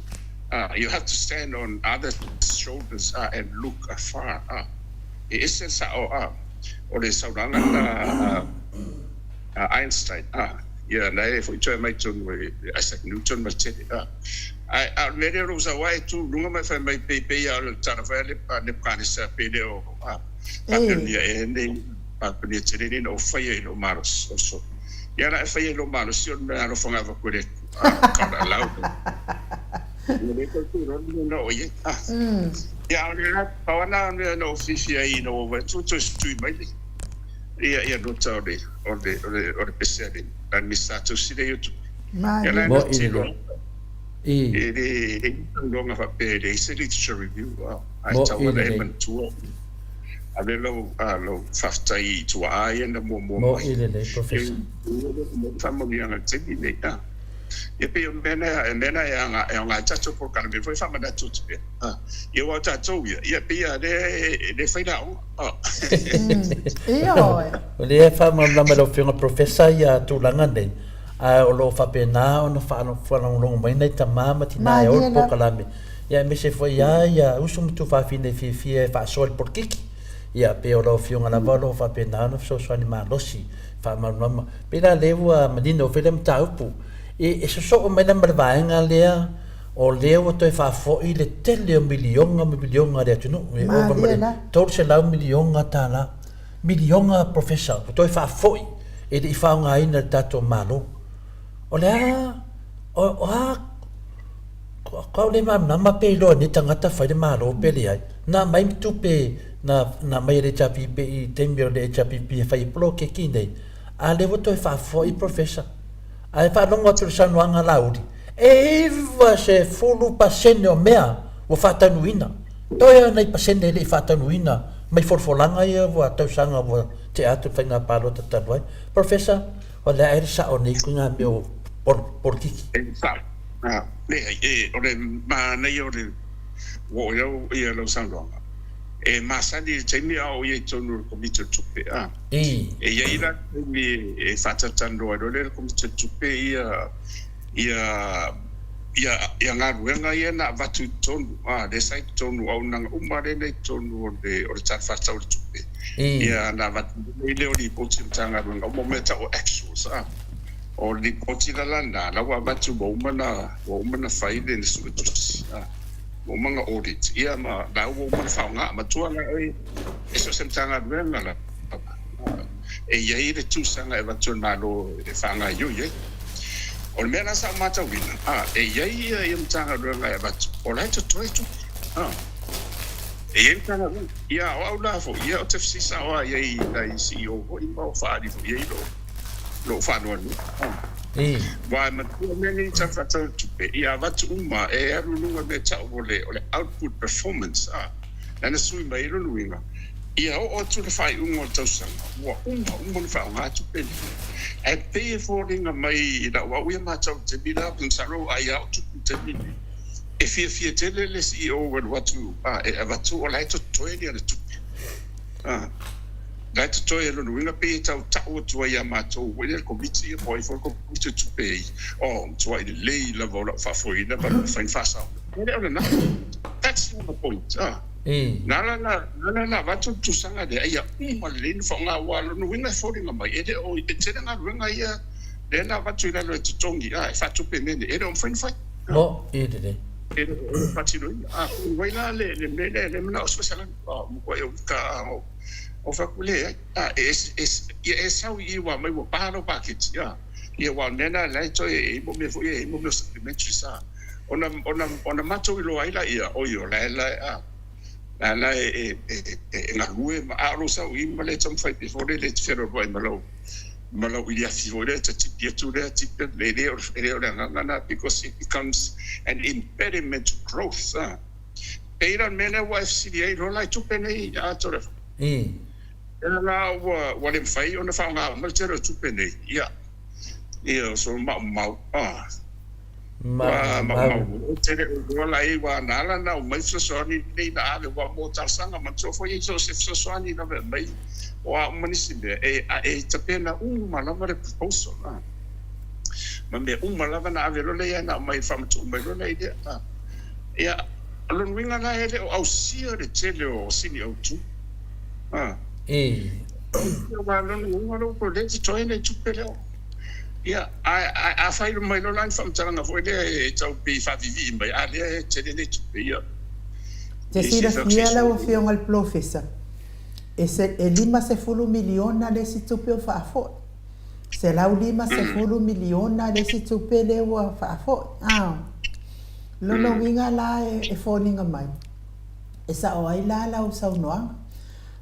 You have to stand on other shoulders and look afar. E ese sa o le sauranga na Einstein, ia na e foi toi mai tonu Isaac Newton ma tete a mere rosa wai tu lunga mai fai mai pe ya tana fai le pane sa pe de o papelia e ne papelia tene no fai no maros so ia na fai no maros io me alo fonga va kure kana laudo ne ko tu no ye ia na pawana no fifia i no va tu mai ia no tau o le pesere dan misato sile yotu ya na tilo e longa fa pe de literature review ai tau le man tu avelo lo faftai tu ai and mo ile le professor family anga tini ne e pe mena ya nga tato por kana me foi fama da tutu e wa tato ia pe de fai da o le fama na me lo fiona professor ia tu langa nei o lo fa pena o no fa no long mai nei tamama tina e o po kalame ia me se foi ia usum tu fa fine fi fa sol por kiki ia pe o lo fiona na valo fa pena no so animalosi fa ma pela lewa madino film taupu e so o mena marvaenga lea o lea o toi fafo i le tele o milionga lea tunu e o mare tau se lau milionga tala milionga professor o toi fafo i le ifaunga ina tato malo o lea kau le ma pe lo ni tangata fai le malo pe le ai na mai tu pe na mai le chapi pe i tembe le chapi pe fai pro ke kinde a le o toi fafo i professor ai fa longa tu sanu anga laudi e va se fulu pasene o mea o fatanuina toia nei pasene le fatanuina mai forfolanga ia wa tau sanga wa teatro fenga palo tatanoi professor o le ai sa o nei kunga meu por kiki le o le ma nei o le wo yo ia lo sanga e masani temi au ye tonu komite tupe e ya ila mi e fatatando le komite tupe ia ngaruenga ia na vatu tonu de sai tonu au nanga umare nei tonu o chat fata o tupe ia na vatu ile o li poti tanga runga o momenta o actuals o li poti la landa la wa vatu bo mana faide ni subetus o manga audit ia ma da o mana faunga ma tuanga e so semtanga ruenga la e ia ile tu sanga e vatu malo e fanga yo ye o mena sa mata wina e ia ia mtanga ruenga e vatu o la to tu e ia tanga ia o la fo ia o tefsi sa wa ia dai CEO o imba fa di fo ia lo fa no Why many tafata ia vatu uma e arununga me tau ole output performance na sui mai rununga ia o tu le fai ungo tausanga wa ungo fa nga tu pe e pe falling mai da wa we ma tau te bila pensaro ia tu te bila e fia tele le CEO what to e vatu ole to toenia le tu Dai to toy no winga pe tau tu ia mato we ko biti boy for ko biti to pay to ai le la vola fa foi na ba fa fasa that's the point na watu tusanga de ia malin fo nga walo no winga fori nga mai ede o tena nga winga ia de na watu ina lo tongi fa tu pemene ede on fin fa o ede patino waila le mena osfasala mo ko eu ka o fa kule es sau I wa mai wo paro paket ia wa nena lai to mo me supplementary sa ona mato lo aila ia o yo la la la rue ma aro sa ui ma le tam fai before le fero boy malo ia fivore to tip to there tip le na because it becomes an impediment to growth era mena wa FCDA no like to pene to era wa le fai ona fa nga ma tero to pene ia so ma tere wala I wa nala na mai sosoni ni na ale wa mo tarsanga man so foi so sosoni na mai wa manisinde e tapena malava de proposal me malava na avelo le na mai fam tu mai lo le ia alon winga na ele au sia de tele o sini au tu wa alon ko le toine tu pele ia a fai mai lo lan fam tanga foi de tau pe fa vivi mai ale tele ne tu pe ia te sira fiela o fiong al professor ese lima se fulu miliona le si tupe o fa'afo se lau lima se fulu miliona le si tupe le o fa'afo lono winga la e foninga mai esa o ai la o saunoa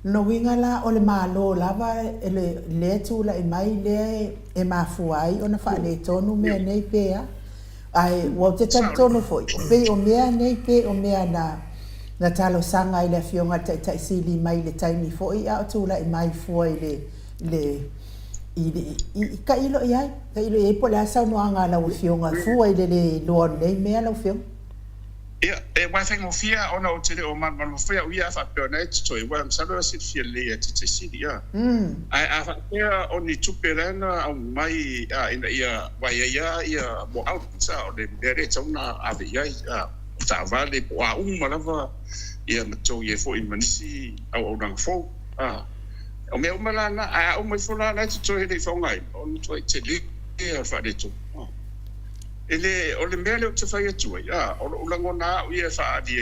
no winga la o le malo lava le tula e mai le e mafuai ona fa le tonu me nei pea ai wo te tonu foi pe o me nei pe o me na talo sanga ile fionga tai sili mai le taimi foi a tula e mai foi le i ka ilo ia ka ilo e po la sa no anga la fionga foi le lo nei me la fiong wa fai mo fia ona o tele o man mo fia uia fa pena to e wa msalo sit fia le te sili ai fa pia oni tupelana au mai ina ia wa ia mo out sa o de bere tsona ave ia ta vale wa malava ia mato ye fo in manisi au dang fo o me malana o me fola na to e de fo ngai on to tele e fa de to ele o le mele o te fai atua o langona o ia fa di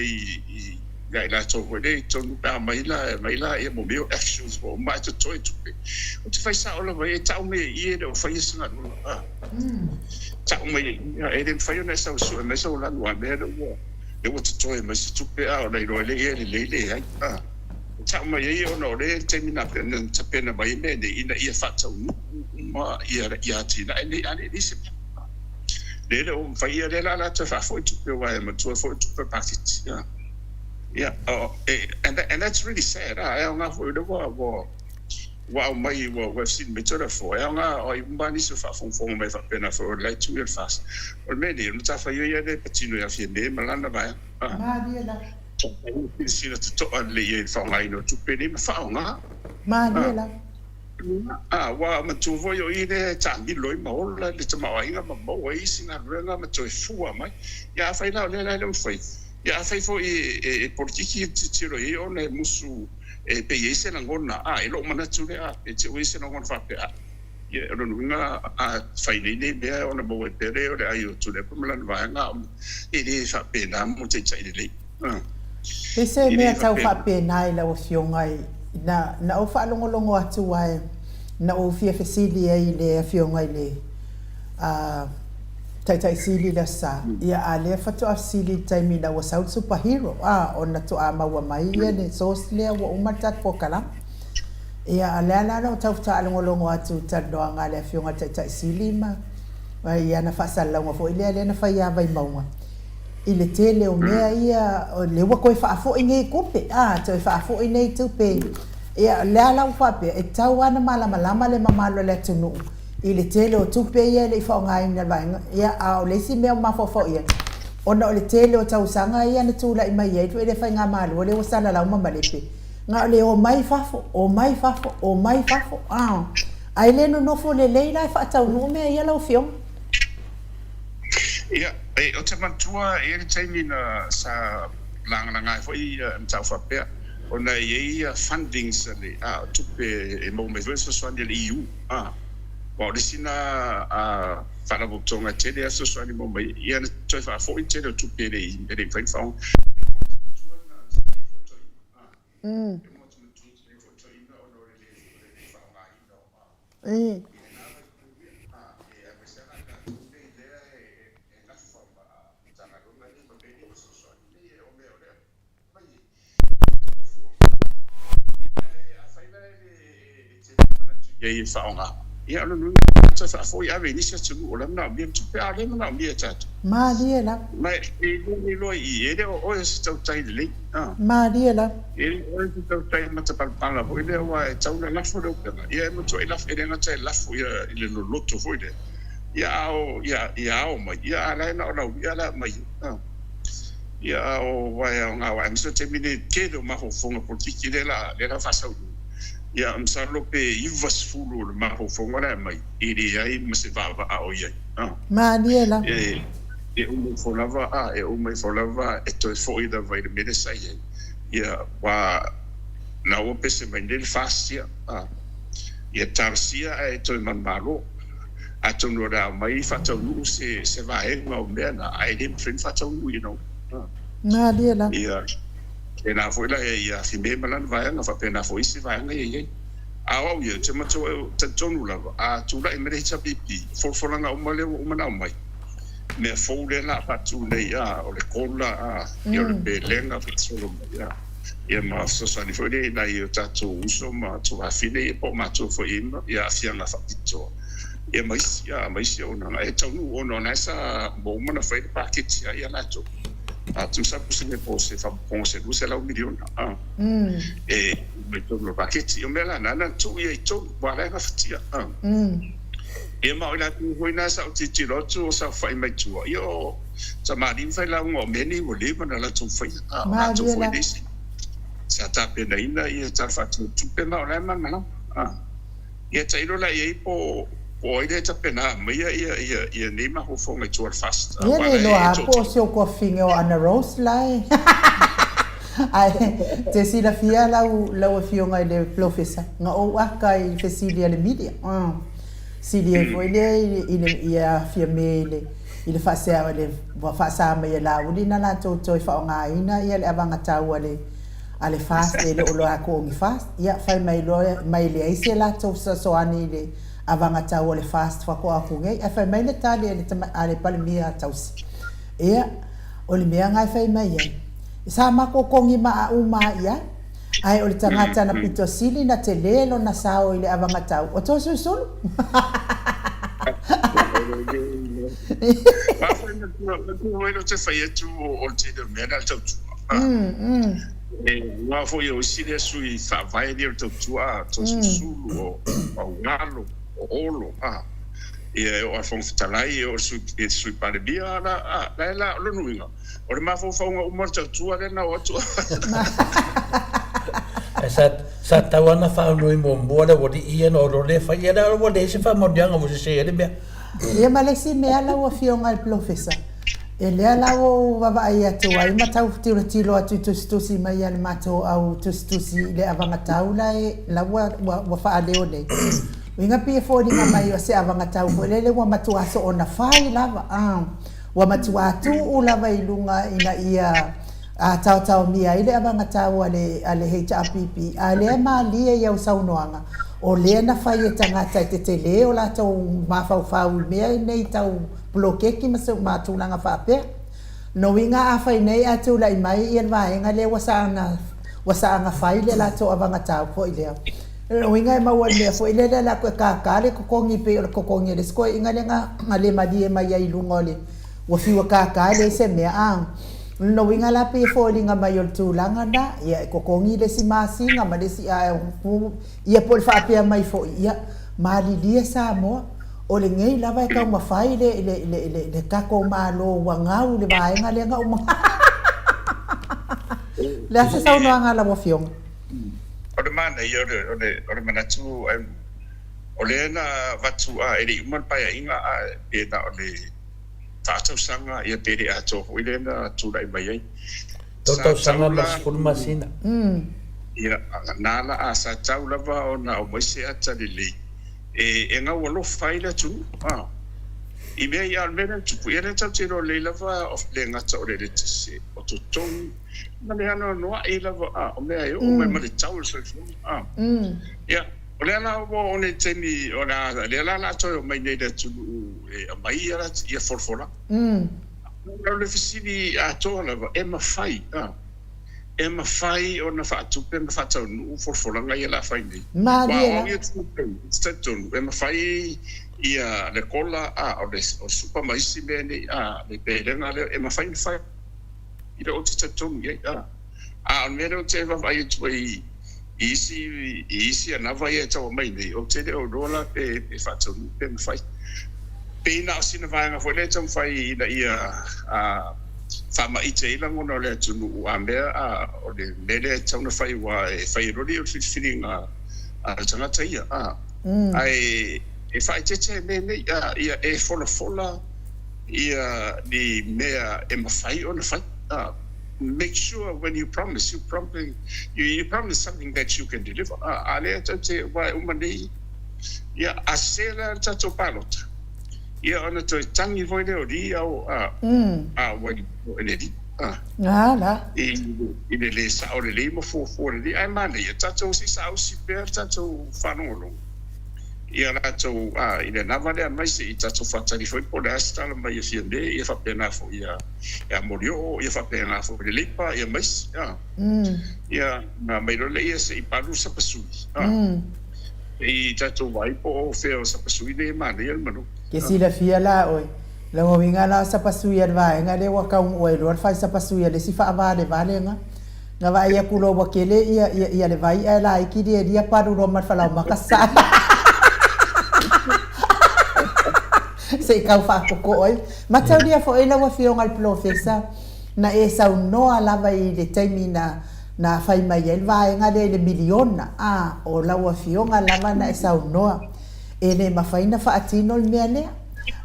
I la to le to pa mai la e mo meu actions o mai to o te fai sa o le vai tau me I o fai sa no tau me e den fai na sa so me so la no me le o te me se tupe a o le le ai tau me I no le termina pen te pena mai me ina ia fa tau ma ia tina ni se le o fai le la te fa foi tu pe wa ma tu foi tu pe patit and that's really sad I nga foi de wa mai wa sin me tu fo nga o mbani se fa fon me fa pena for like tu il fast o me ni ta fa yo de petino ya fiende malanda ba ma dia la si le to le ye fa ngai no tu pe ni fa nga ma dia la wa ma tu vo yo I de tambi loi ma ola le te mai nga ma mo I singa renga ma tu fu mai ya fai la le fai ya fai fo e politiki ti ro I ona musu e pe yese na ngona e lo mana tu le te wese na ngona fa pe ye ro nga fai ne be ona bo e pere o le ayo tu le po mlan va nga e de fa pe na mo te chai le ese me tau fa pe nai la o fiongai na o fa longo atu ai na o fia fesili ai le fionga le tai sili la sa ia ale fa to asili taimi na was out superhero ona to ama wa mai ne sosle wa umatat pokala ia ale no tau ta longo atu ta doanga le fionga tai sili ma ia na fa sala wa fo ile na fa ia vai maunga ile tele o mea ia le wa ko fa fo inge kope to fa fo ine tu pe ia le ala fa pe e tau ana malama le mamalo le tunu ile tele o tu pe ia le fa ngai na ba ia au le si me ma fo ia ona le tele o tau sanga ia na tu la mai ia tu le fa nga malo le wasala la mama le pe nga le o mai fa ai le no fo le la fa tau no me ia lo fiom o te mantua e le taimi na sa langa foi tau whapea. O na iei funding sale, tupe e mo me vese soani le EU. Wa le sina whana votonga tele aso soani mo mai. Ia na toi wha foi tele tupe le i le whaifang. Ye faonga ia lo tsa fa foi ave ni se tsu o la na bien tu pe ale na mi chat ma dia la mai e lo i e o se tau tai le ma dia la e o se tau tai ma tsa pa la foi le wa e tau la fo do ia mo to ila e na tsa la fo ia ile lo loto foi de ia o mai ia la na o ia la mai ia o wa nga wa mso te mine ke do ma ho fonga politiki le la fa sa ia msalo pe ivas fulu ma ho fonga mai iri ai mse va o ia ma dia la e o folava e o mai folava e to foi da vai de medicai ia wa na o pese mai del fascia ia tarsia e to man malo a to no da mai fa to nu se va e ma o mena ai dem frin fa to you know ma dia la ia e na foi la ia si me malan vai na fa pena foi si vai ngai au ia te mato te tonu la tu la me recha pipi for na o male o mana mai me fo le la pa tu le o le cola ia le belenga solo ia ia ma so sa ni foi le na ia tatu uso ma tu a fine po ma tu foi ia sia na fa pito ia mais ona e tonu ona na sa bo mana foi packet ia la tu tu sa possible po se fa ponse du se la milion e me to lo packet io me la nana tu ia tu wala na fatia e ma ila tu hoina sa ti lo tu sa fa mai tu io sa ma din fa la ngo me ni wo le na la tu fa tu foi desi sa ta pe na ina ia ta fa tu pe ma la ma ia ta ilo la ia po Poi de tapena ia nei ma ho fonga tu fast. Ia le lo a po se o ko finga o ana rose lai. Ai te si la fia la o fionga le professor. Nga o aka i fesilia le media. Si le foi le ia fia mele. Ile fa se le va fa sa me la uli na la to fa nga ina ia le avanga tau ale fast le o lo ako ngi fast. Ia fa mai le ai se la to so ani le avanga tau le fast fa ko aku ngai e fa mai le tali ale palmia tausi ia o le mea ngai fa mai ia sa ma ko kongi ma uma ia ai o le tangata na pitosili na telelo na sao ile avanga tau o to so pa fa no te fa tu o te de mena tau wa fo yo sile sui fa vai dir to to sulu o ngalo olo e o fon talai o sui pale bia la lo nuinga o le ma fo o morta tua le na o tu sa tawana fa no mo mbola wo di ia no le fa ia da wo le se fa mo dianga mo se ele bia e malesi me ala o fionga al professor e le ala o baba ia tu ai matau tiro atu tu si mai al mato au tu si le avanga taula e la wa fa ale o nei winga pia fodi nga mai o se avanga tau ko lele wa matua so ona fai lava wa matua tu u lava ilunga ina ia tau mia ile avanga tau ale HRPP ale mali ia usaunoanga o le na fai tangata te le o la tau mafau mea nei tau bloke ki ma tu langa fa pe no winga a fai nei atu lai mai ia vai nga le wasanga fai le la tau avanga tau ko ile winga ma wale fo ile la ko ka le ko kongi pe ko kongi le sko inga le nga le madi mai ai lungole wo fi wa ka le se me no winga la pe fo linga mai ol tu langa da ya ko kongi le si masi nga ma le si ia por fa pe mai fo ia mali dia Samoa o le ngai la vai ka ma fai le ka ko malo wa ngau le vai nga le nga la se sa no nga la mo fiong o le mana ia o le manatu o le na vatu ele man pa inga e na o le tatu sanga ia pere ato o le na tu dai mai Toto sanga maskul masina. Ia nala asa tau lava ona o maise ata lele. E nga walo faila tu. I mea ia almena tupu ia tau tiro le lava of le ngata o le tise. O to tonu. Na le ano noa i lava o mea o mai ma le tau so. Ia o le ana o ne temi o na le ala to mai nei da tu e mai ia ia forfora. Le fisili a to lava e mafai. E mafai o na faatupe na faatau forfora ngai la fai nei. Ma dia. E mafai ia le kola o super maisi mene le perenga le e mafai fai ira o te tonu ye o mero te vai tu isi ana vai te o mai nei o te o rola e fatu pe mafai pe na sina vai nga foi le tam fai ina ia fama ite ila ngona le tunu a me o le mele tau fai wa fai rodi o filinga tanga taia ai e fai te mene ia e fola ia di mea e mafai ona fai make sure when you promise you promise something that you can deliver ale te wa umani ia asela tato palot ia ona to tangi voide o di au wa ele di la i le sa o le mo fo di ai mane ia tato si sa o si per tato fanolo ia rato i le navale mai se i tato fatali foi po la stala mai fiende ia fa pena fo ia morio ia fa pena fo le lipa ia mais ia na mai lo le ia se i palu sa pasui e tato vai po feo sa pasui le mane ia mano ke si la fia la oi la mo vinga la sa pasui ia vai nga le wa ka un oi lo fa sa pasui le si fa vale nga nga vai ia kulo wa kele ia le vai la iki dia paru ro mar fala makasa se kau fa ko oi ma tau dia fo ela wa fio ngal profesa na e sa no ala vai le termina na fai mai el vai nga le miliona o la wa fio ngala na e sa no e le ma fai na fa atino le mele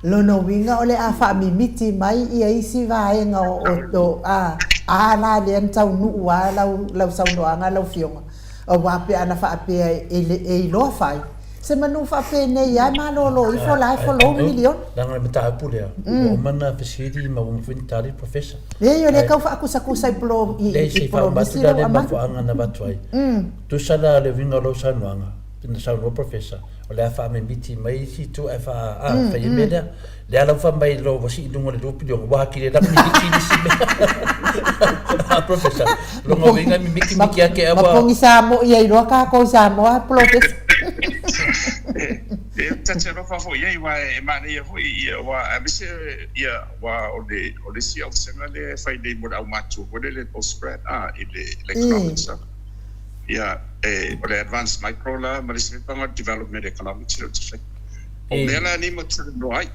lo no winga ole a fa mi miti mai i isi vai nga o la le tau nu wa la sa no nga la fio o wa pe ana fa pe e lo fai se manu fa pene ya malolo I fo lo million danga beta pule o mana pesidi ma un fintari professor yo le ka fa kusa I pro misiro ama fa anga na batwai tu sala le vinga lo sanwanga pina sa no professor o le fa me biti mai si tu fa fa yemeda le ala fa mai lo wasi dungo le rupi lo wa ki le da mi ki si professor lo mo vinga mi miki ake aba ma pongisa mo ia ro ka ko sa mo professor Tata no fa fo ia wa e mane ia fo ia wa abise ia wa o le si au senga le fai de mo au matu o le spread ile economics ia o le advanced micro la ma le panga development economics o mela ni mo tsu no ai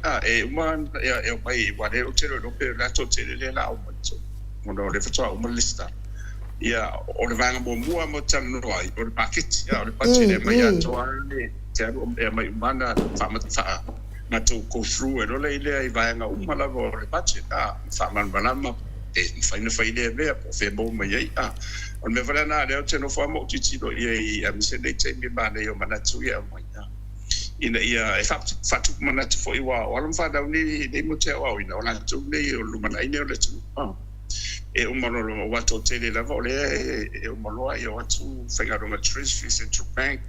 uma ia pai wa le o tero no pe la to tele le la o mo no le fa o mo lista ia o le vanga mo mua mo tsa no ai o le packet ia o le packet mai ia to ale tero mai mana fa ma to go through e ole ile ai vanga la vo le packet fa man banama e fa ile be po fe bo mai ai o me vale na le o teno fa mo titi do ia mi se le te mi bana yo mana tu ia mai ina ia e fa tu mana tu fo iwa o lo fa da ni mo te o ina o la tu le o lu mana ine o le tu e umano wato tele la vole e umano io atu fenga ro treasury central bank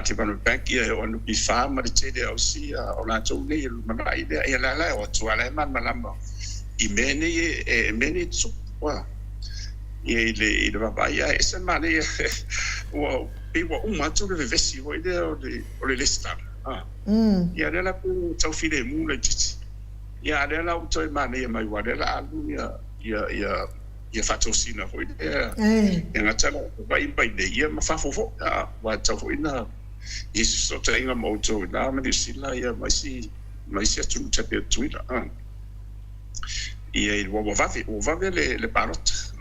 ti pano bank ia o no bi fa ma tele o si o la tu ne mana ide ia la o tu ala man malama I meni tsu wa ia le baba ia ese mane o pe wa tu le vesi o ide o le lista ia la ku tau file mu le titi ia la o to mane mai wa la alu ia fatosina foi nga tala vai de ia ma fa fofo wa tau foi na isso só tem uma moto na me sila ia mas se tu te tu ila ia o va le parot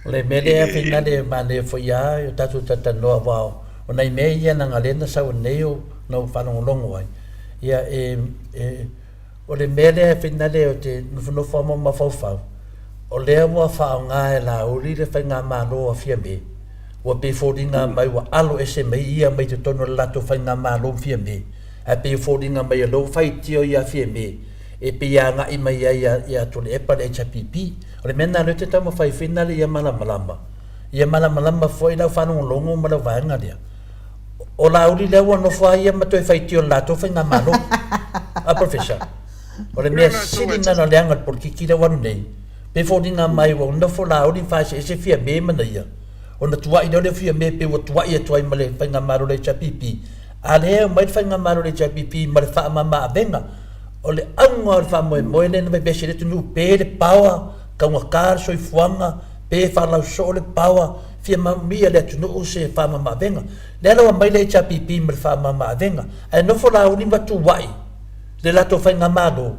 le mele fina de mane foi ia eu tatu no wa ona I meia na ngalena sa neo no fa no longo ai ia o le mele fina de o te no forma ma fa o lea mua whaonga e la uri le whainga malo a fia me. Wa pe fōringa mai wa alo ese mai ia mai te tono lato whainga malo fia me. A pe fōringa mai a lo whai tio ia fia me. E pe ia nga i mai ia tole e pare echa pipi. O le mena no te tamo whai whina le ia malamalama. Ia malamalama fwoi lau whanongo longo ma lau vaenga rea. O la uri lea ua no whai ia matoi whai tio lato whainga malo. A professor. O le mea siri nana leanga por kikira wanu nei. Pe fōringa mai wa no fo la uri whai se ese fia me mana ia. O na tuai no le fia me pe wa tuai e tuai male whainga malo le echa pipi. A lea mai whainga malo le echa pipi ma le wha mama a venga. O le aunga o le wha moe moe ne na me besi le tunu pe le paua ka unga kār soi fuanga pe whalau so le paua fia mamia le tunu o se wha mama a venga. Le alawa mai le echa pipi ma le wha mama a venga. A no fo la uri ma tuai le lato whainga malo.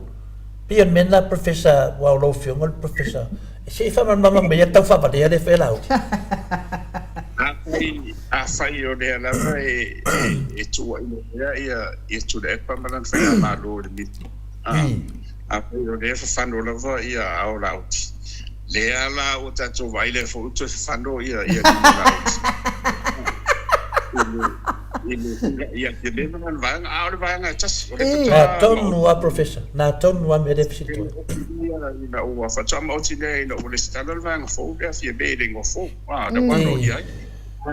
Pia mena professor waulo fionga professor. Se fa mama me tau fa ba le fe lau. A fai o le ala e tua ia tu le pa malan fa malo le mit. A fai o le fa fano la va ia au lauti. Le ala o tatu vai le fo tu fano ia ia te le man vai au le vai just na tonu a professor na tonu a me deficit na o fa chama o tine no o le standard vai fo ia fie be le ngo fo da quando ia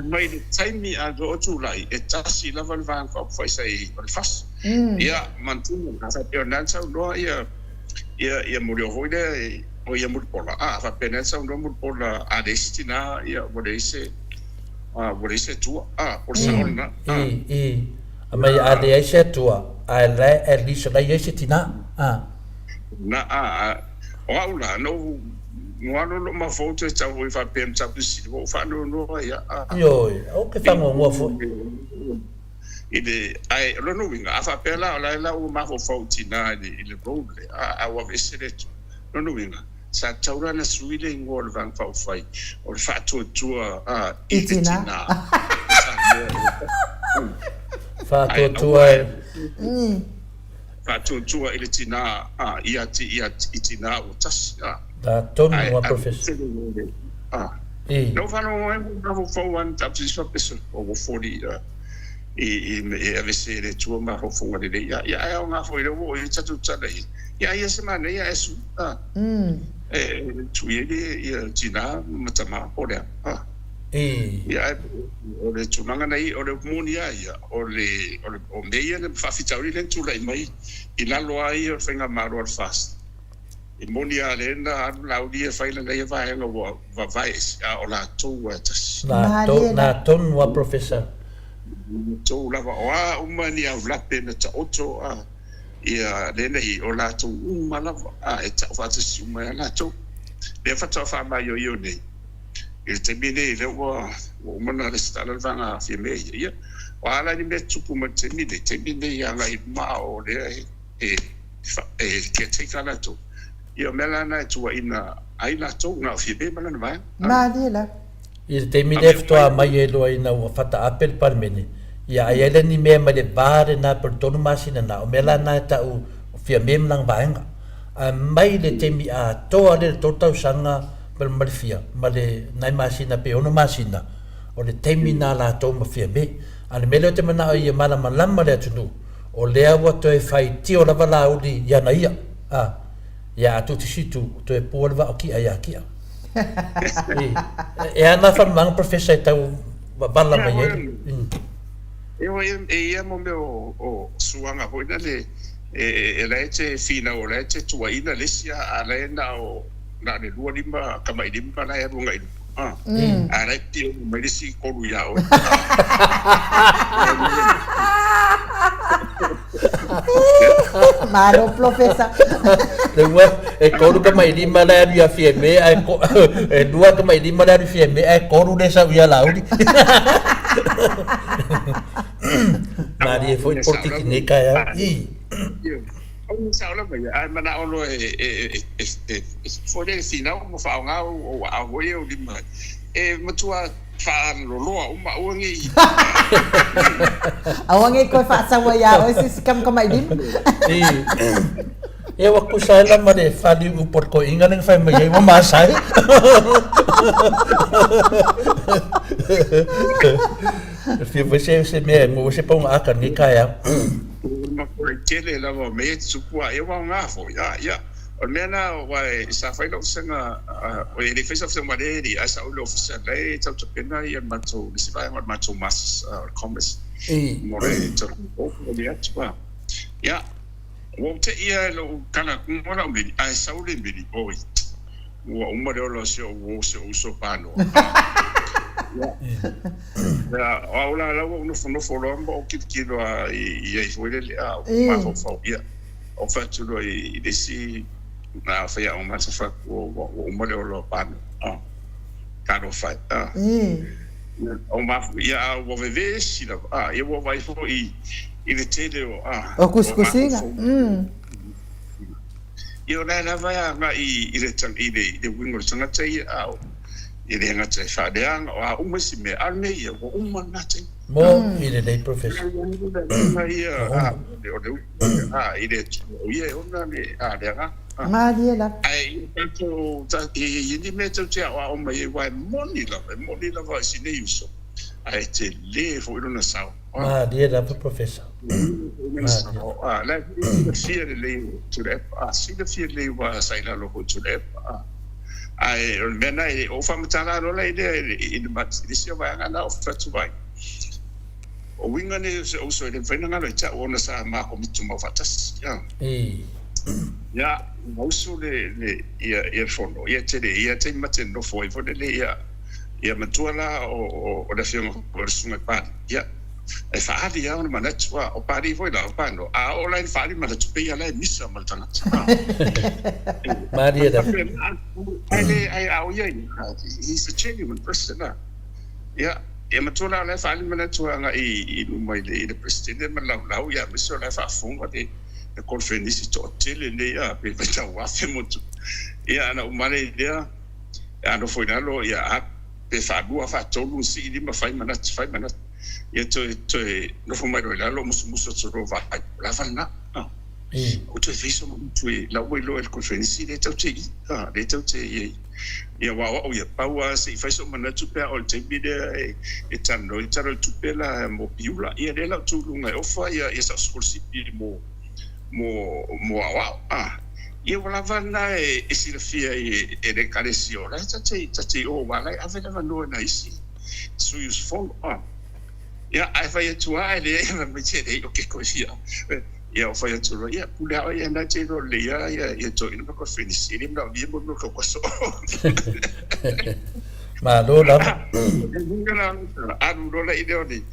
mai le taimi a do tu lai e tasi la van van fa fa sai on fas ia mantu na sa pe nan sa no ia murio hoide o ia mur pola fa pena sa no mur pola a destina ia vorese tua por sa ona a mai a de ese tua a le e lisa la ese tina na oula no Ngano lo ma foto cha wo fa pem cha pisi wo fa no ya yo o ke fa mo fo ide ai lo no winga fa pela la o ma fo tina ile road a wa vesele lo no winga sa taura na suile ngol van fa fai o fa to itina fa to ile tina ia itina o tas da tonu a professor no fano no fo one tap so peso o 40 e avesse le tuo ma fo ngale ya nga fo ile wo e tatu tsala ya semana ya esu tu ye tina matama ora ya o le tumanga nei o le monia ya o meia le fa fitauri le tu lai mai ina lo ai o fenga maro al fast e monia le na laudia faila nei vai nga va vai o la tu tas na ton wa professor tu la va o mani au la pena ta oto ia le nei o la tu mala e ta fa tu ma la tu le fa ta fa ma yo nei il termine le o mana le sta la vanga fi me ia wala ni me tu pu ma termine ya la ma o le che te kana tu io me la na tu ina aina tu na fi be mana va ma dila il termine fto a mai elo ina o fata apel parmene ia ele ni me ma le bare na per tonu masina na o me la na ta u fi mem lang vaenga a mai le temi a to ale to tau sanga per malfia ma le nai masina pe ono masina o le temi na la to ma fi me ale me le te mana ia mala malama le tunu o le awa to e fai ti o la vala udi ya na ia ya tu ti situ to e polva o ki aya ki e ana fa mang professor tau bala mai e mo o suanga ho le e lete fina o lete tua ina lesia ala na o na le lua lima kama lima na e runga i ara ti o mai si ko lu ya o Malo professor le wa e ko lu kama lima na ya fieme ai ko e dua kama lima na fieme ai ko lu desa ya laudi Maria foi portikinika ya ông sao lắm vậy anh mà nào rồi phôi đây xí nào mà phao ngao ảo hối yêu đi mà mà chua pha lo ông bảo ông ấy awang ay ko fa sa waya o si kam kamay din E wa ku sai la mare fali u por ko inga nang fai mai wa ma sai. Fi você mesmo, você põe uma aca ni kaya. Ma ko kele la mo me tsupua e wa nga fo ya. O mena wa sa fai lo senga o e face of the maderi asa o lo fisa le tau pena ia mato si vai mato mas commerce. Mo re to o dia tsua. Ya. Wo te ia lo kana ngora me ai sa o le me oi. Wo o mo lo se o so pano. Ya, ahora la no folombo o kilo e foi ele ma fo ia. O fatto lo i desi na fa ya o ma fa o mo lo pano. Caro fa. O ma ia o veve si la e o vai fo i le tele o cuscusinga. Io la vai a i le tan i le wingo tanga tai i le ngata fa de ang o uma si me arme ia o uma nate Mo i le dei professor. Ia i le o ia ona le le nga Mariela. ai to i ni me to tia o mai wa moni la va si ne uso ai te le fo i na sa Mariela professor. La fia le to le si le fia le wa sai la lo to le ai mena o famatala lo le i mat disi va nga o fatu vai o winga ne o so le fena nga le cha ona sa ma ko mitu ma fatas ya o so le ia fono ia te mate no foi fo le ia matuala o le fia o sunga pa ya e faadi ya ona manatua o pari foi la pano a o la faadi manatua ia la missa maltanga Maria da ai au ia he's a genuine person ya e matola la faadi manatua nga i mai le president malau ya missa la fa funga de conference to tele le ya pe ta wa femotu ya na umale dia ano foi na lo ya pe fa bua fa tolu si di ma fai manat ia to no fo mai la lo muso tsoro va la vanna o to fiso mo to la we lo el conference de tau te ia wa o ia paua se fiso mana tu pe o te bide e tano i taro tu pe la mo piula ia de la tu lunga o fa ia sa scorsi mo wa ia wala vanna e si la fia e de caresio la te o wala aveva vanno na isi su us fo ia ai fai tu ai le me che o che così ia fai tu ia pula ia na che lo le ia to in ko finisi ni na vi mo ko so ma lo la anu lo la ideo ni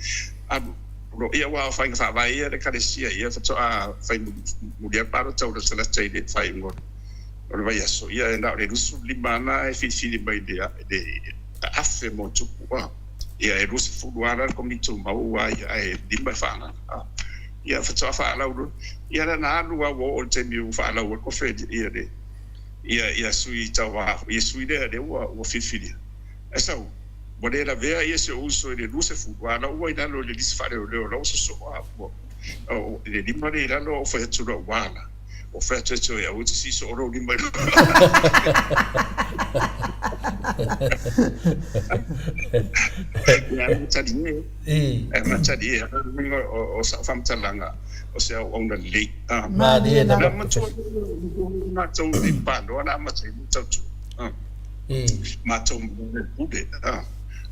anu lo ia wa fai fa vai ia de caresia ia fa to fai mu dia paro tau da sala che de fai ngo lo vai aso ia na le rusu limana e fi di bai de afe mo tu ia e rusi fuduara komi tu mau ai dimba fanga ia fa ala uru ia na anu wa o te mi fa ala ko fe ia sui tawa ia sui de o fifili esa bode la vea ia se uso de rusi fuduara o ina lo le disfare o lo so o de dimba de la lo fa tu ro wala o fa tu ia o ti si so ro dimba ya matadi o sa famtalanga o se o na le Maria da mato di pando na mato tu mato bude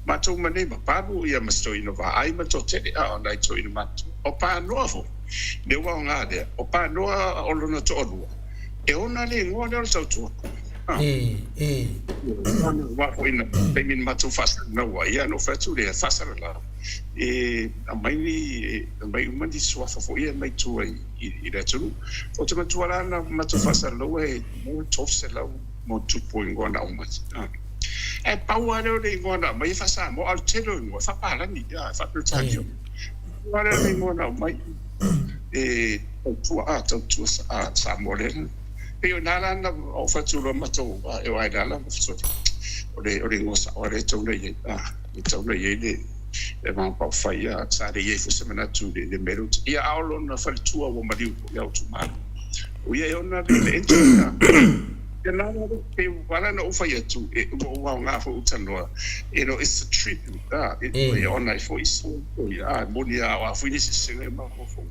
mato mane ma pabu ia masto ino va ai mato te na to ino mato o pa novo de wa nga de o pa no o lo no to e ona le ngona o tu wa ina pemin matu fast no wa ia no fatu le fast la mai mandi swa fo ia mai tu i da tu o te matu ala na matu fast lo e mo tofse la mo tu po ngona o mas e paua le ngona mai fasa mo al telo ngo fa pala ni ya fa tu tanio wa le ngona mai tu sa molen Pero nada na o faturo mato e vai dala so ore ngosa ore tona ye tona ye le va pa faia sa de ye fo semana tu de meru ia aulo na faltua o mariu ya tu mal Uia ona le enjoy. Ya na pe wala na ufa ya tu wa nga fo utanoa. It's a trip. It ona fo iso. Ya monia wa fo ni singa ma fo.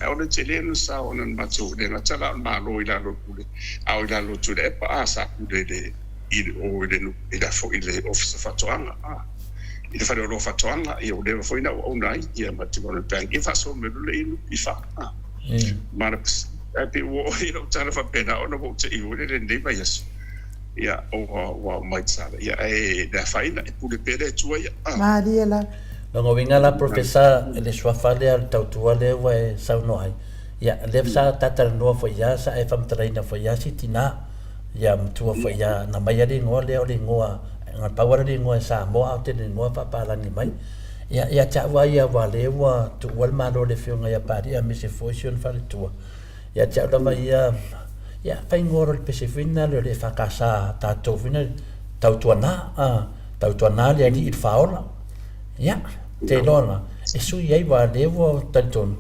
Ona tele sa ona matu de na tala ma lo ila lo kule. Au ila lo tu de pa asa kule de o de no ila fo ile office fatoanga. Ile fa lo fatoanga o de fo ina ona ia matu ona bank. If so me lo ilu ifa. Mana pe wo tala fa pena ona wo te i wo de ne ba yes ya o mai tsala ya da faina pu de pele tu ya Mariela Longo winga la profesa le swafale al tautua le wa sa no ai ya le sa tata no fo ya sa e fam traina fo ya sitina ya mtua fo ya na mai ali ngo le oli ngo nga power ali ngo sa mo out de ngo pa pa la ni mai ya cha wa ya wa le wa tu wal ma lo le fio nga ya pa ya mi se fo sion fa le tua ya cha da mai ya fa ngoro le pese fina le fa casa ta to fina tautuana le ali il faola ya te lona e su ye wa le wo tanton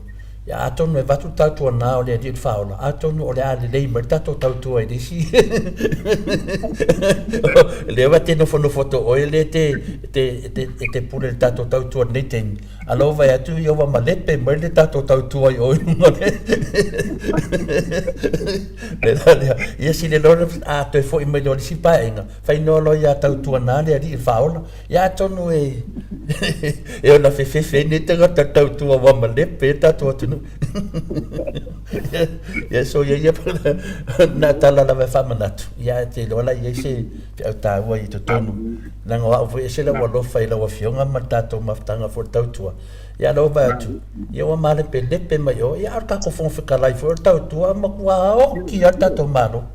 ya aton me vatu tautuana o le ali il faola aton o le ali le mer tato tautua e disi le va te no foto o le te pure il tato tautua ne ten alo va tu yo va malepe mer le tato tautua o ia si le lona a te fo i me lo si paenga fai no lo ia tautua na le ali il faola ya tonu e ona fe ne te tautua va malepe tato tu ya so ya na tala la fa manatu ya te lo la ye se ta wa i to tonu na ngo fu se la lo fa la wa fionga matato maftanga fo tautua ya lo ba tu ya wa male pe lepe ma yo ya ka ko fon fe kala fo tautua ma kwa o ki ata to mano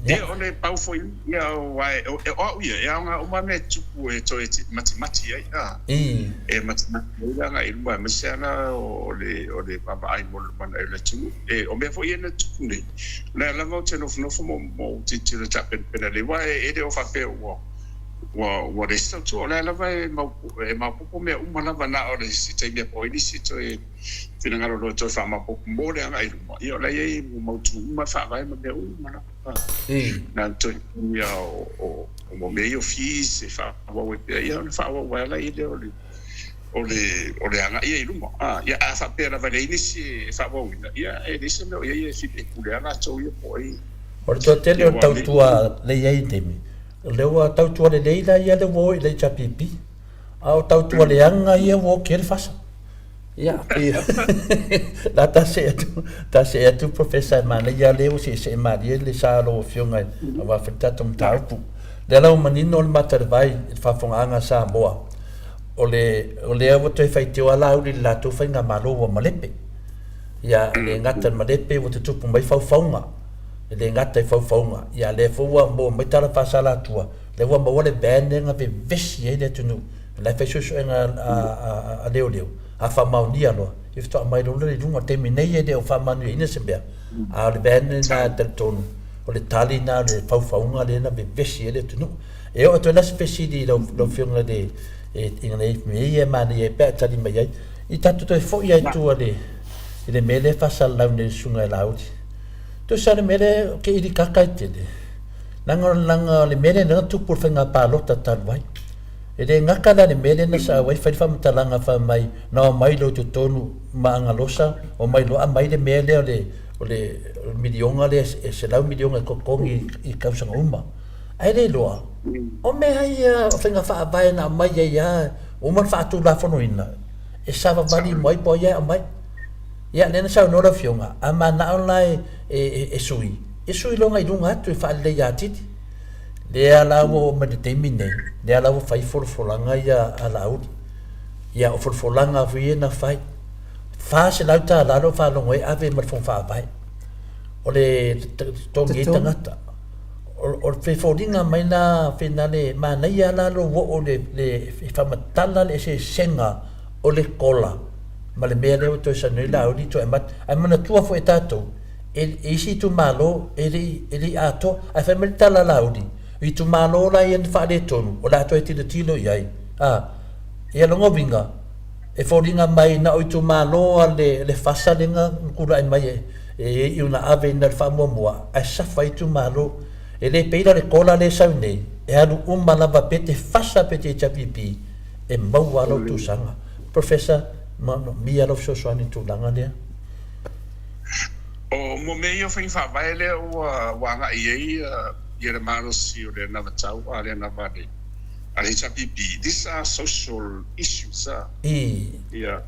ole pau foi ya wa ya nga uma me tupu e to matemati ya matemati nga ilma mesana ole baba ai mo mana ele tu o me foi na tupu ne la mo te no mo te ta pen le wa de o fa pe wa de sto tu la vai ma poco me uma na bana o si te me poi si to fina ngaro lo to fa ma poco mo de nga ilma io la ye mo tu ma fa vai ma de uma na to ya o meio fiz e fa o ia fa o ela ile ole anga ia iluma ia fa pera va le inizi fa o ia e disse no ia si e pure ana so ia poi orto tele o tautua le ia temi le o tautua le leila ia le vo le chapipi au tautua le anga ia vo ker fasa ya la ta se tu professor man ya le o se ma le sa lo fionga va fetato mtaupu le la manino le matar vai fa fonga sa boa ole o te fai te ala uri la tu fai nga malo o malepe ya le ngata malepe o te tupu mai fa fonga le ngata fa fonga ya le fo mo mai tala fa sala tua le wa mo le bende nga pe vesi ele tunu la fa so a leo a fa maunia lo if to mai lo le dunga te minei de o fa manu ina se bea a le bende na telton o le tali na le faufaunga le na be vesi ele tunu e o to la spesi di lo fionga de in le me mani e pe tali mai i tanto to fo ia tu le mele fa sala ne sunga lauti to sa le mele ke i kaka te langa le mele na tu por fenga pa lo ta vai e le ngaka le mele na sa wai fa mtalanga fa mai na mai lo tu tonu manga losa o mai lo a mai le mele o le milionga le se lau milionga ko kongi i kausa uma ai le loa o me ai fenga fa vai na mai ya o man fa tu la fonoina e sa va vali mai po ya mai ya le na sa no la fionga ama na online e sui longa i lunga tu fa le ya titi le ala wo me te mine le ala wo fai forfolanga ya ala u ya forfolanga vi na fai fa se lauta la lo fa lo ngai ave mar fon fa vai o le to ngi tangata o fe fodinga mai na finale ma na ya la lo wo o le fa matala le se senga o le kola ma le mele o to sa nei la o di to e mana tua fo etato e si tu malo e ato a fa metala la o di i tu malo la i fa de tonu o la to e tilo iai ia longo vinga e fodinga mai na o tu malo le fasalinga kura mai e una ave na fa mo a sa fai tu malo e le peira le kola le saune e anu umana va pete fasa pete chapipi e mau alo tu sanga professor mano mia lo so ani tu langa ne o mo me yo fai fa vai le wa nga ye le malo si o le na tau ale na vale ale chapipi these are social issues yeah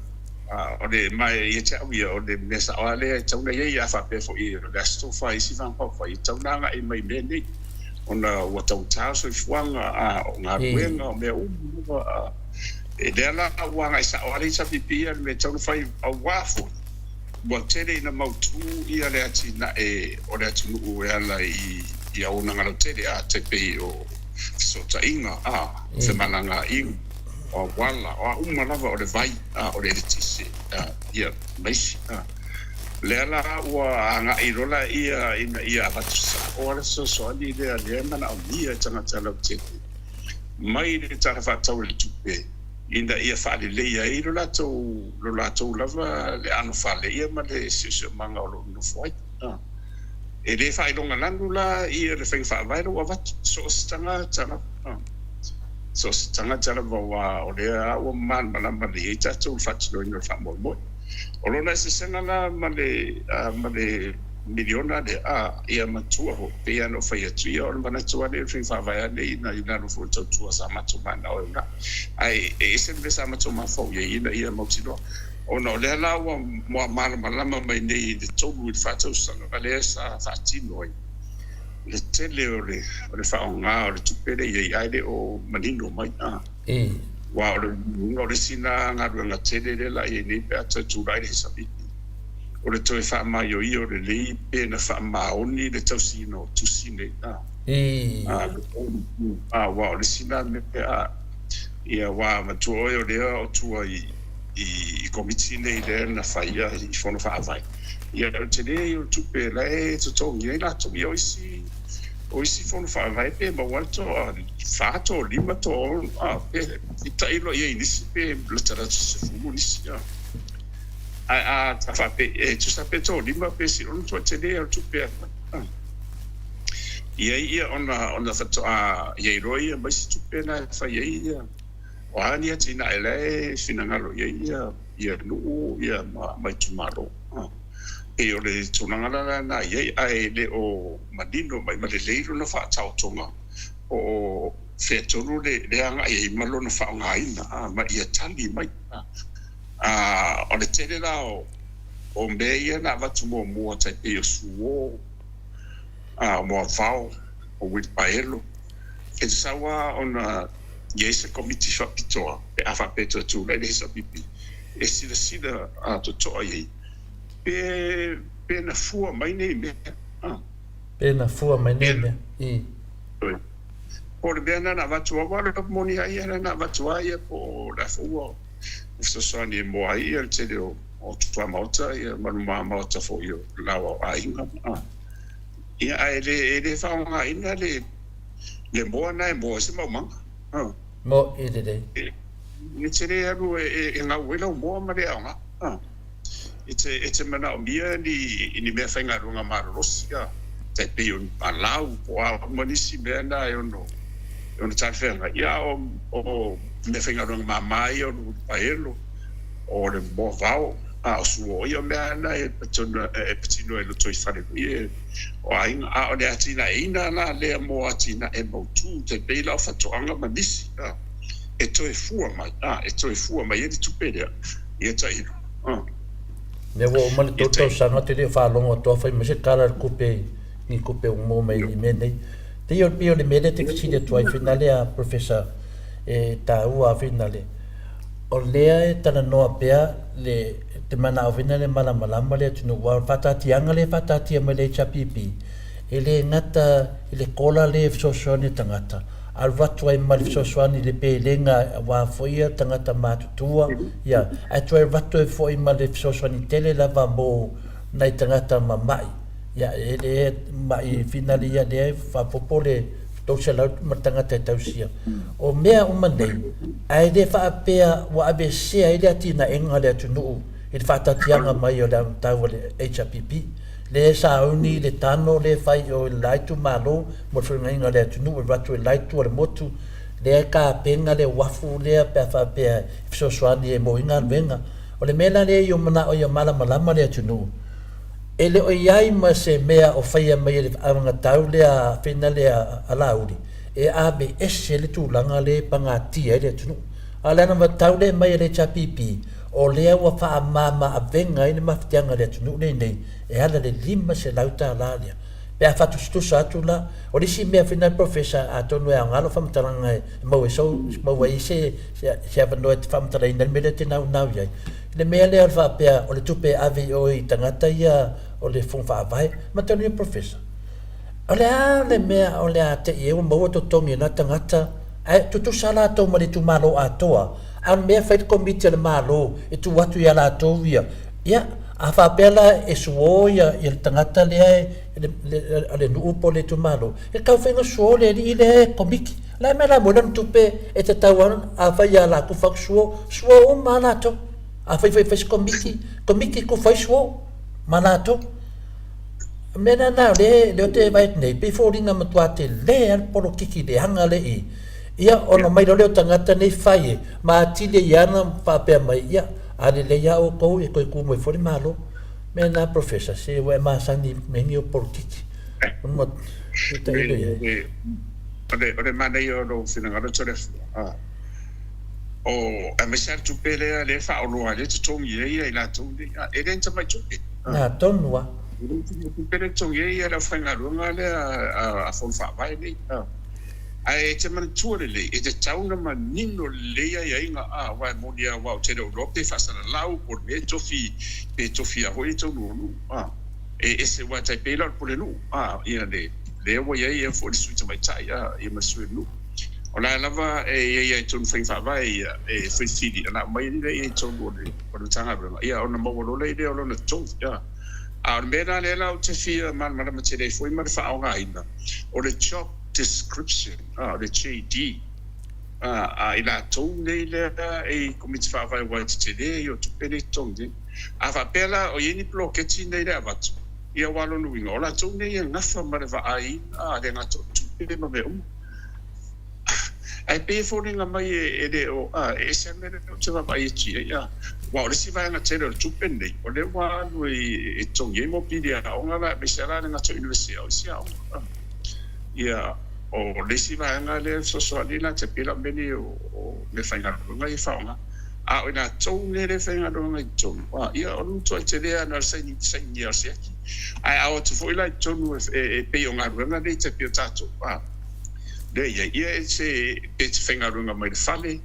o le mai ye cha wi o le mesa o le tau na ye ya fa pe fo i le sto fa i si van pa fa i tau na nga i mai me ni ona wa tau tau so fuanga o nga wenga o me e de la wa nga sa o le chapipi me tau fa i a wafo wa tele na mautu i ale ati na e o le atu u e ala i a ona ngalo tele a te pe o so ta inga se mananga inga o wala o umalava o le vai o le tisi ia mais le ala wa anga i rola ia vatusa o le so ali le mana o ia tanga tala tete mai le tala fa tau le tupe inda ia fa le ia i rola to lava le anu fa le ia ma le so manga o no foi e le fa i longa landula ia le fa vai lo va so tanga so tanga tala wa o le o man mana le ita to fatlo no fa mo o lona se sena la male miliona de ia matua ho pe ano fa ia tu ia o mana tua le fa vai le na no fo to sa matu mana o na ai e se me sa matu ma fo ia mo tino o no le la wa mo mana mai nei de to with fato sa no le sa fatino le tele o le whaonga o le tupere i aile o manino mai wa o le sina ngā ruanga tele le la i nei pe ata tūrai le sabi o le toi wha mai o i o le lei pe na wha maoni le tau sino tu sine wa o le sina me pe ia wa matua o lea o tua i komiti nei le na whaia i whono wha avai ia o te lei o tupe lai to tongi nei la tongi o isi fono fa vai pe ma walto fato lima to pe itailo ye inisi pe lutara se fumu nisi fa pe tu sta pe to lima pe si on to tele o tu pe ia ona fato ye roi ma si tu pe na fa ye o ani tina ele finangalo ia no ia ma tu maro e o le tunangala na ye ai le o madino mai ma le leiro na fa tau tonga o fetoro le anga e malo na fa ngai na ma ia tali mai o le tele la o mbeia na va tu mo ta e suo mo fao o with paelo e sawa ona yes committee shop to e afa peto tu le sa pipi e sida to to ai pe na fua mai nei me pe na fua mai nei me por bena na vatua wala moni ai na vatua ia po la fua so so ni mo ai el te o tua Maota ia ma Maota fo io lawa ai ia ai le fa nga ina le mo na mo se mo manga mo e de ni tere aru e nga wela mo ma le anga it's a mana o mia ni me fainga runga marosia te pe un palau o manisi bena e no tafenga ia o me fainga runga mamai o paelo o le bovao o suo ia mena e petino e lo toi fare ie o ainga o le atina ina na le mo atina e mo tu te pe la fatoanga manisi e toi fua mai e tu pede ia tai ne wo mal to sanga te le fa longo to fa me se kala coupe ni coupe un mo mai ni mene te yo pio le mede te fisi de toi finale a professor e ta u a finale o lea e tana noa pea le te mana o finale mala le tunu wa fatati angale fatati me le chapipi ele ngata ele kola le so ni tangata al vatu ai mal so ni le pe lenga wa foia tangata matutua ya atoi vatu e foi mal so ni tele lava mo nai tangata mamai ya ele mai finali ya de fa popole to se la tangata tausia o mea o mandei ai de fa pea wa abc ai le atina enga le tunu il fatatianga mai o da tawale HPP le sauni le tano le fai o lai tu malo mo frenga inga le tunu e ratu e lai tu le motu le ka penga le wafu le pe fa pe so swani e mo inga venga o le mena le yo mana o yo mala malama le tunu ele o iai ma se mea o fai mai le anga tau le a fina le a lauri e a be ese le tu langa le pangati e le tunu ala na tau le mai le chapipi o lea wa fa mama a venga ina maftianga le tunu nei e ala le lima se lauta lalia pe a fatu stusa atu la o lisi mea fina professor a tonu e angalo famtaranga e mau e so mau e se avano e famtara ina mele te nau iai le mea le alfa pe o le tupe ave o i tangata ia o le funfa avai ma tonu e professor o le a le mea o le a te i e mau to tongi na tangata ai tutu sala to ma le tu malo atoa an mea fai komiti le malo e tu watu ia la tovia ia a fa pela e suo ia il tangata le nuupo le tu malo e kau fenga suo le ile komiki la me la mona tupe e te tawan a fa ia la ku fak suo o malato a fai komiki ku fai suo malato mena na le te vai nei before ringa matuate le al polo kiki de hanga le i ia ona mai lo tangata nei fai ma tile yana fa pe mai ia ale le ia o ko e ko mo foi malo mena professor se we ma sani menio politiki mo te ile ore mana io lo fino a tore o a me ser tu pele le fa o lo ale tu ye la tu e dentro mai tu na tonwa tu pele tu ye la fa na runga le a fon fa vai ni ai te man tuarele e te tauna manino lea ia inga wai monia wau te reo rope whasana lau por me tofi a hoi tau nunu e se wai tai pēlau pole nu ia le wa ia ia fo le suita mai tai ia masue nu o la lava e ia tonu whain whawai e whiwhiri ana mai ni le ia tonu o le tanga branga ia ona mawalo le idea o lona tonu ia a mena le lau te fia mana te rei foi mara whaonga ina o le chop description the JD ila tong nei le e komiti fa vai wa te le yo tu pele tong de ava pela o yeni blocketi nei le avatu ia walo no winga ola tong nei nga fa mare va ai le nga tu pele no me ai pe fo ninga mai e de o e se me no te va vai chi ia wa le si vai nga te le tu pele o le wa no e tong ye mo pidia o nga la be se la nga tu university o sia ia o lesi vaenga le sosoalina te pila meni o le whaingarunga i whaonga a o ina tau ne le whaingarunga i tonu ia o nuto te lea na saini o seaki ai a o te foila i tonu e pei o ngarunga nei te pio tato le ia e te whaingarunga mai le whale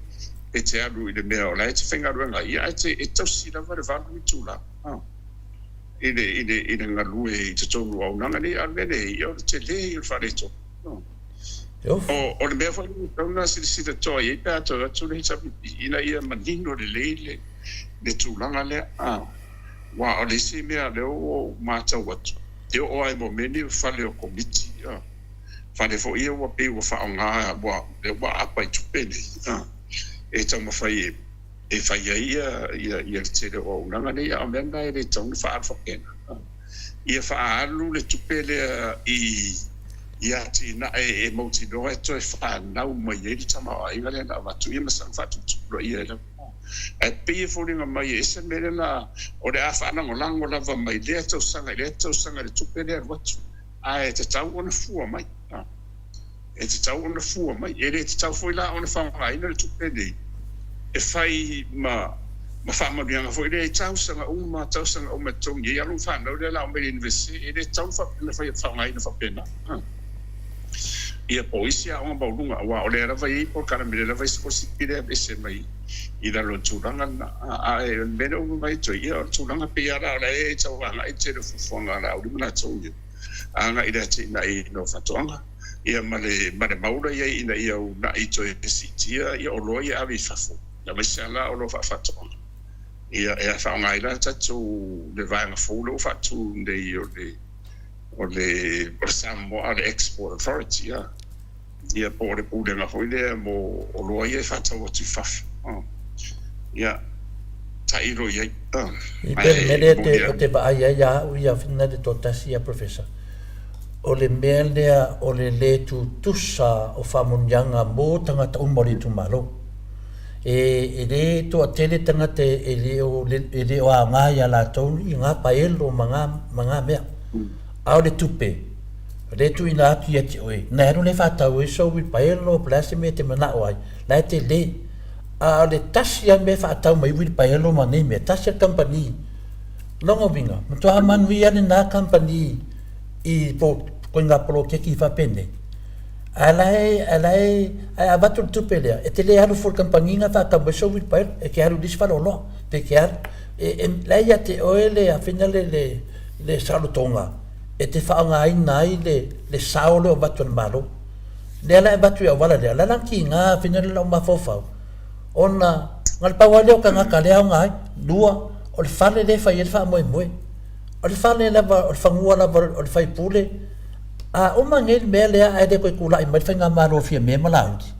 e te aru i le mea o lai te whaingarunga ia e tau sila va le valu i tula i le ngaru e te tonu au nanga nei armene ia o te le i le whale to o le mea whai tauna sila toa i pēa toa atu le hitapi ina ia manino le leile le tūlanga lea wa o le si mea leo o mātau atu e o ai mo meni whale o komiti whale fo ia wa pei wa whaonga le wa apa i tupene e tau ma whai e whai ia te le o unanga nei a mena e le tauna whaar whakena ia whaalu le tupele ia tina e mauti doa to e fa nau mai e tama ai ngale na watu ia masang fatu pro ia le e pe folinga mai e se mele na o le afa na ngolango lava mai le to sanga le tupele watu ai te tau ona fu mai e te tau ona fu mai e le te tau foi la ona fa mai le tupele e fai ma fa ma bianga foi le tau sanga uma tong ia lu fa no le la o me investi e le tau fa le fa mai na fa pena ia poisia o baulunga wa o le vai por cara me le vai se sipire ese mai i da lo tūranga a e mene o mai to ia tūranga pe ara le tau anga i te fufonga la o mana tōngi anga i da te na i no fatonga ia male maura ia ia o na i to e sitia ia o loia avi fafo la mai sala o lo fatonga ia e fa nga ila tatu le vai nga folo fatu nei o le Samoa le Export Authority ia po le pulenga foi le mo o loia e fata o tu faf ia tairo ye I pe mele te ba ai ya u ya fina de totasi ya professor o le mele o le tu tusa o famunyanga mo tanga ta umori tu malo e le to atele tanga te ele o nga ya la to i nga paelo manga me au le tupe le tu ina tu ya ti oi na no le fata o so wi paelo plasme te mana oi la te le a le tasia me fata mai wi paelo mane me tasia company longo vinga mo to man wi ya na company i po ko nga pro ke ki fa pende alai a batu tupelea e te le haru for kampanginga fa ka beso wi pa e ke haru disfalo lo pe ke ar e la ya te oele a finale le salutonga e te fa nga ai nai le saolo batu malo le la batu ya wala le la lanki nga finale la ma fofa ona ngal pa wale o ka nga ka le nga dua o le fale le fa yel fa mo o le fale la o fa ngua la o le fa pule a o mangel mele a de ko kula i mai fenga maro fia me malauti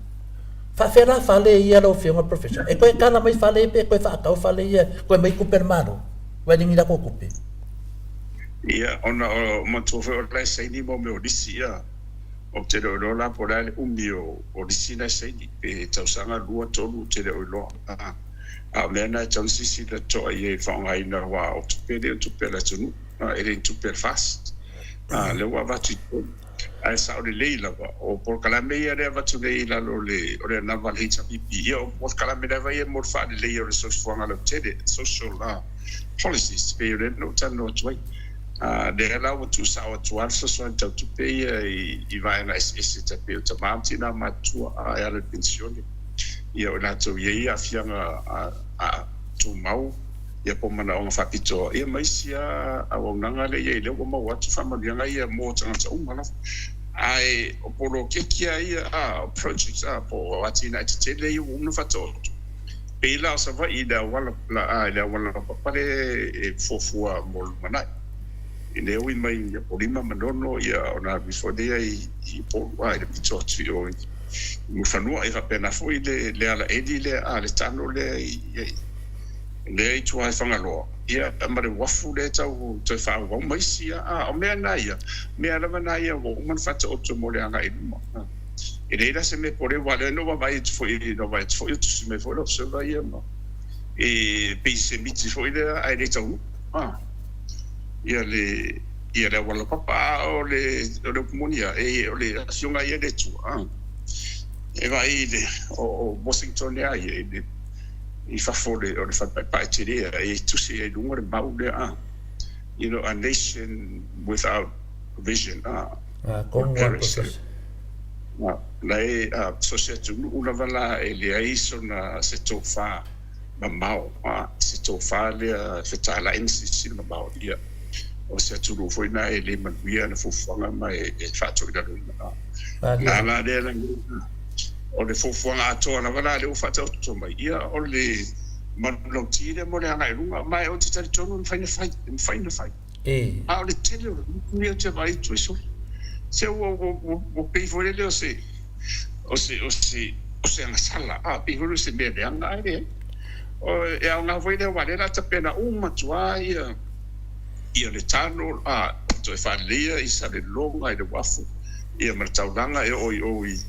fa fela fale ia lo fia professor e ko kala mai fale pe ko fa ka fale ia ko mai ku per maro wa dingi la ko kupe ia ona o matofe o la sei ni mo me o disi ia o te do la por ale umbio o disi na sei ni pe tausanga lua tolu te do lo a mena chausi si la to ia fa ngai na wa o te pe la tunu e tu per fast le wa vatu ai sa o le leila o por kala me ia le vatu leila lo le o le na vale cha pipi o por kala me va ia mo fa le ia o so fo ngalo tede social policies pe le no tan no twai de la o tu sa o tu al so tu pe i va na esse te pe o mamti na matu a le pensione ia o na to ia fianga a tu mau ia po mana o fapito ia maisia a wonanga le ia le mo watu famalianga ia mo tanga umala ai o polo kekia ia projects po watina te le ia no fato pela sa va ida wala la wala pale e fofua mo mana ine o mai ia po lima manono ia ona before dia i po ai le pito tio mo fanua ia pena foi le ala edile le tano le le tu ai fangalo ia amare wafu le tau te fa wa mai sia o me na ia me ala na ia o man fata o to mo le anga i mo e le se me pore wale no vai foi no vai foi tu se me foi lo se vai mo e pe se miti foi le ai le tau ia le wala papa o le comunia e o le asunga ia de tu e vai le o Washington ia e I fa fole o le fa pa tire e tu se e lungo le baude a nation without vision lai society una vala e le aiso na se tofa mamao se tofa le fetala in si mamao ia o se tu lo foi na e le manuia na fofanga mai e fa to da na de o le fofuanga atoa na wala le ufata o mai ia o le manotire mo le angai runga mai o te tari tonu fai o le tele o le te vai tu so se o pei fore le o se anga sala pei fore se me le anga e o e anga foi le wale la te pena matua ia le tano to fa le i sa le longa i le wafu ia martaulanga e oi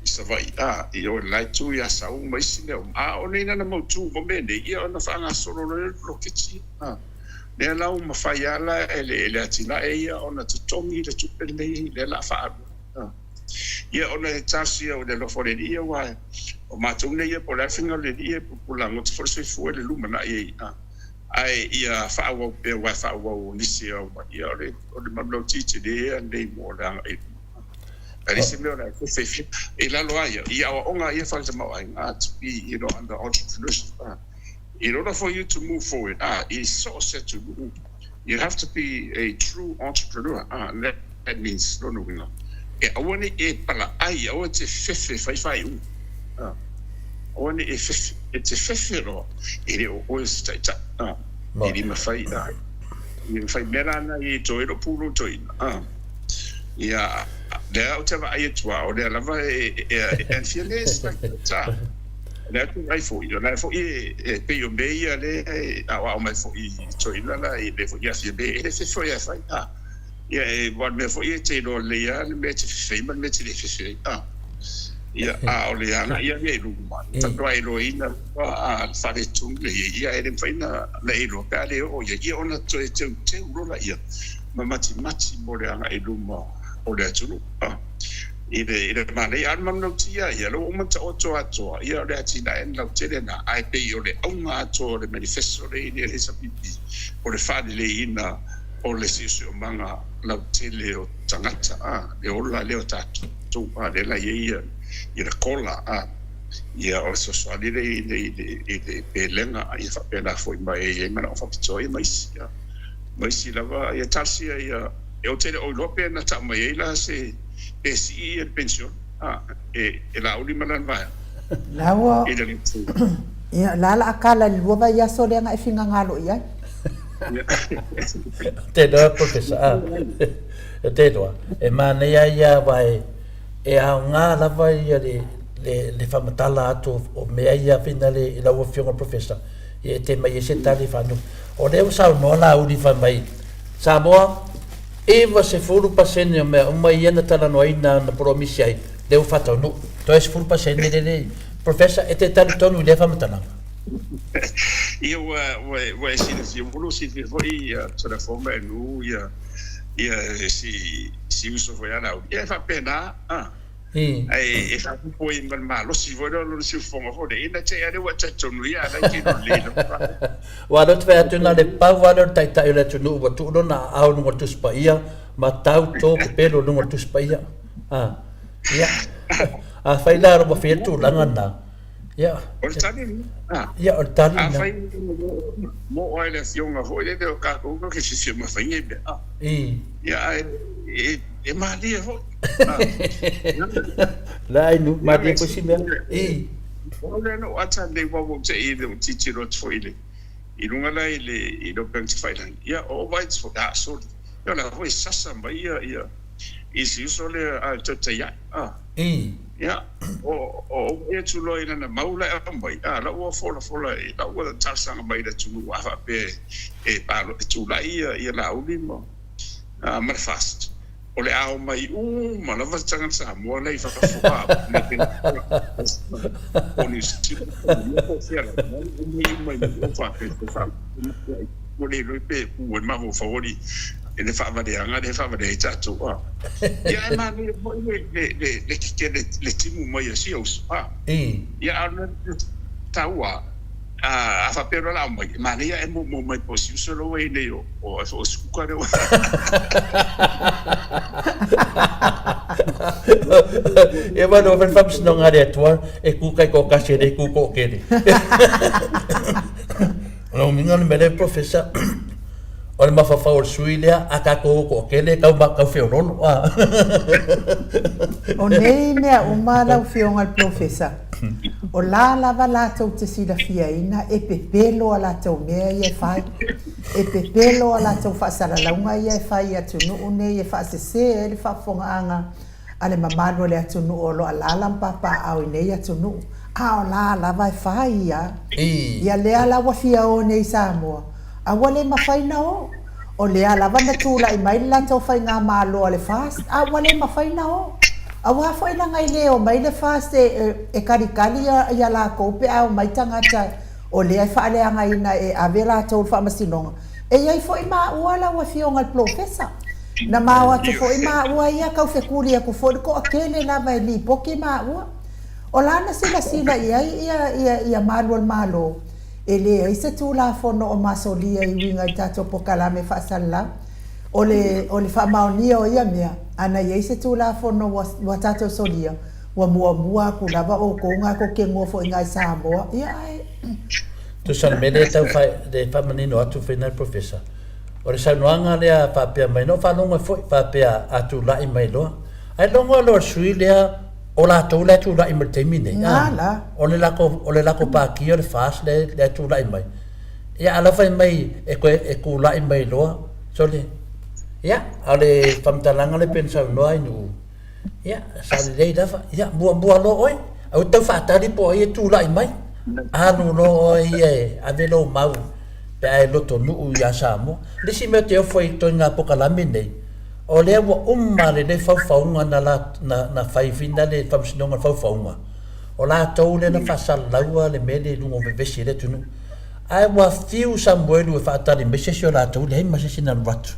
sa vai I o lai tu ya sa un mai sine o nei na mo tu mo mende ia na fa nga solo lo kiti ne la un ma fa ya la ele atina e ia ona tu tongi le tu pele le la fa ia ona tasi o de lo fore ia wa o ma tu ne ia po la finga le ia po la mo for se fu le luma na ai ia fa wa pe wa fa wa ni se o ia le o de ma lo ti te de nei mo la ali se me ora ko fe e la loia ia onga ia fa sama ai to be under entrepreneurship in order for you to move forward is so set to move you have to be a true entrepreneur that means no e awone e pala ai o te fefe fai awone e fefe te fefe ro e o state e ma fai e fai mera na e to ero puro to ia le o te vai Atua o le lava e fiele sta le tu ai fo e pe yo me ia le a mai fo i choina la e le fo ia se be e se fo ia fai ia e wa me fo ia te no le ia le me te fe ma me te le fe ia a o le ana ia me lu ma tanto ai lo ina a fare tu le ia e le fai na le lo ka le o ia ona te ro la ia ma mati mo le ana e lu ma o le tu ide male an man no tia ia lo mo ta oto ato ia le ati na en lo tele na ai pe yo le unga ato le manifesto le le sa pipi o le fadi le ina o le sisio manga la tele o tangata le ola le o tatu tu le la ia le kola ia o so so le pelenga ia fa pena foi mai e mana fa pito ia mai si lava ia tarsia ia e o tele o lope na ta mai la se e pension e la ultima lan vai lawa ia la akala luva ia so le nga ifinga ngalo ia te do professor te do e mana ia vai e a nga la vai le famatala atu o me ia finale la wo fiona professor e te mai se tali fanu o le usa no la uli fa mai Samoa e você for o paciente uma iena tala no ina na promisia ai deu fato no to es for paciente dele professor e te tali tonu le famatala io si voi sulla forma ia si uso voi ana e fa pena e fa poi ma lo si vuole lo si fonga fuori e c'è ade wa tonu ia la che non le wa do tve atuna le pa wa do tai tai le tunu wa tu do na au no tu spaia ma tau to pelo no tu spaia ia a fai la ro fa tu la ngana ia ia o tani na fai mo o le fiona foi de o ka ko che si si ma fai niente ia e ma lì la inu ma di così me no attende uomo c'è il ticino foile in una lei le do pensi fai là ia o vai for da solo io la voi sassa ma ia e si sole al tutta ia ia o e tu lo ina na maula mai la o fola la o tasa mai da tu wa fa pe e parlo tu la ia la ulimo ma fast o le au mai ma la vastanga Samoa lei fa fa o ni si o sia la mai fa o le lo pe o ma vo favori e le fa vedere tu ia ma le timu mai si o ia taua a fa pero la mai ma ia e mo mai posi solo e le o scuca de e va no per fams non area tua e cuca e coca se de cuco che no mi non me le professor o ma fa o suilia a ka ko ke le ka ma ka fe ron o nei mea o mala o fionga al professor o la lava la tau te sida fiaina e pepelo ala tau mea ia fai e pepelo ala tau whaasara launga ia fai atu nuu nei e whaasese e le whaafongaanga ale mamalo le atu nuu o lo alala mpapa au nei atu nuu o la lava e fai ia lea la wafia o nei Samoa a wale mawhaina o lea lava na tula i mai la tau whai ngā malo ale fast a wale mawhaina a wa foi na ngai leo mai le fast e karikali ia la ko pe au mai tangata o le fa le ngai na e avela to fa masinonga e ia foi ma wala wa fionga professor na ma wa to foi ma wa ia ka fe kuria ko foi ko akele la vai li poki ma wa o la na sila ia malo ele isa tu la fono o masolia i winga tato pokala me fa sala ole fa maonia o ia mea ana ia se tu la fono wa tato solia wa mua ku lava o ko nga ko ke ngofo ngai Samoa ia tu san me de tau fai de fa manino atu final professor ore sa noanga le pa pe mai no fa longa foi pa pe atu la i mai lo ai longa lo suilia o la tu la i mai termine ala ole la ko pa ki o fast le tu la i mai ia ala fa mai e ku la i mai lo so le ya ale pamtalanga le pensa no ai nu ya sa le dafa ya bua lo oi au tau whaatari po ai e tūlai mai. Anu no ie, a velo mau, pe ai loto nuu ia Samoa. Lisi mea te ofo i toi ngā pokalami nei. O lea wa umare le whauwhaunga na whaivina le whamsinonga whauwhaunga. O la tau le na whasalaua le mele lungo vevesi le tunu. Ai wa fiu Samuelu e whaatari mesesi o la tau le hei masesi na watu.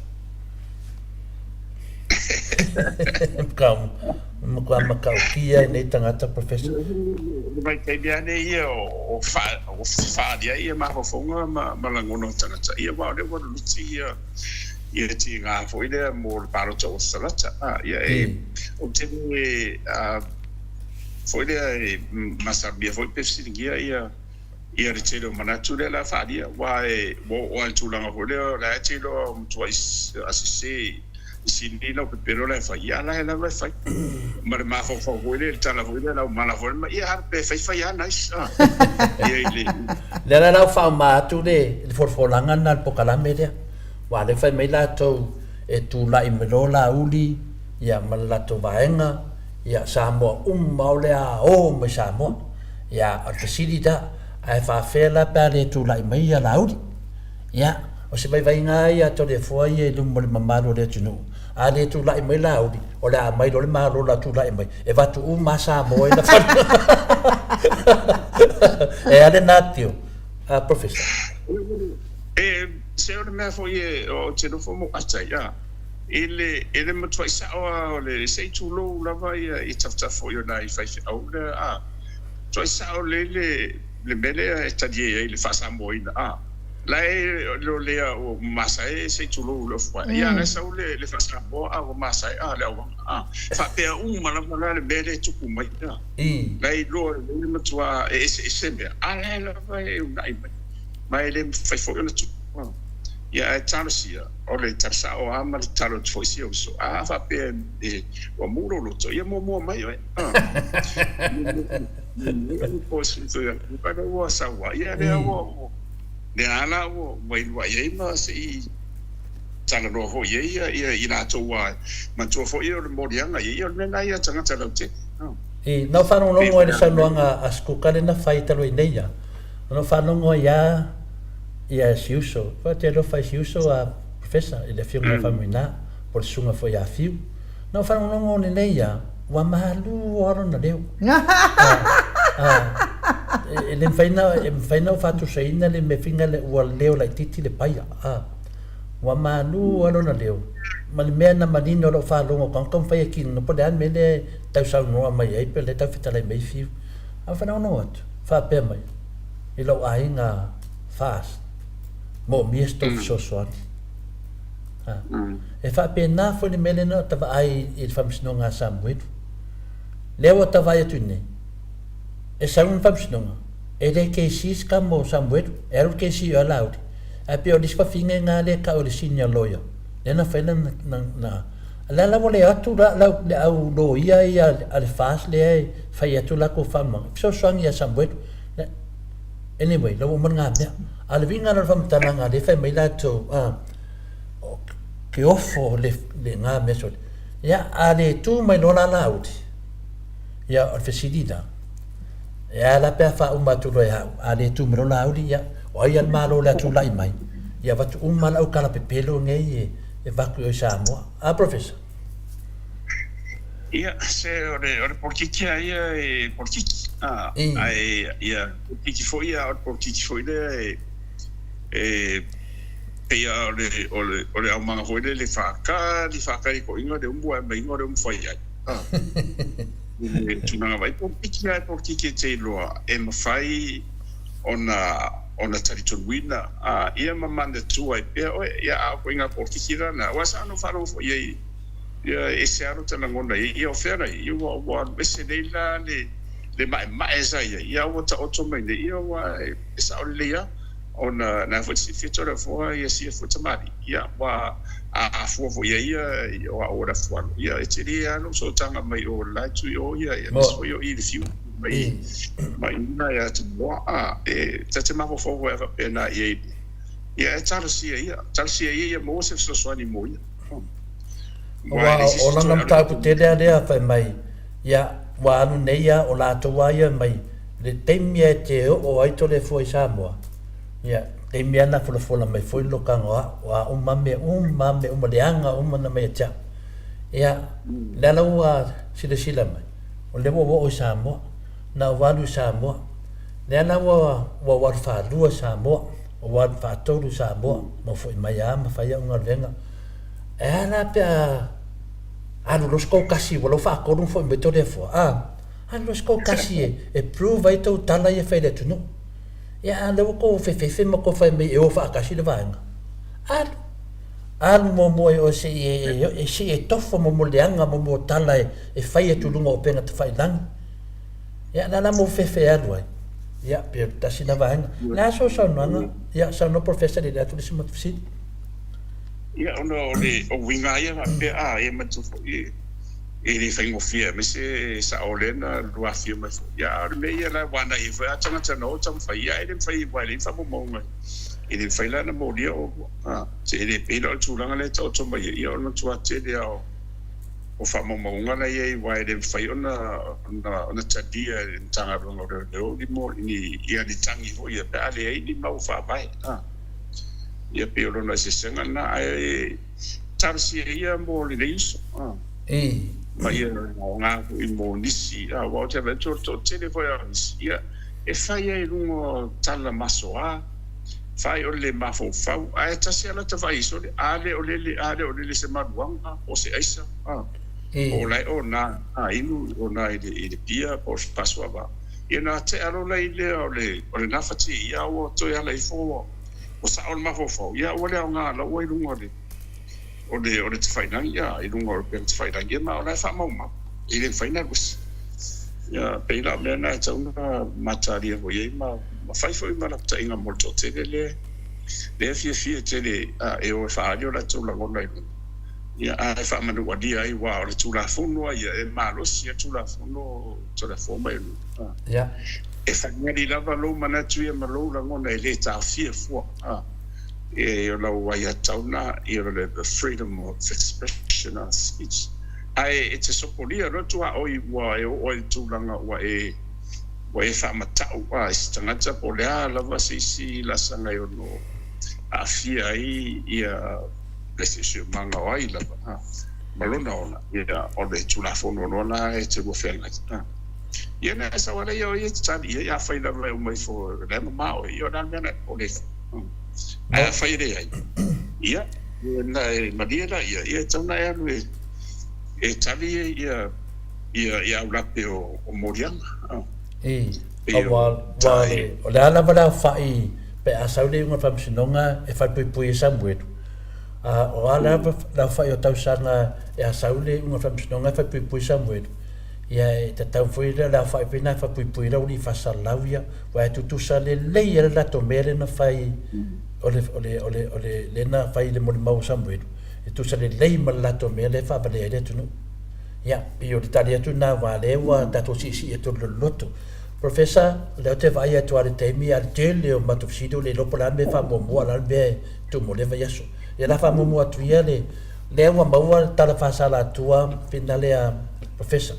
Makau kia nei tangata professor. Mai kai bia nei ia o whaadia ia mahofonga malangono tangata. Ia wao le wana luti ia ti ngā fwile mō paro tau salata. Ia e o tene fwile e masabia fwile pefsiringia ia re telo manatu le la whaadia. Wa e tūlanga fwile la e telo mtua asise sinina pe pero la fa ya la fa mar ma fo le tala fo le la mala fo ma ya pe fa ya nice le la fa ma tu le for langa na pokalame le wa le fa me la to e tu la imelo la uli ya mala to vaenga ya Samoa maule a o me Samoa ya al fasilita ai fa fela per le tu la me ya la uli ya o se vai nga ia to le foi e lu mo mamalo le tunu a le tu la mai la udi o le mai do le malo la tu la mai e va tu masa mo e la fa e ale natio a professor se o me foi o te no fomo ata ya ele mo twa sa o le se tu lo la vai e tafta foi o nai fa o le a twa sa o le mele e tadie le fa sa mo ina lai lo le o masai se tulo lo fa ya na sa le fa sa bo a o masai le o fa pe mala le bele tu ku mai lai lo le matua se me ala la vai mai le fa fo yo tu ya tarsia o le tarsa o ama le talo fo si o so fa pe o muro lo to ya mo mai po si to ya pa no sa wa ya le o ne ala o mai ye ma si tanga no ho ye ia ina to wa ma to fo ye mo dianga ye ne na ia tanga tala te no fa no mo e sa no nga askuka le na faita lo ineia no fa no ia si uso fa te lo fa si uso a professor ele fiu na famina por sunga fo ia fiu no fa no ne neia wa malu ora na leo ele faina fatu saina le me finga le wa leo la titi le paia wa manu alo na leo mal mena manino lo fa longo kan fa yakin no pode an mele tau sa no mai ai pe le tau fitale mai fiu a fa no ot fa pe mai e lo ainga fast mo miesto so so e fa pe na fo le mele no tava ai il fams no nga Samuel leo tava ya tunne e sa un famsnonga e le ke sis ka mo Samuel e ro ke si allowed a pe o dispa finga nga le ka o le sinya loya le na fela na la vole atu la le au lo ia al fas le fa ya tu la ko fama so swang ya Samuel anyway lo mo nga me al vinga na fam tananga le fa mai la to ke ofo le nga me so ya ale tu mai no la laud ya al fasilita ya la pe fa tu lo ya ale tu mro la uri ya o ya malo la tu la mai ya va tu mal au kala pe pelo ngai e va ku Samoa professor ia se ore portiki ia e portiki ai ia portiki foi ia portiki foi e ia ole au manga foi le fa ka ko ingo de umbu mai ingo de foi ia tunanga vai portiki te loa e mafai ona territory wina ia mamanda tu ai pe ia a ko inga portiki na wasa no faro ia ia ese aro tana ngona ia ofera ia wa bese leila le mai sa ia wa ta oto mai ia wa esa olia ona na fo si fitora fo ia si fo tamari ia wa a fo ia wa ora fo ia etia no so tanga mai o la tu ia so yo i fiu mai na ia tu tate ma fo wa pena ia tarsia ia mo se so swani mo ia o la nam ta ku te lea fa mai ya wa anu neia o la to wa ia mai le temia te o ai to le foi Samoa ia temia na fola mai foi lo kanga wa umame umaleanga umana mai cha ia la la wa sila mai o le wo o Samoa na walu Samoa le la wa fa lu Samoa o wa fa to lu Samoa mo foi mai ama fa ia unga venga era pe anu los ko kasi wala fa ko dum foi beto le fo anu los ko kasi e prove ai to tala ia fa le tunu ia le ko fe mo ko fa me e o fa kasi le vanga anu mo o se e tofo mo leanga mo tala e fa ia tulu mo pena te fa lang ia na mo fe anu ai ia pe tasina vanga la so no ia so no professor de tu se mo fisi ia ono le o winga ia pe e matu e le fengo fia me se sa olena lua fia me ia me ia la wana i fa tanga no tam fa ia ele fa i wa le fa mo ele fa la na mo dia o se ele pe lo tu langa le to mai ia ono tu ate le o fa mo ngana ia i wa ele fa ona tadia tanga rongo le o di mo ni ia di tangi ho ia pe ale ai di mau fa bai ia pe o na se senga na ai tarsi ia mo le iso ma ia nga i mo nisi wa te ve to telefone ia e fai ai lungo tala masoa fai o le mafo fau ai tasi ala te vai so ale o le se maduanga o se aisa o lai o na inu o na i pia o paswa ba ia na te alo lai le o le nafati ia o to ia lai fo o sa o mafo fau ia o le nga la o lungo o le te whainang ia i runga o te whainang ia ma o lai wha mauma i le whainang wis ia peila mea nai taunga mataria ho iei ma whaifoi ma lapta inga molto tele le fia tele e o whaario la tula ngona i runga ia ai wha manu wadia i wa o le tula fonua ia e malos ia tula fono tula foma i runga e whangari lava lo manatu ia ma lo la ngona i le ta fia fua e la waya tauna e the freedom of expression and speech ai it's a sopolia no tua oi wa oi tulanga wa e fa matau wa stangata polea la va si la sanga yo no afia ai ia precision manga ai la malona ona ia o le tula fono ona e te go fela ia na sa wala yo ia tsani ia fa ila mai fo le ma o io dan mena o le ai fai dei ai ia na madia ia tana ia lui e tali ia ulape o morianga wa o le ala vala fai pe asaule unha famsinonga e fai pui Samuel o ala la fai o tausanga e asaule unha famsinonga e fai pui Samuel ia e tatau foi la fai pena fai pui la uni fasalauia wa tu sale le la tomere na fai ole na fai le mo mau Samuel e tu sale le malato me le fa bale le tu ya io l'Italia tu na vale wa dato si e tu loto professor le te vai a tu al temi al tele o matufsido le lopola me fa mo ala be tu mo le vai aso e la fa mo atu le wa mau ta la fa sala tua finale a professor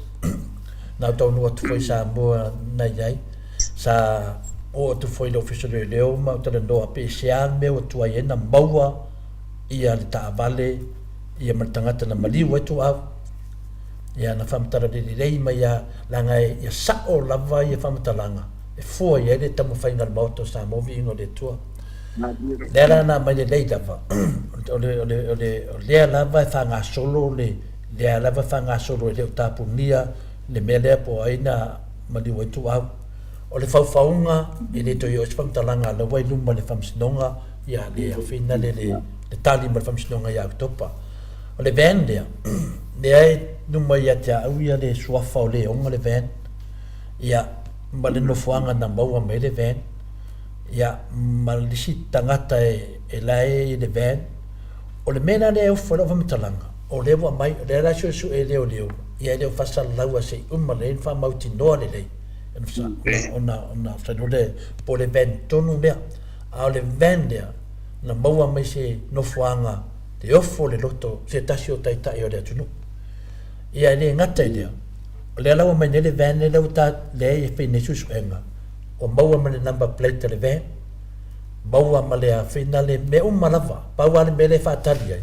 na to no tu foi Samoa na yai sa o tu foi lo official leo ma te ndo a special me o tu ai na maua ia le ta vale ia matangata na mali o tu a ia na famtara de lei ma ia langa ia sa o lava ia famtalanga e fo ia le tamo final moto sa movi no le tu dera na ma le lei dava le lava fa nga solo le lava fa nga solo le tapunia le mele po aina mali o tu a o le faufaunga i le toi o famtalanga le wai luma le famsinonga ia le afina le tali ma le famsinonga ia topa o le vendea le ai numa ia te au ia le suafa o le onga le ven ia ma le nofuanga na maua me le ven ia ma le si tangata e lai le ven o le mena le au fora famtalanga o le wa mai le la su e leo ia le fasal laua se umma le fa mauti no le lei ona frenole po le ventonu mea a le vendea na maua mai se nofuanga te ofo le loto se tasio taitai o le atunu ia le ngata lea le la mai le van le uta le e fine sus enga o maua ma le number plate le van maua ma le fina le me malava pa wa le le fa tali ai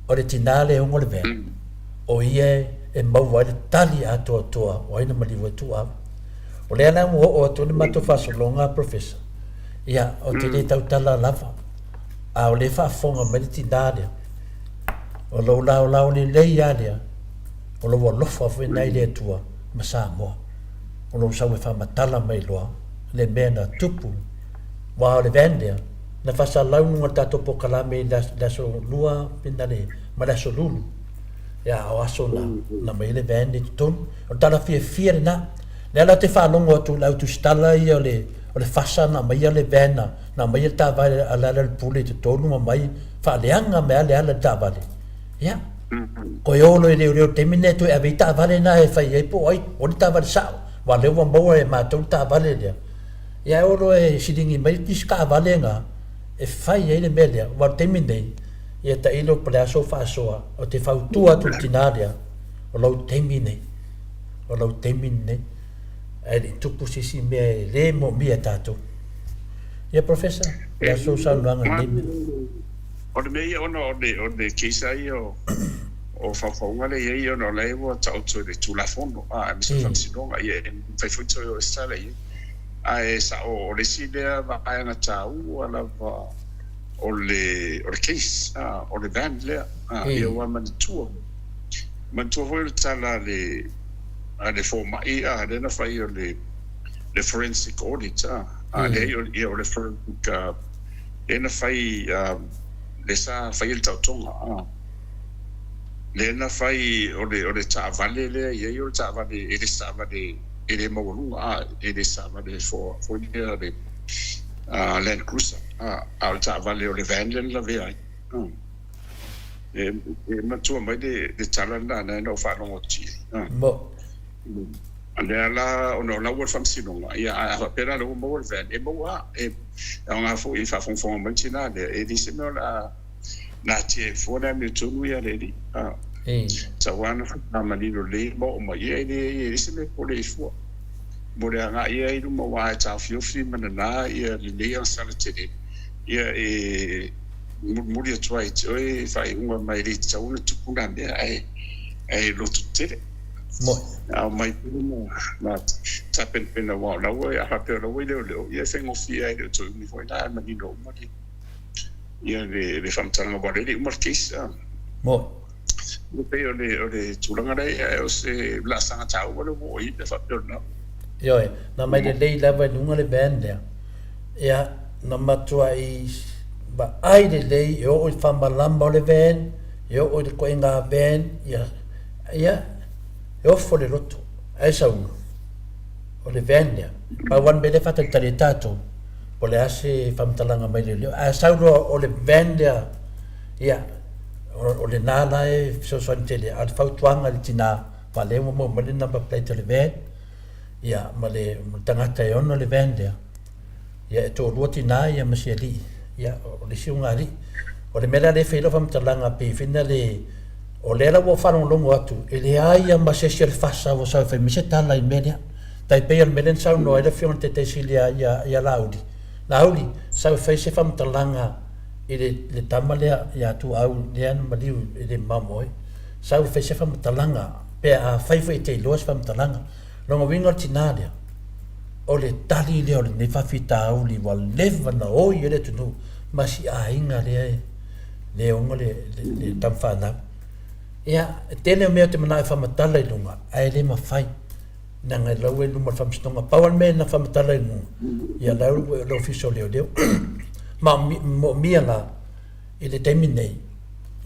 o le tinale o le van o ie e maua le tali ato o ina mali wa tu a o le la o to le mato fa so longa professor ia o te le tau tala lava a o le fa fonga ma le tinale o lo la o le ia le o lo wa lofa fo nei le tua ma Samoa o lo sa we fa matala mai loa le mena tupu wa le vende na fa sa lau nunga tato po kala me da so lua pinale ma da so lulu ya o aso na mai le vende ton o tala fie na le la te fa longo tu lau tu stala i o le fasa na mai le vena na mai ta va ala le pule te tonu mai fa leanga me ala ta vale ya ko yo lo le temine to evita vale na e fai e po ai o ta vale sa wa le wa mo e ma to ta vale le ya o lo e sidingi mai diska vale nga e fai e le melia wa temine e ta ilo pra so fa so o te fa tu atu tinaria o lo temine e tu posisi me le mo mi tato ya professor ya so sa no nga ni o le mei ona o le keisa i o whawhaunga le iei ona o lei wa tau tu le tulafono a misa whamsinonga i e whaifuito o estale i a e sa o le silea wa aanga tau ala wa o le keisa o le van lea i o wa manitua hoi le tala le forma i a le na whai o le forensic audit a le i o le forensic le na whai le sa fai il tautonga le na fai o le tavale le ye yo tavale ele stava de ele mogolunga ele stava de for le Land Cruiser al tavale o le vanlen la vea e matua mai de talanda na no fa no ti mo ande ala ono la wor fam sinonga ia a pera lo mo van e mo e nga fo i fa fon mantina de e disse no la na tie fo na me tonu ya redi sa wana na manino le mo mo ye e disse me po le fo mo le nga ye i mo wa ta fio fi manana ia le ya sala tede ia e mo le try e fa un mai ri sa una tupuna me ai lo tede mo mai na tapen pena wa la wa ya ha pero we le ya se ngo fi ai to ni foi da ma ni no ma ia le famtanga wa le markis mo pe o le tulanga dai o se la sanga tau wa le wo i le fa pero na yo na mai le la va nunga le bende ya na matua i ba ai le yo o fa malamba le ven yo o ko inga ven ya e offo le loto ai sa uno o le vendia pa wan bele fata tali tato o le ase famtalanga mai le a sa uno o le vendia ia o le nala e so tele al fautuanga le tina pa le mo le number plate le ven ia ma le tangata e ono le vendia ia e to ruoti na ia masiali ia o le siunga li o le mela le felo famtalanga pe fina le o le la wo fano longo atu ele ai ma se se fasa wo sa fe mi se tala i media tai pe al melen sa no ele fion te silia ya laudi sa fe se fam talanga ele le tamale ya tu au le an mali ele mamoi sa fe se fam talanga pe a fai fe te los fam talanga longo wingo tinadia o le tali le o le fa fita au li wa leva na o ele tu no ma si a inga le ongo le tamfana ia tele me te mana fa matala i lunga ai le mafai na ngai lawe lu ma fam stonga pawan me na fa matala i lunga ia la lo official le ma mi nga ile temine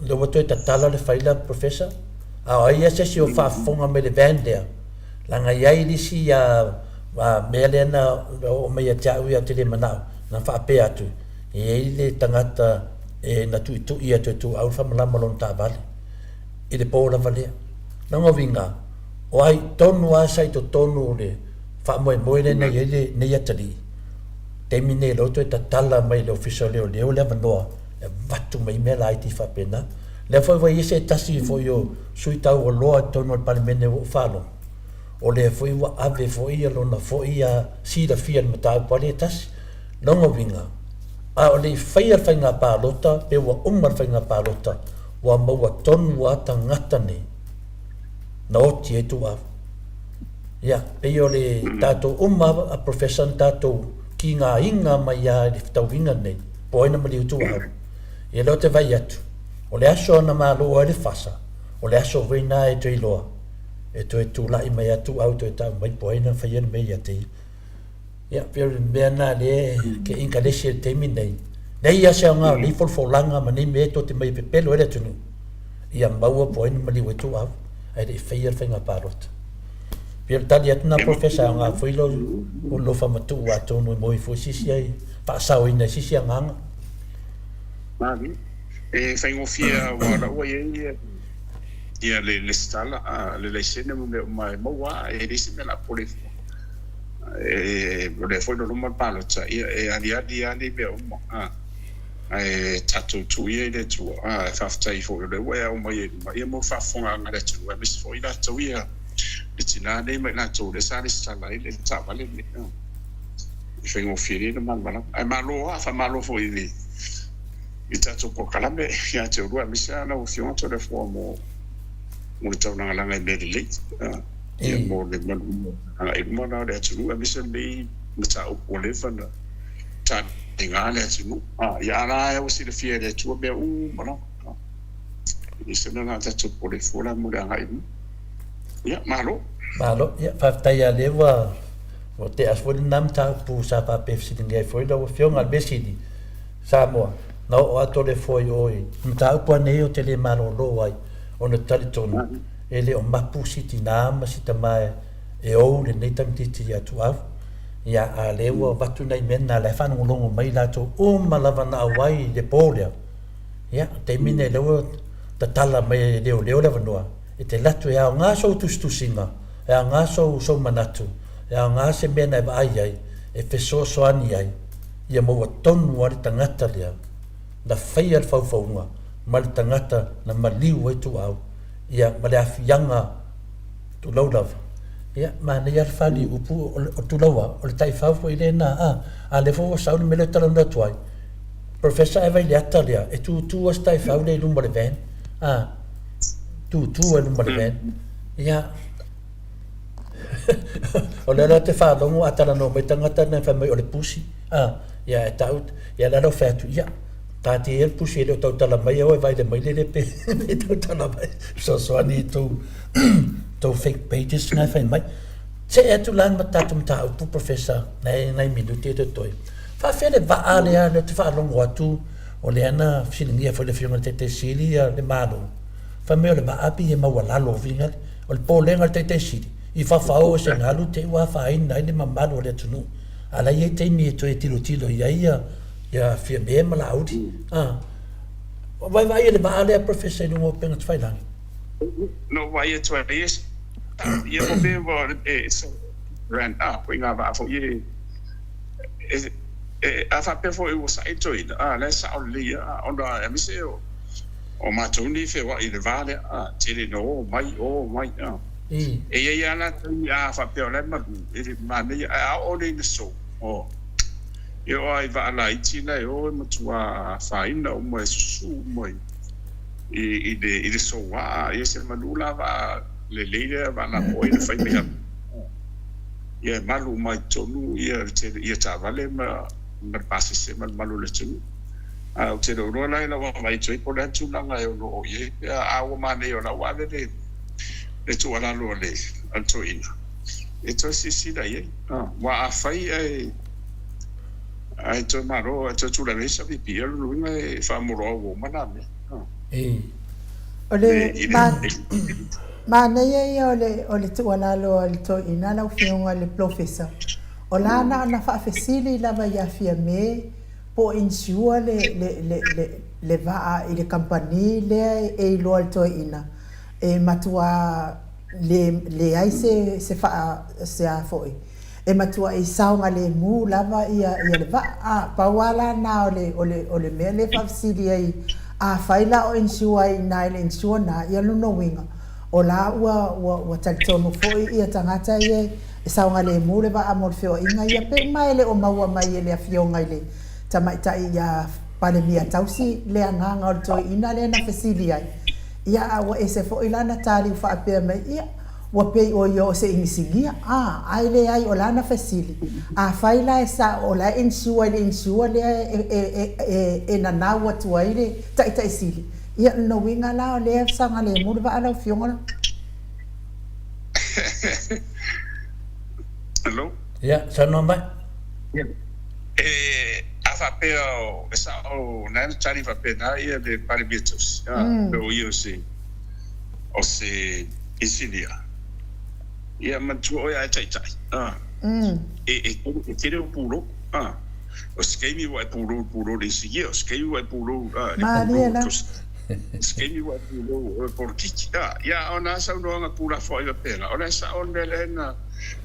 lo voto ta tala le faila professor a ia se si o fa fonga me le vende la ngai ai di si ya me le na o me ya ta u ya te le mana na fa pe atu e ile tangata e na tu ia tu au fa mala malon ta vale i le pōla valea. Nanga vinga, o ai tonu asai to tonu le wha moe le nei atari. Temi nei loto e ta tala mai le official leo leo le avanoa e watu mai mea la aiti whapena. Le foi vai ese tasi foi o sui tau o loa tonu al palimene o whalo. o le foi wa ave foi lona foi a sida fia mata paletas longa vinga a o le faia fainga palota pe wa umar fainga palota wa maua tonu wa tangata ne na oti e tu a ya pe o le tato umar a professor tato ki ngā inga mai a le tau vinga nei po ina mali tu a e lo te vai atu o le aso na malo o le fasa o le aso veina e tui loa e to e tu lai mai atu au to e tau mai po ina faia mai ate ya pe me na le ke inka le se te mi nei nei ya se nga li fol folanga ma nei me to te mai pe pelo ele tunu ia maua po ina mali we tu au ai le faia fainga parot pe tali atna professor nga foi lo o lo fa matu wa to no moi fo sisi ai pa sa o ina sisi nga Mami, faingo fia wala wa ye ia le stala le sene mo mai moa e risi me la pole le foi no ma palo cha e ali be mo tatu tu ye le tu fa tai fo le wa o mai mo fa fonga ngale tu e mis foi la tu ia le tina ne me na tu le sa le stala le ta vale me faingo fia no ma ai malo fa malo foi ni i tatu ko kalame ya te rua misa na o fiona to le fo mo tau na langa le le e mo le mo na le tu a misa le mata o le fana ta dinga le tu ya na o si le fie le tu be mo i se na tatu po le fo la mo le ngai ya malo ya fa tai a lewa o te as foi nam ta pu sa pa pe si dinga foi do fiona al besidi Samoa no o ato le foi oi mta po nei o te le malo lo ai ona tali tonu ele o mapu siti nama sita mai e o le nei tamtiti atu au ia a lewa watu nei mena le whanu longo mai lato o malawa na awai le pōlea ia te mine lewa ta tala mai leo le vanua e te latu e ao ngā sou tustusinga e ao ngā sou manatu e ao ngā se mena e ai ai e feso soani ai ia maua tonu ari tangata lea na whaia le whauwhaunga ma le tangata na maliu e tu au ia ma le awhianga tu laulawa ia ma nei ar whali upu o tu laua o le tai whauwha i le na a le fo sauni me le tala na tuai professor e vai le ata lea e tu as tai whau le lumba le ven tu e lumba le ven ia o le ala te whalongo atala no mai tangata na whamai o le pusi ia e taut ia lalo whatu ia tati e pusi e le tau tala mai au e vai le mai le pe e tau tala mai so ani tau fake pages ngai whai mai se e tu lan matatu mta upu professor nei minuti e te toi fa fele va ale a le te whalongo atu o le ana silingia foi le fiona te sili le malo fa me le va api e maua lalo vinga o le polenga te sili i fa fao se ngalu te wa fa ina ni mamalo le tunu ala ye te mi to e tilo ia fia me mala audi vai le ba ale professor no open at failan no vai to is ia mo be so ran up we ngava fo ye a fa pe fo e was I to it la sa oli onda mi se o ma tuni fe wa i le vale tele no mai e ia na ia fa pe le ma ni a o le so yo ai va la itina yo matua fa ina o mo su mo i de so wa e se malula va le va na poi le fai me ia malu mai tonu ia ta vale ma pasi se malu le tu o te ro na ina wa mai toi po le tu langa yo no ye a o ma ne yo la wa le tu ala lo le al to ina e to si da ye wa a fai ai to maro to tu la mesa vi pia lu me fa muro o mana me ole ma nei ole tu ala lo al to ina la fiona le professor ola na fa fesili la va ya fia me po insua le va i le compagnie le e lo al to ina e matua le ai se fa se a foi e matua e saunga le mu lava ia le va pa wala na ole me le fa sili ai a faila o insua i na le insua na ia no winga o la ua talitonu fo'i ia tagata ia e sauga lemu le va'a mo le feoaʻiga ia pe mai le o maua mai e le afioga i le tamaʻitaʻi ia palemia tausi le agaga o le toeina le na fesili ai ia ua ese fo'i lana taliu fa'apea mai ia ua pei o ia o se inisigia ai le ai o lana fesili afai la e sa o la insua le insua lea e nanau atu ai le taʻitaʻi sili ia no winga la o lea sauga lemu le va'a laufioga la Hello? Ya, sanoa mai. Whapea o e sa o nana tani whapea na ia le pare biatos. Pero ia o se isilia. Ia mantua o ia tai tai. E tere o puro. O skemi wa puro le sigia. O skemi wa puro. Maria la. Skemi wa puro por kiki. Ia o na sa no nga pura fo ia pena. O na sa on le na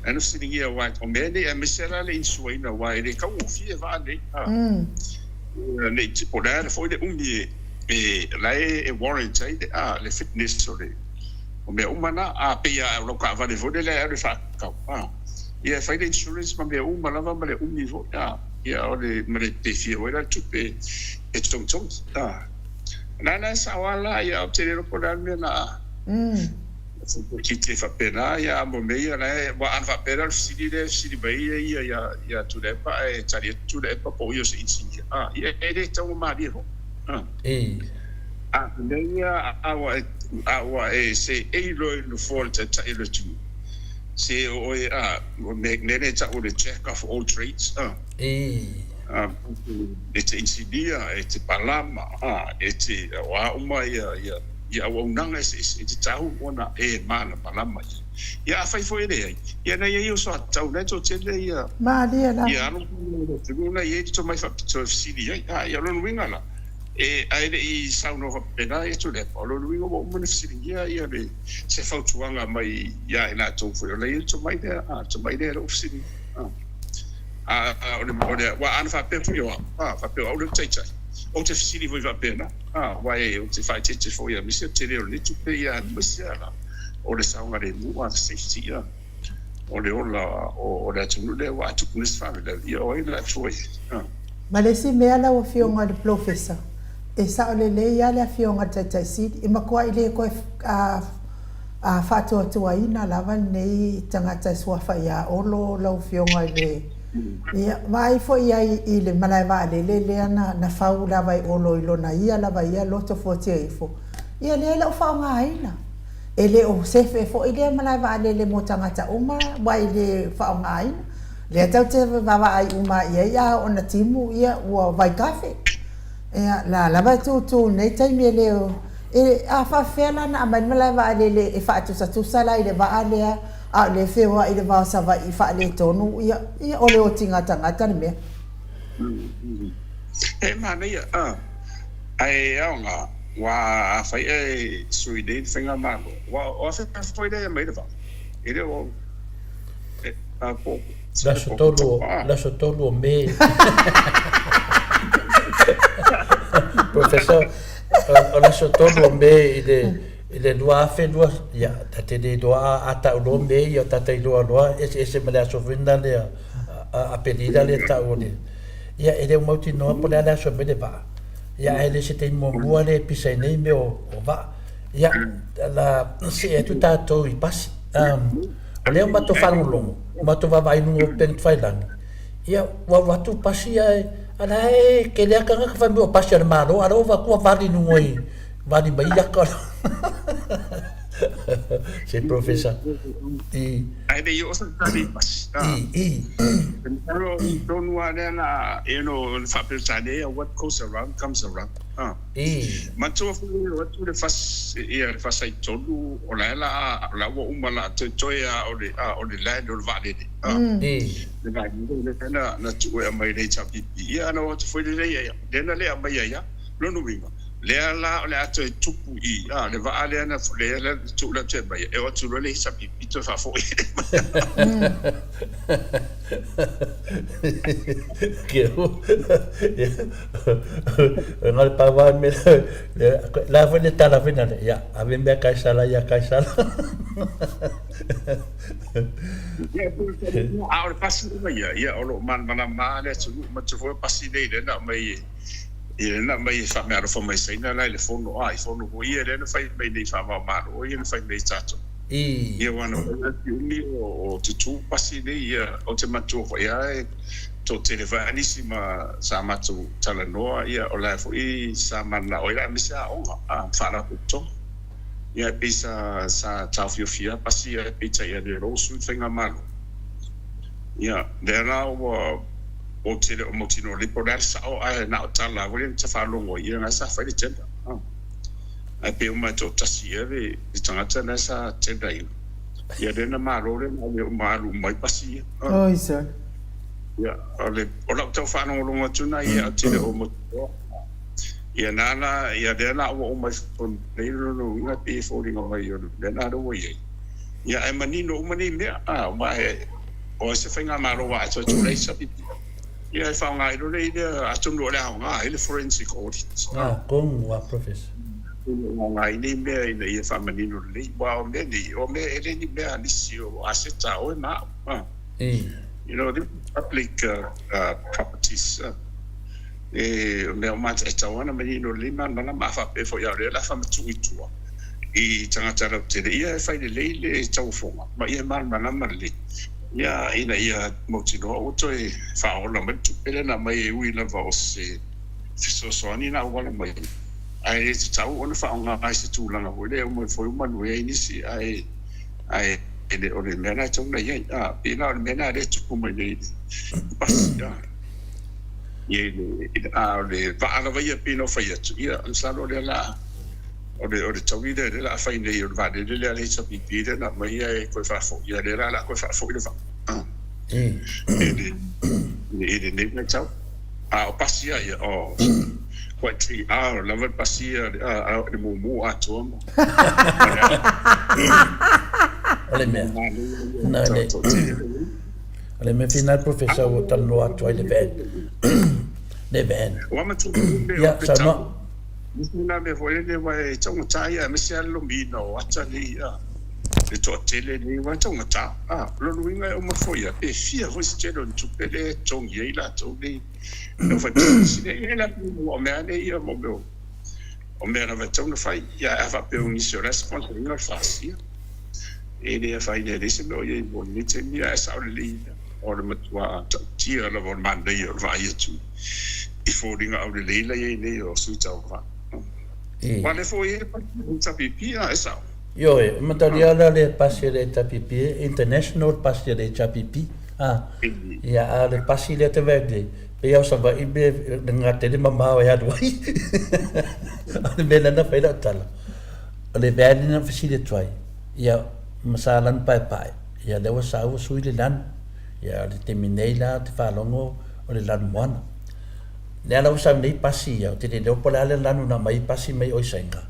ano siningia wa o mene e mesela le insuina wa ele ka o fie va le ne tipo da foi de umbi e lai e warrant ai le fitness so le o me umana a pia lo ka va de vo de le fa ka ia fai de insurance ma me umana va le umbi vo ia o le me te fie o la tupe e tong nana sa wala ia o te ro ko da me na ki te whapena ia mo mea nei wa an whapena sidi bai ia tu le pa e tari tu le pa po io se insi ia e tau mari ho nei awa e se e lo no fault ta e lo tu se o o ne ta o le check of all trades e te insidia e te palama e te wa uma ia o nanga se te tau ona e mana palama ia fai foi ele ia na ia so tau na to tele ia Maria la ia no tuna ia to mai fa to sidi ia lo winga la e ai i sau no pena e to le lo winga mo mo sidi ia le se fa tuanga mai ia ina to foi le to mai de lo sidi o wa an fa pe fio fa pe o le tai o te fisili voi va pena wai o te fai te foi a misia te leo le tupe ia misia la o le saunga le mua safety o le ola o le tunu le wa tu kunis family ia o ina foi ma le si mea la o fionga le professor e sa o le ia le fionga tai sid e makua i le ko a fato atua ina lava nei tangata suafa ia olo la o fionga le ia vai foi ai i le malai va le ana na fau la vai olo i lona ia la vai ia loto fote ifo ia le la fa nga ina ele o sefe fo i le malai va le motanga ta uma vai le fa nga ina le tau te va ai uma ia ona timu ia o vai cafe ia la vai tu nei tai me le e a fa fela na malai va le e fa tu sa tu sala i le va le le fewa i le vasa va i fa le tonu ia o le o tinga tangata ni me e mana ia ai nga wa fa e sui de finga mago wa o fa foi de mai de va ele o po lascio tolu me professor lascio tolu me ile lua fe lua ya tate de doa ata lo me ya tate lua ese me la sofrenda le a pedida le ta one ya ele mo ti no po la so me de va ya ele se te mo bua le pisa nei me o va ya la se tu ta to i pas o le ma to fa longo ma to va vai no pen failan ya wa tu pasia ala ke le ka fa me o pasia malo alo va ku va di no Vadi baia cara. Sei professor. Ai de eu só sabe pas. Pero don't want na fa pensare what goes around comes around. Ma tu what tu le fas fas ai todo o la umala te toia o le land o vale. Na tu e mai le chapi. Ia no tu foi le ia. Dena le mai ia. Lo no vinga. lea la o le ato e tupu i le va ale ana fulea le tu la te mai e o tu le sa pipito fa foi que ngal pa wa me la fa le tala fina ya ave me ka sala ya ka sala o pasi ya o lo man le tu ma tu foi pasi le na mai na mai fa me ro mai sai na le fono ai fono o ia le fai mai nei fa ma o ia fai nei tato ia wana ni o tu pasi nei o te matu fo ia to te va anisima sa matu tala noa ia o la fo i sa mana o ia mi sa o fa la to ia pisa sa tafio pasi ia pizza ia de rosu finga malo ia de na o te o motino le poder sa o ai na tala vo te fa longo ia na sa fa di tenda ai pe uma to tasi e tangata na sa tenda ia de na malo le malo mai pasi oi sir ia o la to fa no longo tuna ia te o moto ia nana ia de na o mai pon nei no na pe fo ringa mai yo de na do ia ai manino mani me mai o se finga malo wa to le sa ia fa ngai do le atum lo le ngai le forensic audit con wa professor ngai ni me ia fa manino le wa me ni o me ele ni me anisio aseta o na you know the public properties me o mat eta wana manino le man ma fa pe fo ya le la fa matu itua I tangata ra te ia fa le tau fonga ma ia man ma le ia ina ia motino o toi fa o la metu pele na mai ui na va o se so ani na wala mai ai te tau ona fa nga ai se tu langa ho le mo foi manu e ni si ai ele o le mena tau na ia pina o le mena le tu mai le pas ia ie le va ana vai pino fa ia tu ia sa lo le la o le tau ide le la fa ine o va le le sa pipi de na mai ai ko fa fo ia le la ko fa fo le fa ele ne tau o pasia ia o ko ti la va pasia de mo Atua ole me na ole me final professor o tano Atua le ben wa ma tu ya sa no na me foi le vai tong tai a me se lo mino atali le to tele ni wa tong ta lo luinga o ma foi e fia ho se telo tu pele tong ye la to ni no fa si ne la o me ane ia mo o me na va tong fai ya fa pe un iso response ni fa si e le fa ile se no ye bon ni te ni a sa le o le matua tira la von manda ia va ia tu I fordinga au le leila ye ne o su tau va Quale foi sa pipia esa? Yo, materiala le pasire tapipi international pasire tapipi. Ya le pasire te verde. Pe eu sava ibe ngate de mama ya doi. Ale bela na pela tala. Ale verde na fasile try. Ya masalan pai. Ya le was au suile lan. Ya le terminela te falongo o le lan moana. Nela usa nei pasi ya te le pola le lanu na mai pasi mai o senga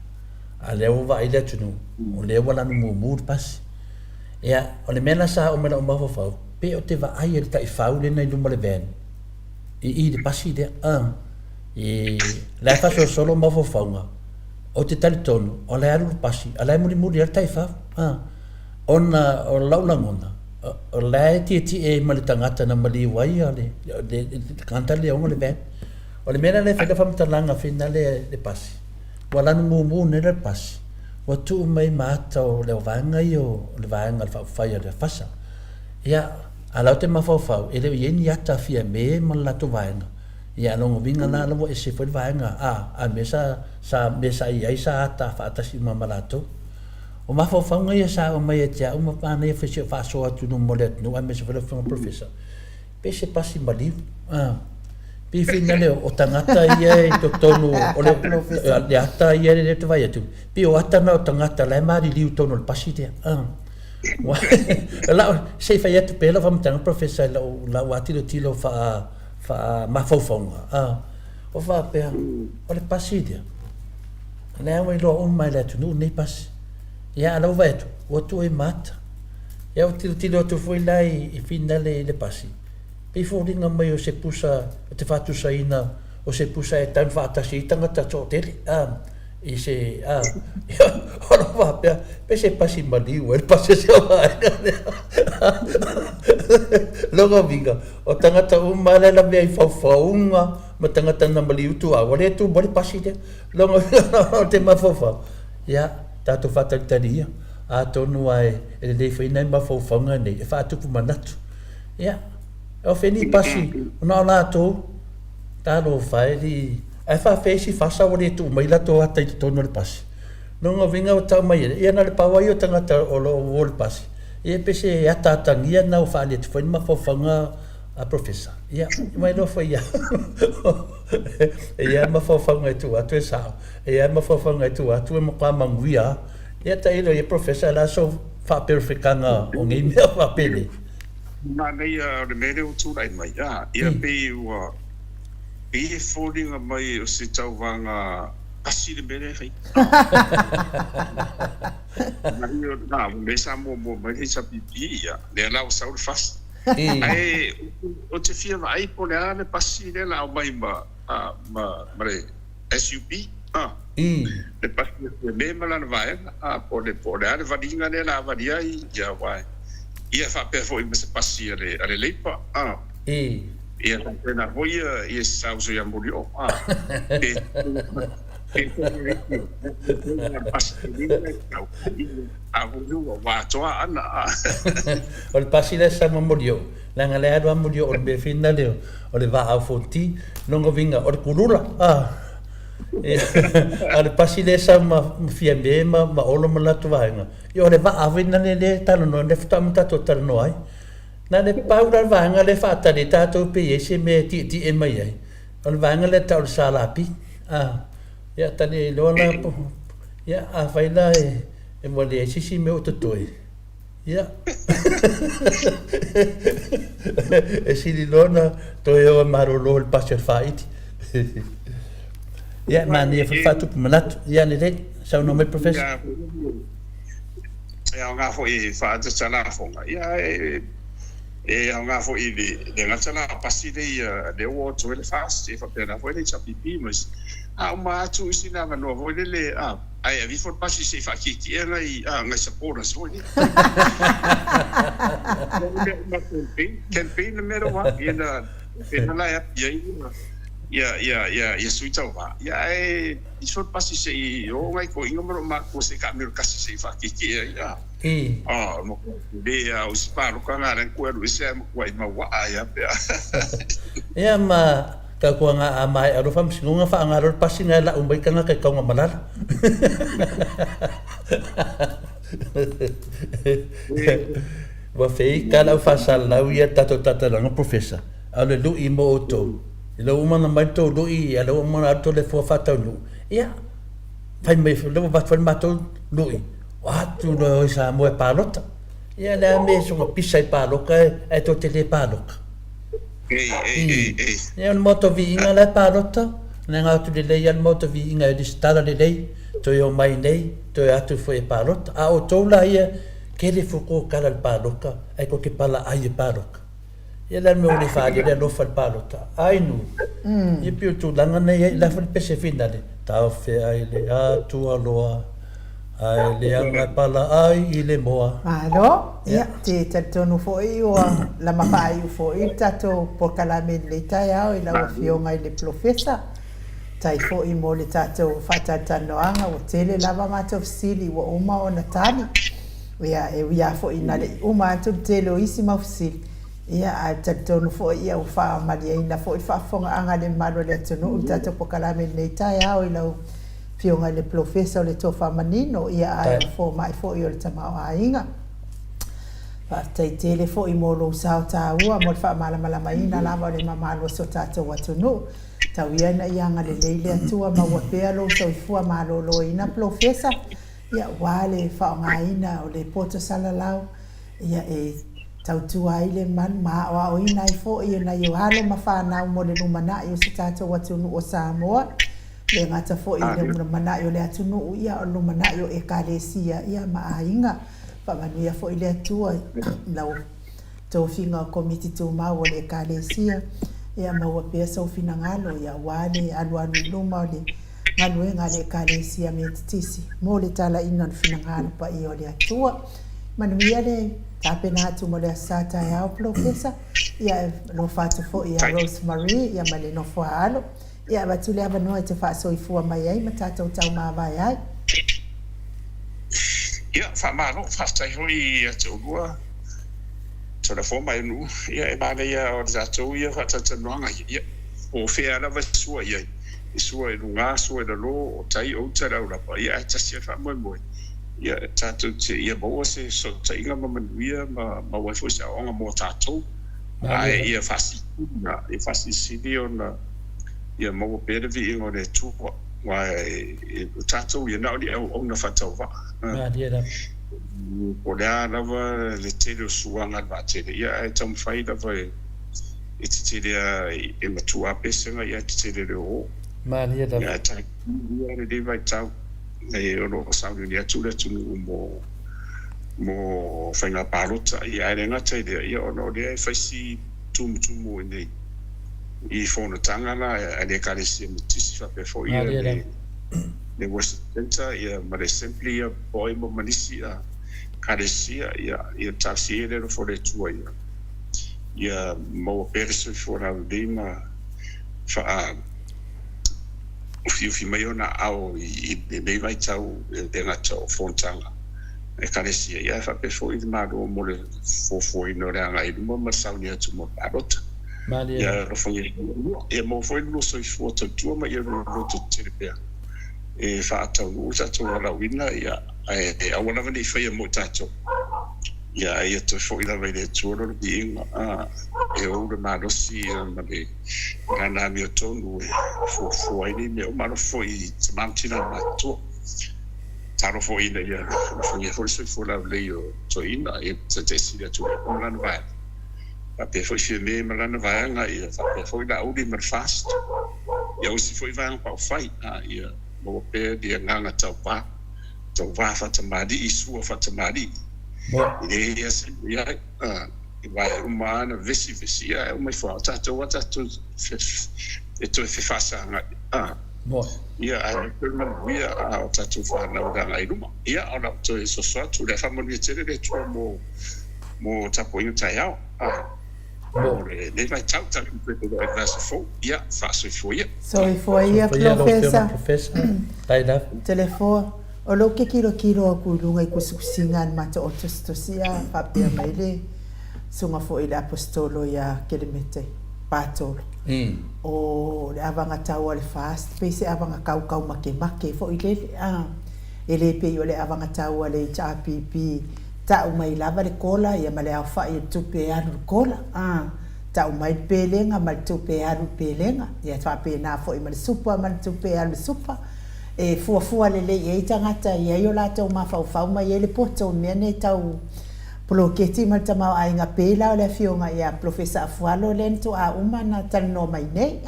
a le va ile tunu o le wala no mu pasi ya o le mena sa o mena o mafo pe o te va ai le tai fau le nei lumale ben I de pasi de la fa solo mafo faunga o te tali tonu o le aru pasi a le muri le tai fa ona o laulangona o le ti e mali tangata na mali wai ale de kanta le o le ben o le mena le fai fam talanga fina le pasi wala no mu ne le pasi wa tu mai mata o le vanga io le vanga fa fai le fasa ya ala te mafau ele yen ya ta fia me man la tu vanga ya no vinga na lo e se foi vanga a mesa ai sa ta fa ta si mamalato o mafau ngai sa o mai te o ma pa ne fa so atu no molet no a mesa foi professor pe se pasi mali Pi finale o tangata ia I to tonu o le ata ia le te vai atu. Pi o ata na o tangata le mari liu tonu le pasi te. La se fai atu pela fa mtanga professor la wati lo tilo fa mafaufonga. O fa pe o le pasi te. Le wa lo mai le tunu nei pas. Ia lo vetu, o tu e mata. Ia o tilo tu foi lai I finale le pasi. Pe fo ringa mai o se pusa, o te fatu saina, o se pusa e tan fatasi tangata tōteri. I se, ora va, pe se pasi maliu, e pasi se o Longa Viiga, o tangata umala la mea I faufaunga, ma tangata na maliu tu a, wale tu bori pasi de, longa Viiga, o te mafaufa. Ia, tato fatalitaria, a tonu ai, e le whaina I mafaufaunga nei, e whaatupu manatu. Ia, o wheni pasi, una o lato, talo whaeri, ai whawhesi whasa wale tu mai lato hata I te tonu le pasi. Longa Viiga o tau mai, ia na le pawai o tangata o lo le pasi. Ia pese e atatangia na o whaale tu whaini mafaufaunga a professor. Ia, mai lo whai ia. Ia mafaufaunga tu atu e sao. Ia mafaufaunga tu atu e mokwa manguia. Ia ta ilo ia professor la so whaperfekanga o ngei mea whapele. Nā nei le mere o tūrai mai. Ia pe ua pe e whōringa mai o se tauwanga kasi le mere hei. Nā, me Samoa mo mai hei sa pipi ia. Le lau sau le fast. Ai, o te fia mai po le ane pasi le lau mai ma le SUP. Le pasi le me malana vaenga. Po le ane vadinga le la vadia ia wai. Ia whapea fo I me se pasi ale leipa. Ia whapena hoi ia sau so ia muri o. O le pasi le sa mamorio. Langa le adu amorio o le befina leo. O le va au fonti. Longa Viiga o le kurula. O le pasi le sa mafia me ma olo malatu vaenga. I o le va avina le talo no le futamutato talo no ai. Na le paura vaenga le fatale tato pe ese me ti e mai ai. O le vaenga le tau salapi. Ia tani lola po. Ia a faila e mo le sisi me o tutoi. Ia. E sili lona to e marolo il passer fight. Ia mani e fatu manatu. Ia ne le sa no me professor. Ia nga fo I fatu sala fonga. Ia e nga fo I le ngatala pasi le o to le fast e fa pena fo le chapipi mas a uma tu sina no vo le ai vi for pasi se fa ki era nga sapora so ni campaign numero 1 ina la ya suita va ya e for pasi se o ngai ko ingo ma ko se ka mir kasi se fa ki ya mo de o sparo ka ngara ko ru se mo ko ma wa ya pe ia ma ka ko nga mai aro fam singa fa ngaro pasi nga la umbai ka nga ka nga malala wa fei ka la fa sal la ia tato nga professor ale lu I moto ilo uma na mai to lu I alo uma na to le fo fa ta lu ia fai me lo va fa ma to lu I wa tu no sa mo e palota ia la me so pisa I paloka e to te le paloka ia il moto Viiga la palota na nga tu le ia il moto Viiga di stala le lei to yo mai nei to atu fo e palota a o to la ia ke le fuko kala il paloka e ko ke pala ai e paloka ia la me o le fa le no fa il palota ai nu ia più tu langa nei la fa pese finale ta fe ai le Atua loa ai le anga pala ai I le moa. Alo, ia, te tatonu fo I ua la mawhai fo I tato por kalame le tai au I la fionga I le professor. Tai fo I mo le tato whatatanoanga o tele lava mato fsili wa uma o natani. Ia fo I nale uma atu tele o isi mafsili. Ia a tatonu fo I au wha maria ina fo I whafonga anga le maro le atonu tato por kalame le tai au I la fionga le professor le tofa manino ia ai fo mai fo I o le tamao ainga. Pa tai tele fo I mo lo sao ta ua mo fa mala mala mai na lava le mamalo so tato watunu. Tau ia na ianga le leile atua ma wapea lo so ifua malo lo ina professor. Ia wale fa ngaina o le poto salalau. Ia tau tua ile man ma o ina I fo I na yo halo ma fa na mo le lumana I o so tato watunu o Samoa. Le ngata fo i le muna mana yo le atunu ia o lo mana yo e kalesia ia maainga pa manu ia fo i le atua lau tau finga komiti tau mau o le kalesia ia maua pea sau fina ngalo ia wale alu luma o le ngalo e ngale kalesia me titisi mo le tala ina fina ngalo pa i o le atua manu ia le tapena atu mo le asata ia o profesa ia lo fatu fo ia Rosemary ia male no fo alo ia batule ava no te fa soifua mai ai matata o tau mawai ai ia fa malo fa tai hoi atu lua la forma e nu ia e bana ia o za to ia fa tata noanga ia o fe ala va sua ia e sua e lunga sua e lo o tai o tara ora pa ia ta sia fa mo ia tatu te ia bo se so tai nga ma ia ma wa fo sa onga mo tato ai ia fasi na e fasi sidio na ia mo pe de vi ngo de tu wa tato ia na o na fa tova ma dia da o lea lava le tele o suanga va tele ia e tam fai lava e te tele e matua pesenga ia te tele le o mania da ia ta ia le vai tau e o lo saunga ia tula tunu mo fainga parota ia e ngata ia o no le faisi tumu nei i fono tanga na e le kalesi mutisi fa pe fo ia le was center ia ma le simply ia boy mo manisia karesia ia taxi ele for le tua ia mo perso for a dima fa fi mai ona au i be vai tau de na tau fontanga e karesia ia fa pe fo i ma do mo le fo i no ranga i mo ma saunia tu mo parot ia lo fo ia mo fo no so i fo tu ma ia no to terapia e fa tau no tatu la wina ia e a wana vani fai mo tato ia ia to fo ila vai de tuoro di e o de marosi ma de rana mi tonu fo ai ni o maro fo i tmantina ma to taro fo ina ia fo fo la leo to ina e te decide tu on lan vai pa pe fo fi me ma lan vai nga ia pa fo ila udi mer fast ia o si fo vai pa fai ia mo pe dia nga tau pa tau va fatamadi i sua fatamadi ia ia vai umana visi ia o mai fa tato wata tu e tu fi fasa ia a perman ia a tato fa na nga iruma ia ona to so tu le fa mo ni tere de tu mo tapo i taiao le vai tau pe do e vasa fo ia fa so ia professor tai da telefone o lo ke kilo a kulunga i kusukusingan mata o tostosia papia maile sunga fo ile apostolo ya kelemete patolo o le avanga tau le fast pese avanga kau make fo ile ele pe yo le avanga tau le chapipi ta o mai lava le kola ya male afa i tupe anu kola ta o mai pelenga mal tupe anu pelenga ya fa pe na fo i mal supa mal tupe anu supa e fua le e tangata ia yo la tau mafau mai ele poto mene tau ploketi mal tama ai nga pela le fionga ia professor Afualo lento a uma na tano mai nei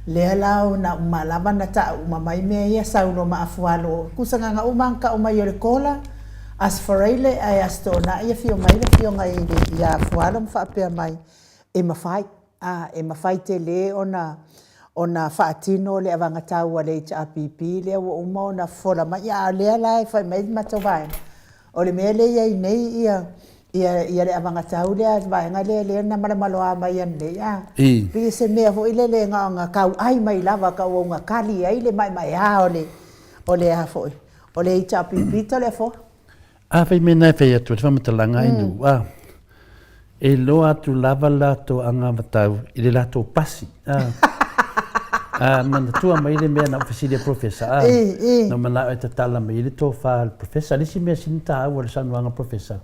le lao na malaba na ta uma mai me ia saulo ma Afualo kusanga nga umanka uma yo le kola as foreile ai astona ia fio mai le fionga ia Afualo mfa pe mai e mafai te le ona faatino le avanga tau le HRPP le o uma na fola mai ia le la fai mai matovai o le mele ia nei ia le avanga tau le vai ngale na malo mai ande pi se me vo ile le nga kau ai mai lava ka o nga kali ai le mai o le a foi o le HRPP to le fo fai mena fai atu fa matalanga inu e lo atu lava la to anga matau ile la to pasi man tua mai le mea na ofisile professor no mana e tala mai le to fa professor le simia sinta o le sanwanga professor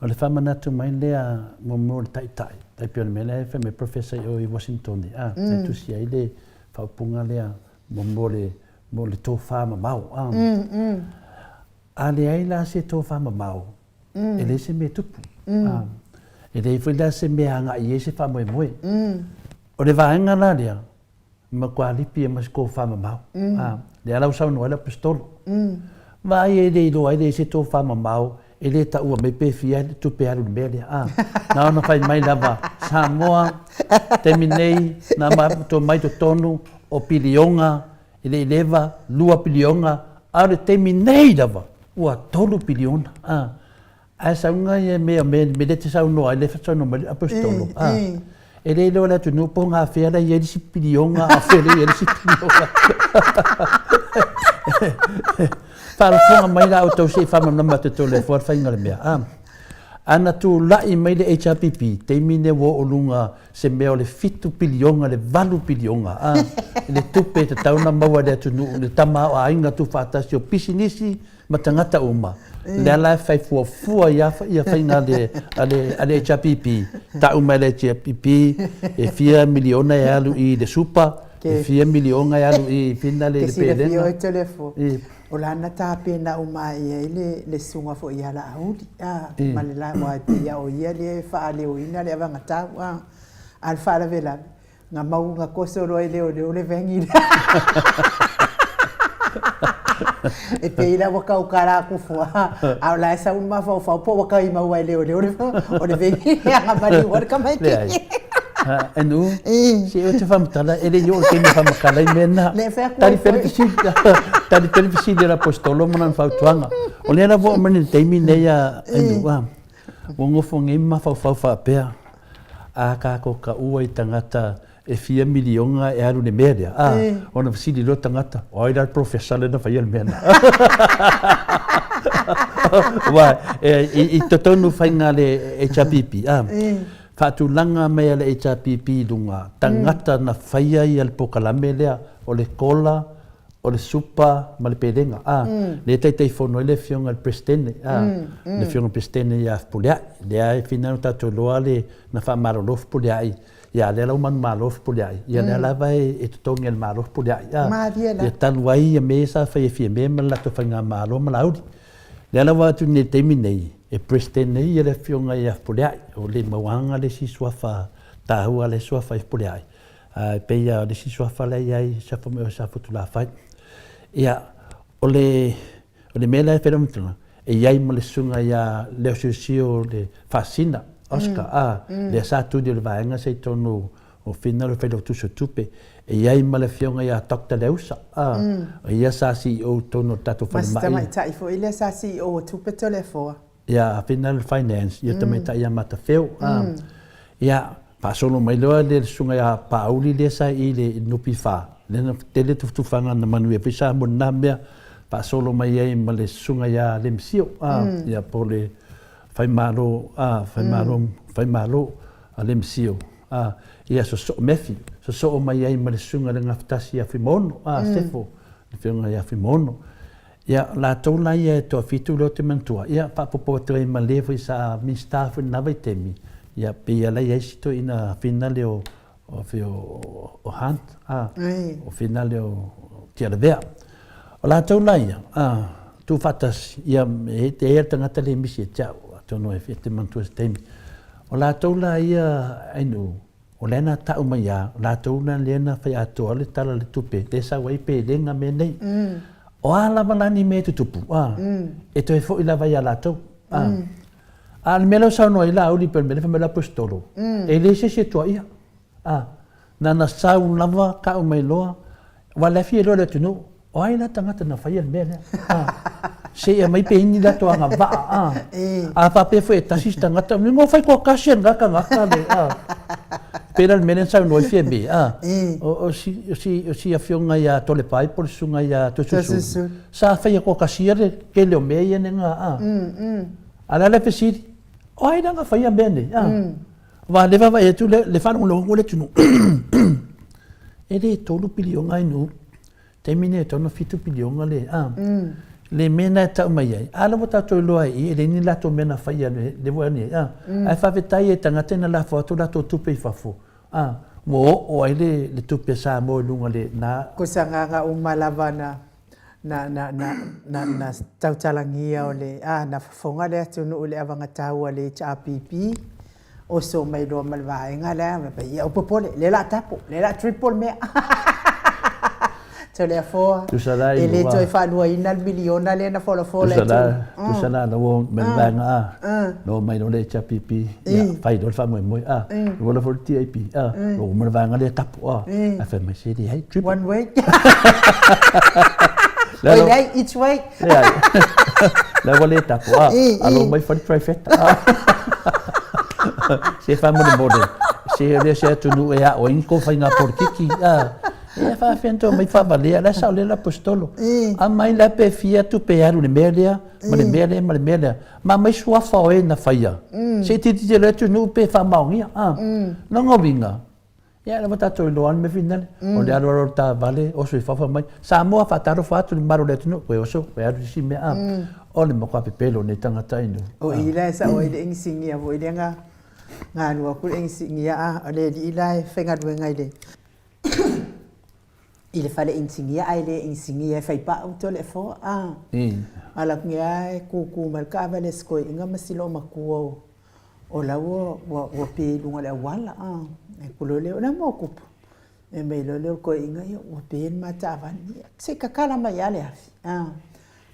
o le fama na tu mai le mo tai pion me le fa me professor o i Washington tu si ile fa punga le mo le to fa mau ale ai la se to fa mau e le se me tupu e le foi la se me anga i se fa mo o le vaenga la dia ma kwa lipi ma sko fa ma mau le ala usau no ala pistolo vai e le do ai se to fa ma mau e le ta ua me pe fia tu pe alu mele na ona fai mai lava Samoa terminei na ma to mai to tonu o pilionga ele leva lua pilionga are terminei lava ua tolu piliona a saunga e me le te sau no ai le fa no mai apostolo e le lo la tu no po nga fe la ye si pilionga a fe le ye si pilionga para fonga mai la auto se fa ma ma te tole for fa inga le mea ana tu la i mai le HPP te mine wo olunga se meo le fitu pilionga le valu pilionga le tupe te tauna maua le tu le tama a inga tu fatasi o pisinisi ma tangata uma le ala fai fua ia fainga ale HPP ta uma le HPP e 4 miliona e alu i le supa e 4 miliona e alu i fina le pelena o lana tapena uma ia le sunga fo ia la audi ma le la mai pia o ia le fa le o ina le vanga ta al fa la vela nga mau nga koso ro le vengi e pe ila waka o kara ku fo a la sa un ma fo po waka i mau le o le vengi nga mari o ka mai anu se o te famtala ele yo ke me famkala imena tali televisi de apostolo mona fautuanga o le vo mani teimi neia anu wongo fonge ma fa pe a ka ko ka ua i tangata e 4 milionga e aru ne media ona fisi lo tangata o ida professor le na fa mena wa i totonu fainga le HPP Fatulanga mea le HPP dunga tangata na faia i al pokalame lea o le kola o le supa ma le pelenga le tei fono le fionga al prestene le fionga prestene ia pulia le ai fina tato loa le na fa marolof pulia ia le la man malof pulia ia le la vai e tongi al malof pulia ia tanwai ia mesa fa ia me la to fanga malo malaudi le la va tu ne terminei e prestene ia le fionga ia pulia o le mawanga le si swafa tahua le swafa pulia pe ia le si swafa le ia sa fa me sa futula fa ia o le mela fenomenal e ia mo le sunga ia le sosio le fascina Oscar le sa tu de vaenga se tonu o final fe do tu so tupe e ia mo le fionga ia Dr. Leusa ia sa si o tonu tato fa mai ma tai fo ile sa si o tupe telefo ia final finance ia tamai ta ia mata feu ia pa solo mai lo le sunga ia pauli le sa ile nupi fa le tele tu fanga na manu e pisa mo na mea pa solo mai ai ma le sunga ia le msio ia pole fai malo le msio ia so mefi so mai ai ma le sunga le ngaftasi ia fimono stefo le sunga ia fimono ia la tola ia to fitu lo te mantua ia pa popo tre ma levo sa mi staff na vai temi ia pe la ia sito ina finale o hunt o finale o tia vea o la tola ia tu fatas ia te tanga tele misi tau tono e te mantua temi o la tola ia ainu o lena ta umaya la tola lena fai atua le tala le tupe te sa wai pe lenga me nei o ala malani me tutupu e to e fo ila vai ala to al melo sa no ila uli per me la apostolo e le se to ia na na sa un lava ka o mai loa wala fi lo le tunu o ai na tangata na fai me se e mai pe ni da to anga va a fa pe foi tasista ngata mo fai ko kasien ga ka le pero al menos sa no fi be o si a fionga ia tole pai por sunga ia to su sa fai ko kasiere ke le me ye nga ala le pesi o ai nga fai bene va leva e tu le fa un longo le tunu e le tolu pilionga inu termine to no fitu pilionga le le mena ta mai ai ala bota to lo ai le ni la to mena fa ia le vo ni ai fa vetai e tanga tena la foto la to tupe fa fo mo o ai le tupe sa mo lunga le na ko sanga nga umalavana na tautalangia o le na fonga le tunu o le avanga taua le HPP o so mai do malvaenga le pa ia o popole le la tapo le la triple me le foa. Tu sala i le toi fa lua ina miliona le na fola fola. Tu sala na wo melanga no mai no le chapipi ya fai do fa mo mo wo la for tip no melanga le tapu a fa me se di ai trip one way. Way each way. La wo le tapu alo mai for trifecta. Se fa mo de se le se tu no e a o in ko fa na por kiki e fa fento mai fa valia la sa le la apostolo a mai la pe fia tu pe aru le melia ma mai sua fa o na faia se ti ti le tu no pe fa maungia no ngovinga ya la bota to lo an me final o le aro ta vale o so fa mai Samoa fa taro fa tu maro le tu no o so pe aru si me o le mo ka pe pelo ne tanga taino o ila sa o ile insingia o ile nga lua ku insingia o le ila fenga du ngai le ile fale insingia ai le insingia fai pa auto le fo ala ngia ku mal ka vale sko inga masilo makuo o la wo pe lunga le wala e kulo le na mo ku e me lo le ko inga yo wo pe ma ta van se ka kala ma ya le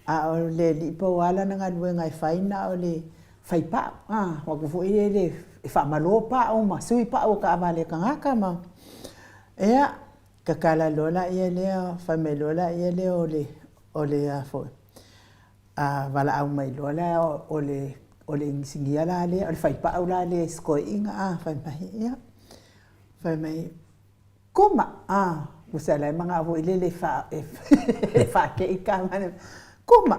o le li po wala na ngai ngai fai na o le fai pa wa ku fo ile le fa malo pa o ma sui pa o ka vale ka ngaka ma ea kakala lola ia le fa me lola ia le o le a fo vala au mai lola o le insingia la le o fai pa o la le sko inga fa mai ia fa mai kuma usala manga vo ile le fa fa ke ka mana kuma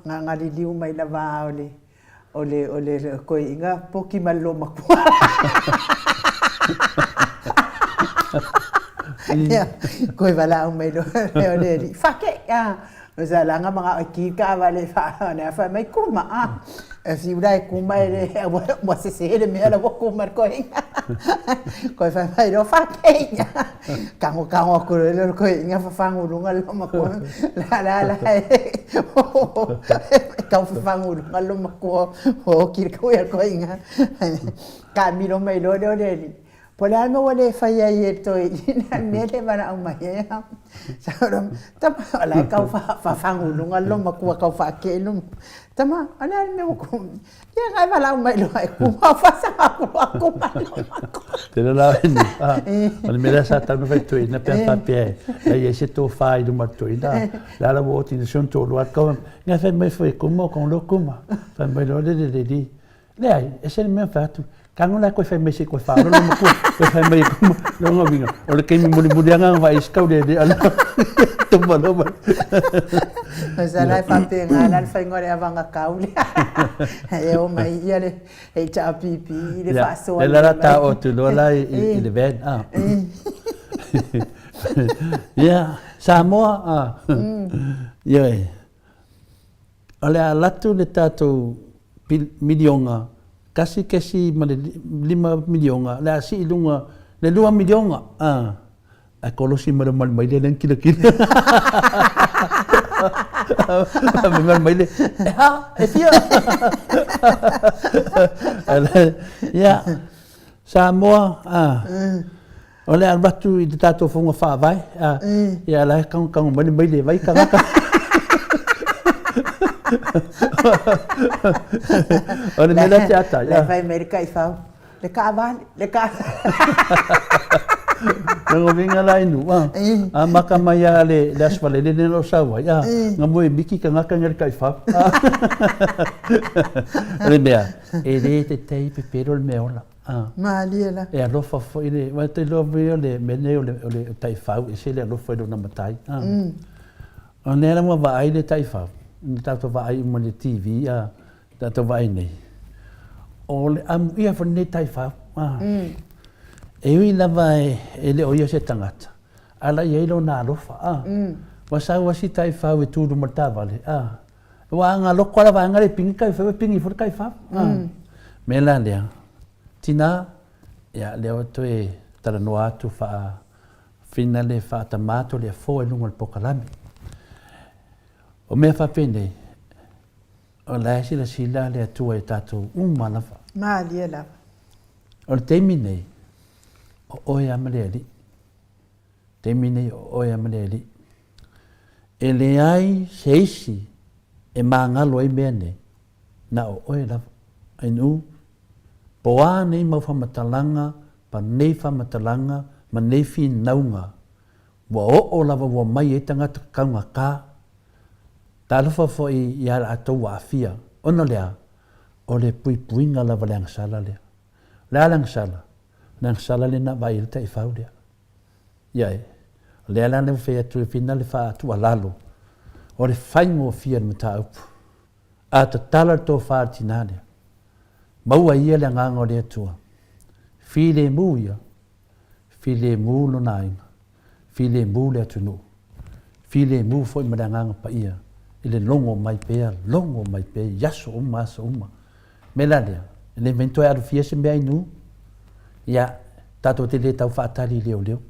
nga li liu mai la va o le ko inga poki malo makua koi vala o mai lo le di fa ke Usa langa mga kika vale fa na fa mai kuma si udai kuma le mo se le me la ko mar ko ko fa mai do fa ke kango ko le ko inga fa fangu lunga lo ma ko la ka fa fangu lunga lo ma ko o kir ko ya ko inga ka mi lo mai lo de Pole alma wale faya yeto mele bana umaya saram tama ala kau fa fangu lunga lo makua kau fa kelum tama ala me ko ya ngai bala umai lo ku fa sa aku te la ni on me la sa ta no feito ina pe papie la yese to fa i do mato ina la wo ti son to lo ko nga fe me foi como con lo kuma fa me lo de di lei e se me fatto Kang na ko fa mesi ko fa lo mo ko fa mai ko lo ngo binga o le ke mi muli nga va iskau de ala to malo ba Masala fa pe ngala fa ngore avanga kauli e o mai ia le e cha pipi le fa so la ta o tu lo la i le ven ya Samoa ye ala latu le tato milionga kasi male 5 milionga la si lunga le 2 milionga a kolosi mal mai le len kila mal mai le e fia ya Samoa ole albatu i tato fonga fa vai ya la kang mai le vai ka Olha me la chata ya vai America e fa le ka Ngo vinga la inu maka maya le las vale le no sawa ya ngamo biki ka ngaka ngel kai fa le bea e te pe pero el meola Maliela e lo fa fo ile ma te lo veo le meneo le tai fa e se le lo fo do na matai on era mo va ai le tai fa Tato vai mo le TV tato vai nei o le am ia fo nei tai fa e ui la vai e le o ia se tangata ala ia lo na lo fa wa sa wa si tai fa we tu do mata vale wa nga lo kwa va nga le pingi kai fa pingi fo kai fa me la le tina ya le o to e tara no atu fa finale fa tamato le fo e lungo il pokalami O mea whapene, o laisi la sila le atua e tātou umalawa. Malia lava. O le teimi nei, o oe amalea li. Teimi nei o oe amalea li. e le ai se isi e mangalo ai mea nei, na o oe lava, ai nu, po a nei mau whamatalanga, pa nei whamatalanga, ma nei whi naunga, wa o lava wa mai e tangata kaunga ka, ta lofa fo i ala atou wa afia, ona lea, o le pui puinga lava le angsala lea, le ala angsala le na vai ilta i whau lea, ia e, le ala le whea tu e fina le wha atua lalo, o le whaingo fia ni mata upu, a ta tala tō whātina lea, maua ia le nganga o le atua, fi le mu ia, fi le mu lo na inga, fi le mu le atunu, fi le mu fo i mada nganga pa ia, i le longo mai pea, yaso uma, mela lea, le mento e aru fia se mea inu, ia, tato te le tau whaatari leo,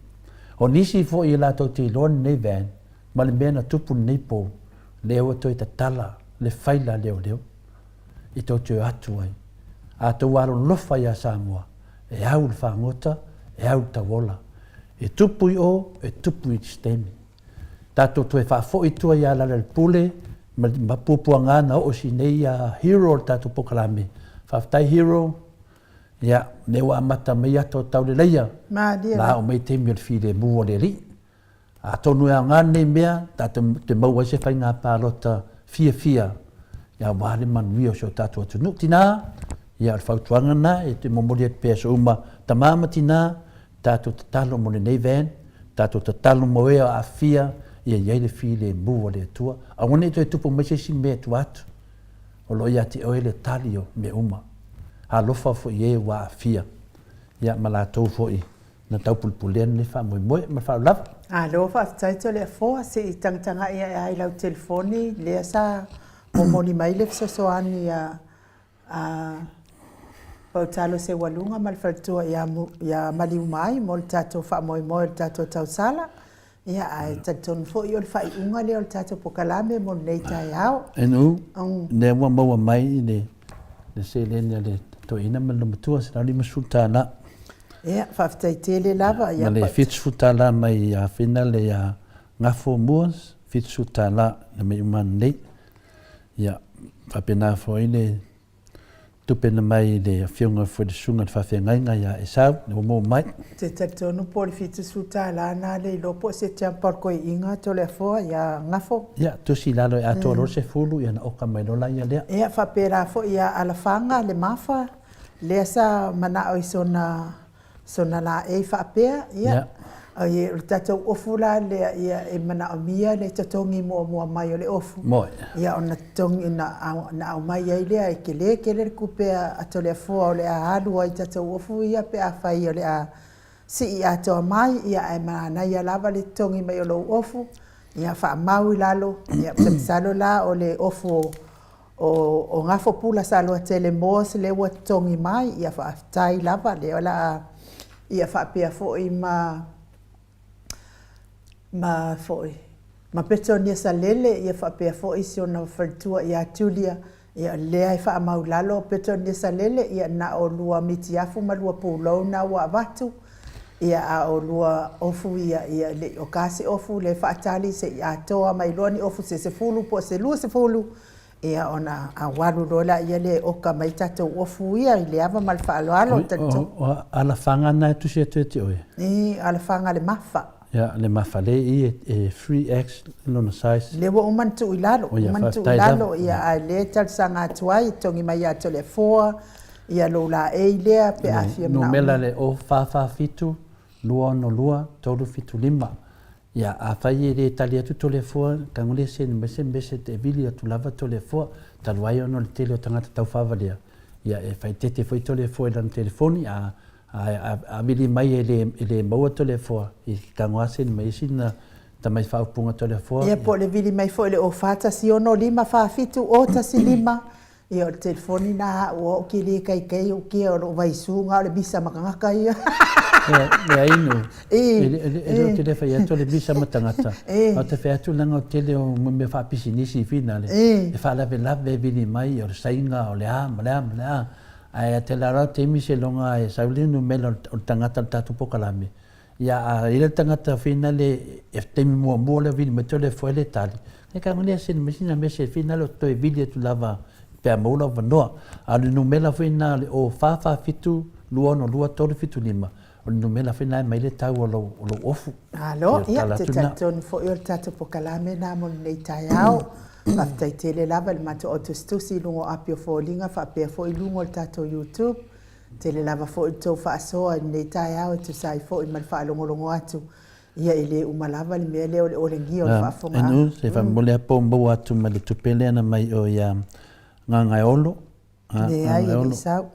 o nisi fo i la tau te lon nei van, ma le mea na tupu nei po, leo to i ta tala, le whaila leo, i tau te atu ai, a tau waro lofa ia Samoa, e au le whangota, e au tawola, e tupu i o, e tupu i stemi. Tato to e whaafo i tua ia la le pule, ma pupua ngana o si nei a hero tato pokalame, whaftai hero, ia, ne wa amata mai ato tau le leia, la o mei te mea while mua le li. A tonu e ngane mea, tato te maua se whai ngā pālota fia, ia wale manuia so tato atu nuktina, ia al whautuanga na, e te momori at pēsa uma, ta māmatina, tato te talo mo le nei van, tato te talo mo ea a fia, ia iai le while mua le atua, a wane to e tupu mai se si mea tu atu, o lo ia te oe le talio me uma, a lofa fo i e wa a fia, ia ma la tau fo i, na tau pulpulean le wha moe, ma wha lava. A lo whaaftaito le afoa se i tangtanga ia e ai lau telefoni, lea sa momoni mai le fisosoani a pautalo se walunga mal whaltua ia maliu mai, mo le tato wha moe le tato tau sala, ia ai tatonu fo i o le whai unga le o le tato pokalame mo nei tai au. Enu, ne wa maua mai le se lenia le toina ma le matua se nari masutana. Ia, whaaftaitele lava. Ma le fitsutala mai a whina le a ngafo muas, fitsutala na me uman nei. Ia, whapena fo i le tupena mai le whiunga fo le sunga le whawhengainga ia e sau, le mo mai. Te tatonu po le fitsutala na le lopo se te amparko i inga to le afoa ia ngafo. Ia, tusi lalo e ato rose fulu ia na oka mai lola ia lea. Ia, whapera fo ia alafanga le mafa, lea sa manao i sona la e whaapea, ia. Ai o tatou ofu la le ia e mana o mia le tatongi mua mai o le ofu. Moi. Ia o na tongi na au mai ai lea e kele kupea ato le afoa o le a alu ai tatou ofu ia pe a whai o le a si i atoa mai ia e mana ia lava le tongi mai o lo ofu. Ia wha mau i lalo, ia salo la o le ofu o ngafo pula salo a tele moa se le wa tongi mai ia wha tai lava le o la ia wha pia fo i ma peto nia sa lele ia whapea fo isi o na wharitua ia tulia ia lea i wha mau lalo peto nia sa lele ia na o lua miti afu ma lua pūlau na ua watu ia a o lua ofu ia le o kasi ofu le whaatali se ia toa mai loa ni ofu se fulu po se lua se fulu ia ona a waru rola ia le oka mai tatou ofu ia i le ava mal whaaloalo tatou. O alafanga na tu se te oe? Ni alafanga le mafa. Ia, le mafale i e 3X lona size. Le wa umantu ilalo, ia a le talsanga atuai, tongi mai ato le 4, ia lo la e lea pe afia mnau. No mela le o whawha fitu, lua no lua, tolu fitu lima. Ia, a whai e le tali atu to le 4, kangole se ni mbese te vili atu lava to le 4, taluai ono le tele o tangata tau whawalea. Ia, e whai tete fwoi to le 4 e lana telefoni, a vili mai e le maua to le 4, i kangoase ni mai sina ta mai whaupunga to le 4. Ia, po le vili mai fo le o whata si ono lima whaafitu o tasi lima. Ia, o le telefoni na o ki le kai o ki o lo vaisunga o le bisa makangaka ia. Ia inu. E o te le whai ato le bisa matangata. O te whai atu langa o tele o me whaapisi nisi fina le. E whaalawe vili mai o le sainga o le a. Ai te lara te mi se longa e saulinu mela o tangata tatu pokalame. ia ile tangata fina le e te mo le vili me tole foi le tali e ka ngone se mesina me se fina lo to e vili tu lava pe mo lo vano alu no mela fina o fa fitu luono lua tole fitu lima o no mela fina mai le tau lo ofu alo ia te taton fo il tato pokalame na mo nei taiao after tele lava le mato otostusi lungo apio fo linga fa pe fo ilungo tato YouTube tele lava fo to fa so nei taiao tu sai fo mal fa longo atu ia ile umalava le mele o le ngio fa fo nga anu se fa mole pombo atu mal tu pele na mai o ya nga olo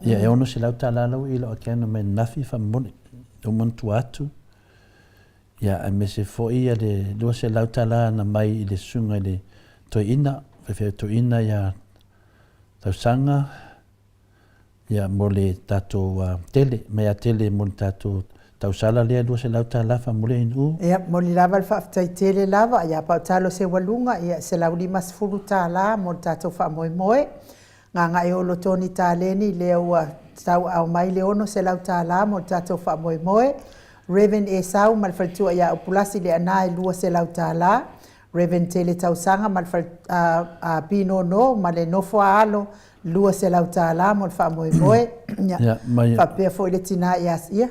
ia ono se lauta lalo ilo akena me nafi fa mole o montu atu ia a me se fo ia le do se lauta la na mai ile sunga le to ina fe to ina ya tausanga ya mole tato tele me a tele mon tato tausala le do se lauta la fa mole inu ia mole lava fa tai tele lava ya pa talo se walunga ia se lauli mas furuta la mon tato fa moe nga e olo toni taleni le ua tau au mai le ono se lauta la mon tato fa moe Reven e sau mal faltua ya opulasi le ana e lua se lauta la Reven tele tausanga mal pino no male no foa alo lua se lauta la mon fa moe ya fa pe fo ile tina yas ia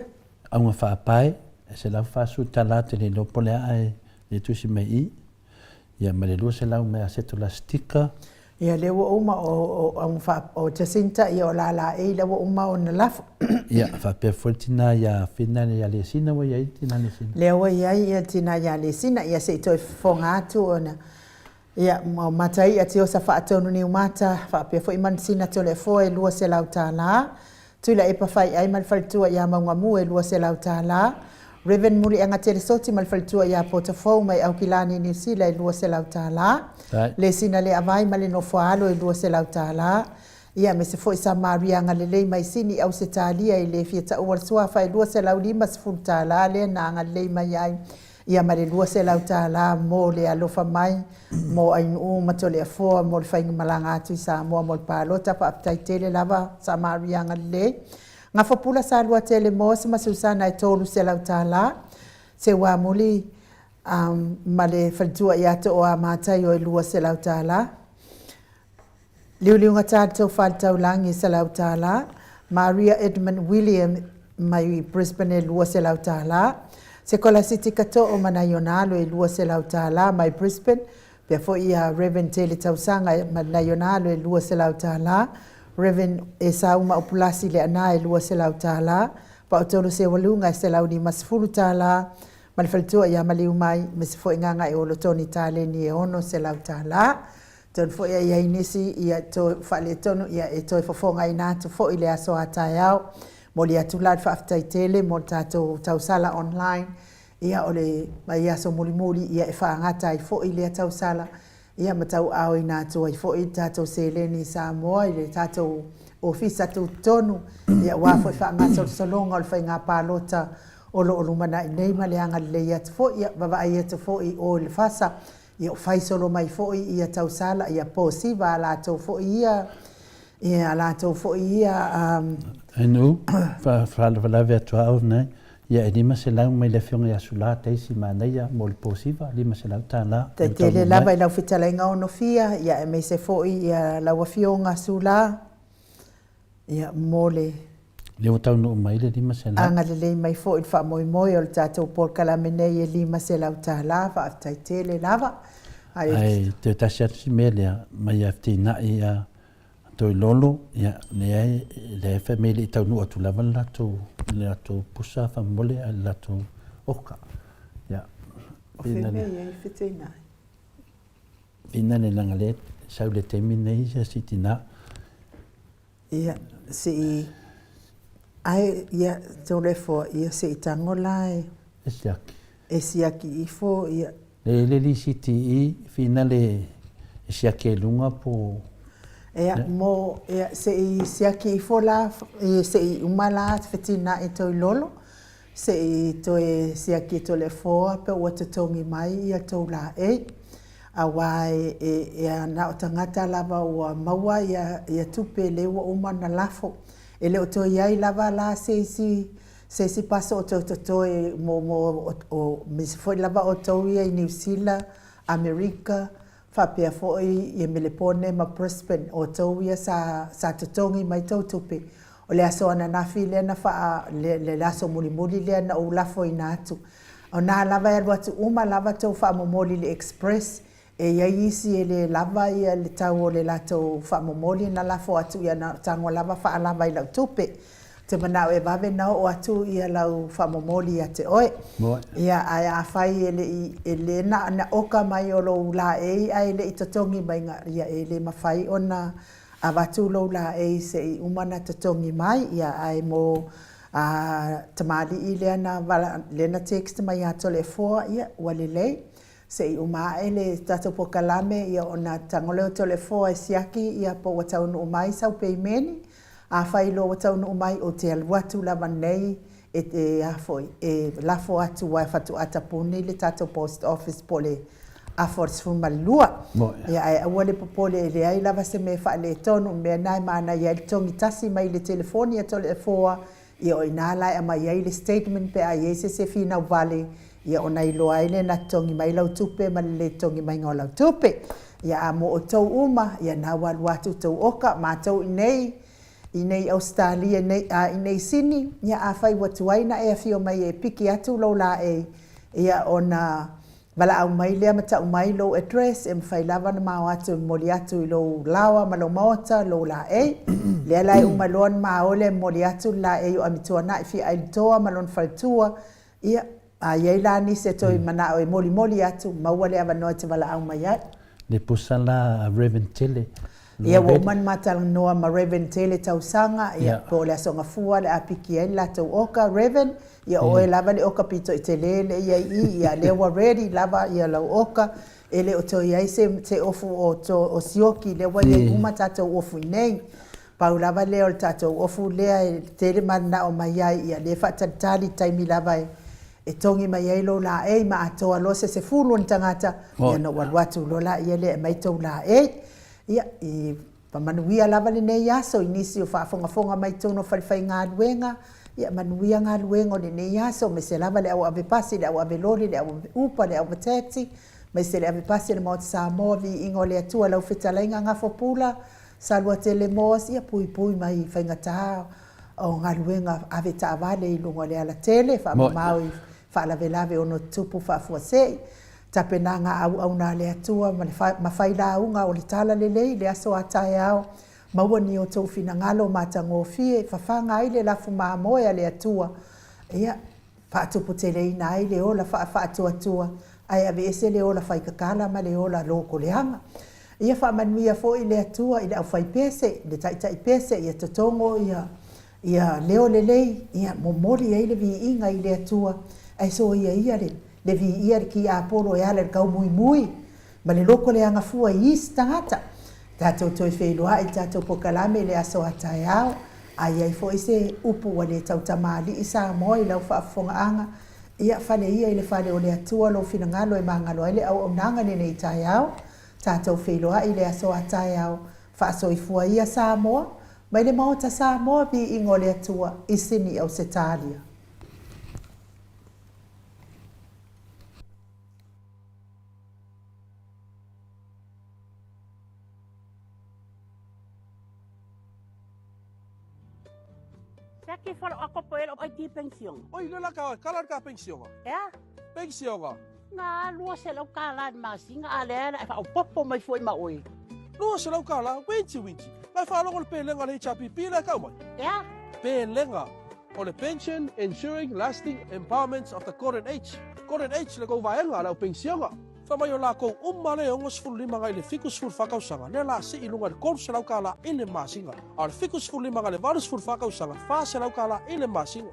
aunga fa pai se la fa su tala te le pole ai le tusi mai ya male lua se lau me aseto la stika ia le wo uma o fa o Jacinta ia o la e le wo uma o na lafo ia fa pe fortina ya finale ya le sina wa ya tina le sina le wa ia tina ya le sina ia se to fonga tu ona ia matai ati o sa fa tonu ni mata fa pe fo iman sina to le fo e lua se lauta la tu la e pa fai ai mal faltua ia ma ngamu e lua se lauta la Reven muri anga tele soti mal faltua ia portofo mai au kilani ni sila e lua se lauta la le sina le avai male no foalo e lua se lauta la ia me se foi sa maria nga le mai sini au se talia i le fieta o sua fa e lua se lau lima se funta la le na nga le mai ai ia male lua se lauta la mo le alofa mai mo ai no matole fo mo le fainga malanga atu sa mo mo palota pa tai tele lava sa maria nga le nga fopula sa lua tele mo se masusana e tolu se lauta la se wa muli male faltua ia to o amata yo lua se lauta la liu ngata to falta ulangi se lauta la Maria Edmund William mai Brisbane lua se lauta la se kola city kato o manayonalo e lua se lauta la mai Brisbane pe fo ia Reverend Tele tausanga manayonalo e lua se lauta la Reverend e sauma opulasi le ana e lua se lauta la pa otolo se walunga se launi masfulu tala mal faltua ia maliu mai me se fo nganga e olo toni tale ni e ono se lauta la ton fo ia inisi ia to fale tonu ia e to fo ngai na to fo ile aso atayao moli atulat fa aftai tele mo tato tausala online ia ole mai aso moli ia e fa ngata i fo ile tausala ia matau au ina to i fo i tato seleni Samoa ile tato ofisa tu tonu ia wa fo fa ngata solonga fa nga palota olo mana nei male anga le ia fo ia baba ia to fo i ol fasa ia fai solo mai fo ia tausala ia posiva la to fo ia la to fo ia anu fa la virtual ne ia lima se lau mai le fionga ia sula teisi manaia mo le posiva lima se lau tala te tele lava i lau fitala inga ono fia ia e me se fo ia lau fionga sula ia mole le o tau no mai le lima se lau anga le mai fo i fa moi o le tatou por kalamene ia lima se lau tala fa aftai tele lava ai te tasia si melia mai aftina ia toi lolo ia le family tau no atu lava la to pusa fa mole la to oka ia pina ia fitina pina le langale sau le temine ia sitina ia si ai ia tole fo ia se tangola e siaki ifo ia le li siti fina le siaki lunga po mo se siaki ifo la se umala fitina e toi lolo se to siaki to le fo pe o tongi mai ia to la awai na tangata lava o maua ia tupe le o umana lafo ele o to ia lava la se Se si paso o tau tatoe o misi foi lava o tau ia i New Zealand, Amerika, whapea foi i Melepone ma Brisbane o tau ia sa tatongi mai tau tupe. O le aso ana nafi lea na wha le laso muli lea na o lafo i nātu. O nā lava e watu uma lava tau wha momoli le express e iai isi e le lava ia le tau o le lato wha momoli na lafo atu ia na tango lava wha lava i lau tupe. Te manao e wawe nao o atu ia lau whamomoli a te oe. Ia ai a whai e le na oka mai o lou la e ai le i tatongi mai ngā ia e le mawhai o na a watu lou la e se i umana tatongi mai ia ai mo tamali i le na text mai a tole fua ia wale lei. Se i uma e le tato po kalame ia o na tangoleo tole fua e siaki ia po wataunu umai sau peimeni. A whai lo watau no mai o te aluatu lava nei e te afoi e lafo atu wai whatu atapuni le tato post office pole a force fuma lua. Ia ai awale popole e le ai lava se me wha le tonu mea nai maana ia le tongi tasi mai le telefoni a tole e foa ia o inala e mai ai le statement pe a iese se fina vale ia o nai loa ele na tongi mai lau tupe ma le tongi mai ngau lau tupe. Ia a mo o tau uma ia na walu atu tau oka ma tau inei i nei Australia, i nei Sydney, ia a whai watuaina e a whio mai e piki atu lau la e ia o na wala au mai lea mata au mai lau address e mwhai lava na mao atu moli atu i lau lawa ma lau maota lau la e lea lai umaloan ma ole moli atu la e o amitua na i fi ailitoa ma lon whaitua ia a iei la ni se toi mana o e moli atu maua lea wanoa te wala au mai ai. Le pusala Reverend Tele. Ia wo man matal noa ma Reverend Tele tau sanga ia po le asonga fua le apiki ai la tau oka Reverend ia oe lava le oka pito i te lele ia le wa ready lava ia lau oka ele o to ia se te ofu o sioki le wa ia uma tatou ofu nei pau lava le o tatou ofu le tele mana o mai ia le fatatali taimi lava e tongi mai ai lo la e ma atoa lo se fulu ni tangata ia no walwatu lo la ia le mai tau la e ia i pamanuia lava le nei aso inisi o whaafonga mai tono whariwhai ngā luenga ia manuia ngā luenga o le nei aso me se lava le au ave pasi, le au ave lori, le au ave upa, le au ave taxi me se le ave pasi le Maota Samoa vi ingo le atua lau whetalainga ngā whapula salua te le moas ia pui mai whaingata o ngā luenga ave taawale i lunga le ala tele whaamamau i whaalave ono tupu whaafuasei tapena nga au na le atua ma fai la unga o le tala lelei le aso atae au maua ni o tau fina ngalo matango fie fafanga ai le lafu maamoe le atua ia whaatupu te leina ai le ola whaatu ai ave ese le ola whaikakala ma le ola loko le hanga ia whaamanuia fo i le atua i le au whai pese le taitai pese ia tatongo ia leo lelei ia momori ai le vi inga i le atua ai so ia le vi ia ki a polo e ale kau mui ma le loko le anga fua i stangata tatou toi wheloa i tatou pokalame le aso atae au ai fo ise upu wa le tau tamali i Samoa i lau whaafonga anga ia whale ia i le whale o le atua lo fina ngalo e mangalo ai le au nanga nene i tae au tatou wheloa i le aso atae au whaaso i fua ia Samoa mai le Maota Samoa vi ingo le atua i Sydney au Setalia. Ke fala ako po el ay di pensiyon. Oi, lala ka, kalar ka pensiyon. Ya? Pensiyon. Nga luwa sa law kalan masi nga alena ay paupopo may foi maoy. Luwa sa law kala, winchi. May falo ko pelenga le HPP la ka mo. Ya? Pelenga. O le pension ensuring lasting empowerment of the current age. Current age le ko vaenga la pensiyon. Famayo la ko umale ongos ful lima ga ile fikus ful fakau sanga ne la si ilunga kor sa law kala ile masinga. Al fikus ful lima ga le varus ful fakau sanga fa sa law kala ile masinga.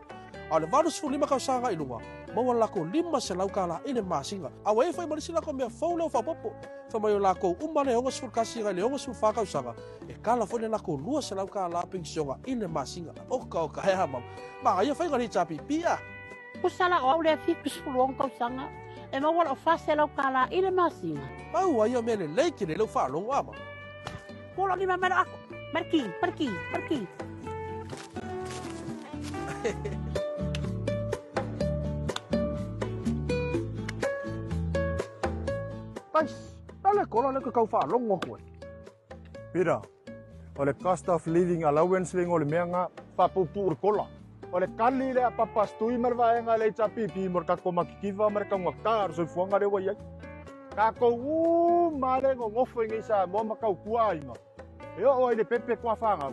Al varus ful lima ka sanga ilunga. Mawa la ko lima sa law kala ile masinga. Awe fa malisi la ko me folo fa popo. Famayo la ko umale ongos ful kasi ga le ongos ful fakau sanga. E kala fo le la ko lua sa law kala pensionga ile masinga. Oka ya mam. Ma ya fa ga ni chapi pia. Kusala o le fikus ful wong kau sanga. E mawala o fase lau kala ile masinga. Mau ayo mele leiki le lau whalong ama. Polo ni mamelo ako. Pergi. tais. Dale kola le kau whalongo koe. Pira, o le cost of living allowance le ngole mea ngā whapupu ur kola. O le kali le apapastui marwaenga le HRPP mor ka koma kikiwa mar ka ngaktar so fuanga rewa iai. Ka kou mare ngofo ingi sa mo makau kua inga. E o le pepe kua whanga.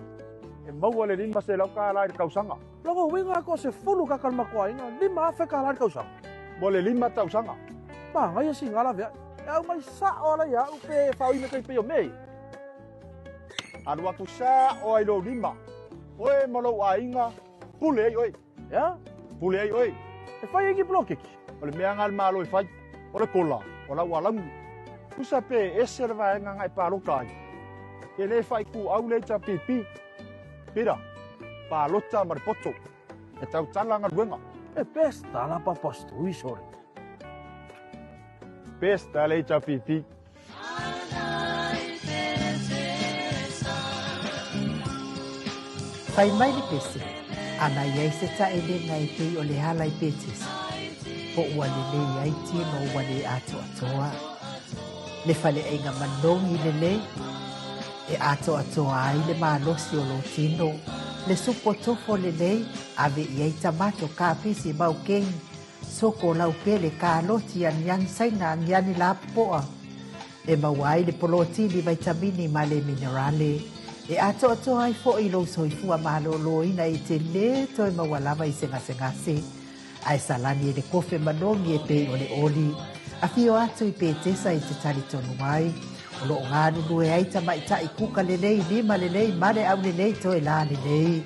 E maua le lima se lau ka lai kausanga. Longo winga ko se fulu kakal makua inga, 5 afe ka lai kausanga. Mo le 5 tausanga. Pa, ngai si ngala vea. Au mai sa ola ya upe fau ina kai peo mei. Anu atu sa o ai lo 5. Oe malo a inga. Pule ai oi. Ya? Pule ai oi. E fai eki blokeki. O le mea ngal malo e fai. O le kola. O la walangu. Kusa pe ese le vaenga ngai palokai. E le fai ku au le HRPP. Pira. Palota maripoto. E tau talanga ruenga. E pesta la papastui sore. Pesta le HRPP. Fai mai le pese. Ana iai se ta ele ngai pei o le hala I petes. Po ua le iai tino ua le ato atoa. Le fale inga manongi le. E ato atoa ai le malosi o lo tino. Le supo tofo le ave iai tamato ka pisi mau kengi. Soko lau pele ka loti an saina an la poa. E mawai le polotili vitamini ma le minerale. E ato ai fo I lo soifua malolo ina I te le toi mawalama I se. Ai salani le kofe manongi e pe o le oli. A fio ato I pe tesa I te tali tonu mai. O lo ngānu lue ai tamaita I kuka lelei, lima lelei, mare au lelei toi la lelei.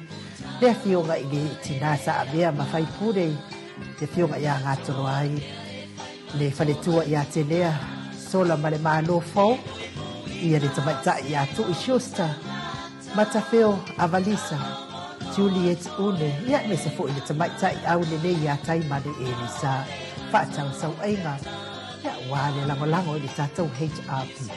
Le fionga I le tinasa a mea mawhai purei. Te fionga ia ngātoro ai. Le whaletua ia te lea. Sola male malo fau. Ia le tamaita ia tu I shusta. Matafeo Avalisa. Juliet Une. Ia me se fo I le tamaita I au lelei ia tai male Elisa. Whaatau sau ainga. Ia wale lango I le tātou HRPP.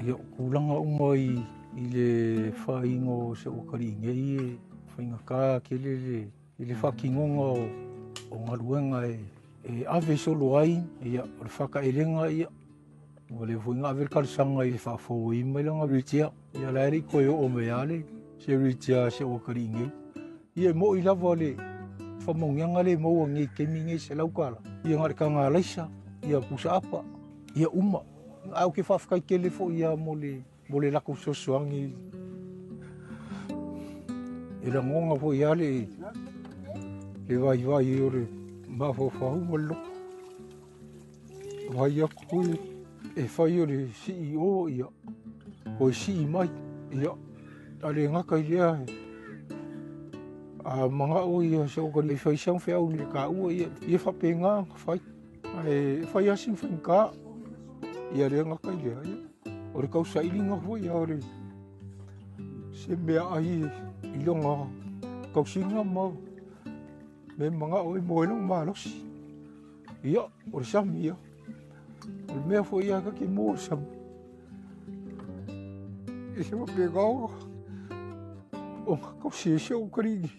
Ia kulanga umai I le whaingo se okari ngei e whainga kā ke le whakingonga o ngaruenga e ave solo ai ia o le whakaerenga ia o le whainga ave karisanga I le whafo I mai langa ritia ia laere koe o meale se ritia se okari ngei ia mo I lava le whamaungianga le maua ngei kemi ngei se laukala ia ngare ka ngā laisa ia pusa apa ia uma au ke whawhakai kele fo ia mo le lako sosoangi. E la ngonga fo ia le vai o le mafo whahu ma loko. Vai a koe e whai o le CEO ia, o e mai ia, a le ngaka I lea a mga o ia se o kani e whai siang whiau le ka ua ia, ia whapenga whai, e whai asing whainga. Ia rea ngaka I lea ia. O re kausa ilinga hoi ia o re. Se mea ai I longa kausinga mau. Me mga oi moenong malosi. Ia, o re sami ia. O re mea hoi ia kake mo o sami. E se wa pegao. O nga kausi se o karigi.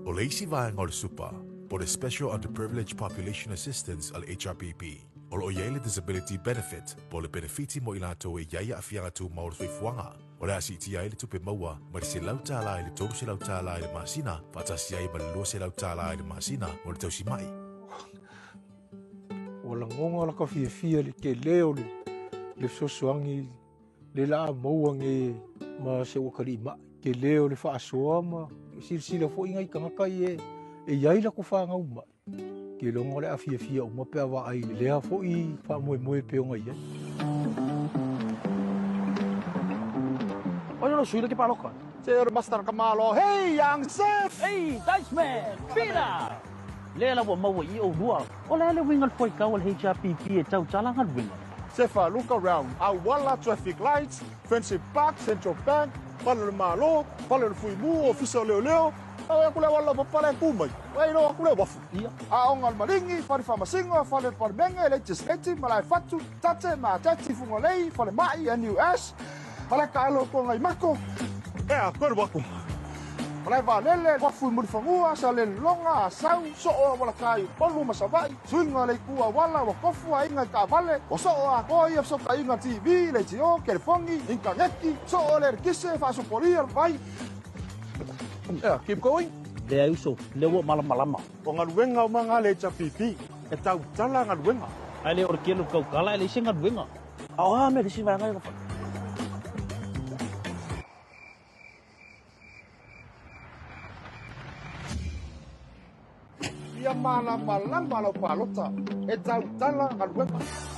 O le isi vaenga o le supa, po le Special Underprivileged Population Assistance al HRPP. O lo iai le disability benefit, po le benefiti mo I lātou e iai a whianga tū maur whaifuanga. O le asi iti ai le tupe maua, ma le se lau tāla I le tōru se lau tāla I le masina, patasi ai ma le lua se lau tāla I le masina, mo le tausi mai. O la ngonga la ka fia le ke leo le sosoangi, le la mauange ma se wakari ma, ke leo le whaasoa ma, sila fo ingai kangakai e iai la ko whaanga uma. Ke longa le a fia uma pea wa ai lea fo I wha moe peo ngai e. Oia lo suila ke paloka. Se ora master kamalo. Hey young chef. Hey, Dice Man, Pina! Lela wa maua I o rua. O le wingal foi ka o le HRPP e tau talanga wingal. Sefa look around. Awala traffic lights, Friendship Park, Central Bank, Palo Malo, Palo Fuimu, Official Leo. Awe kule wala papale kumai. Wai no kule wafu. Aonga maringi, fale famasingo, fale parmenga, legislative, malai fatu, tate ma tati fungolei, fale mai NUS. Fale kaalo ko ngai mako. Ea, kore waku. Fale valele, wafu murifangua, sale longa, asau, soo wala kai, polu masavai, swinga le kua wala, wakofu, inga ka vale, wasoo a koi, soka inga TV, le tio, kelefongi, inka ngeki, soo le kise, fasu polia, vai. Yeah, keep going. Le auso, le wo malama. O ngaruenga o manga le chapipi, e tau tala ngaruenga. Ai le orkelo kau kala le singa duenga. Awa me le singa ngai. Ia mana malanga lo palota, e tau tala ngaruenga.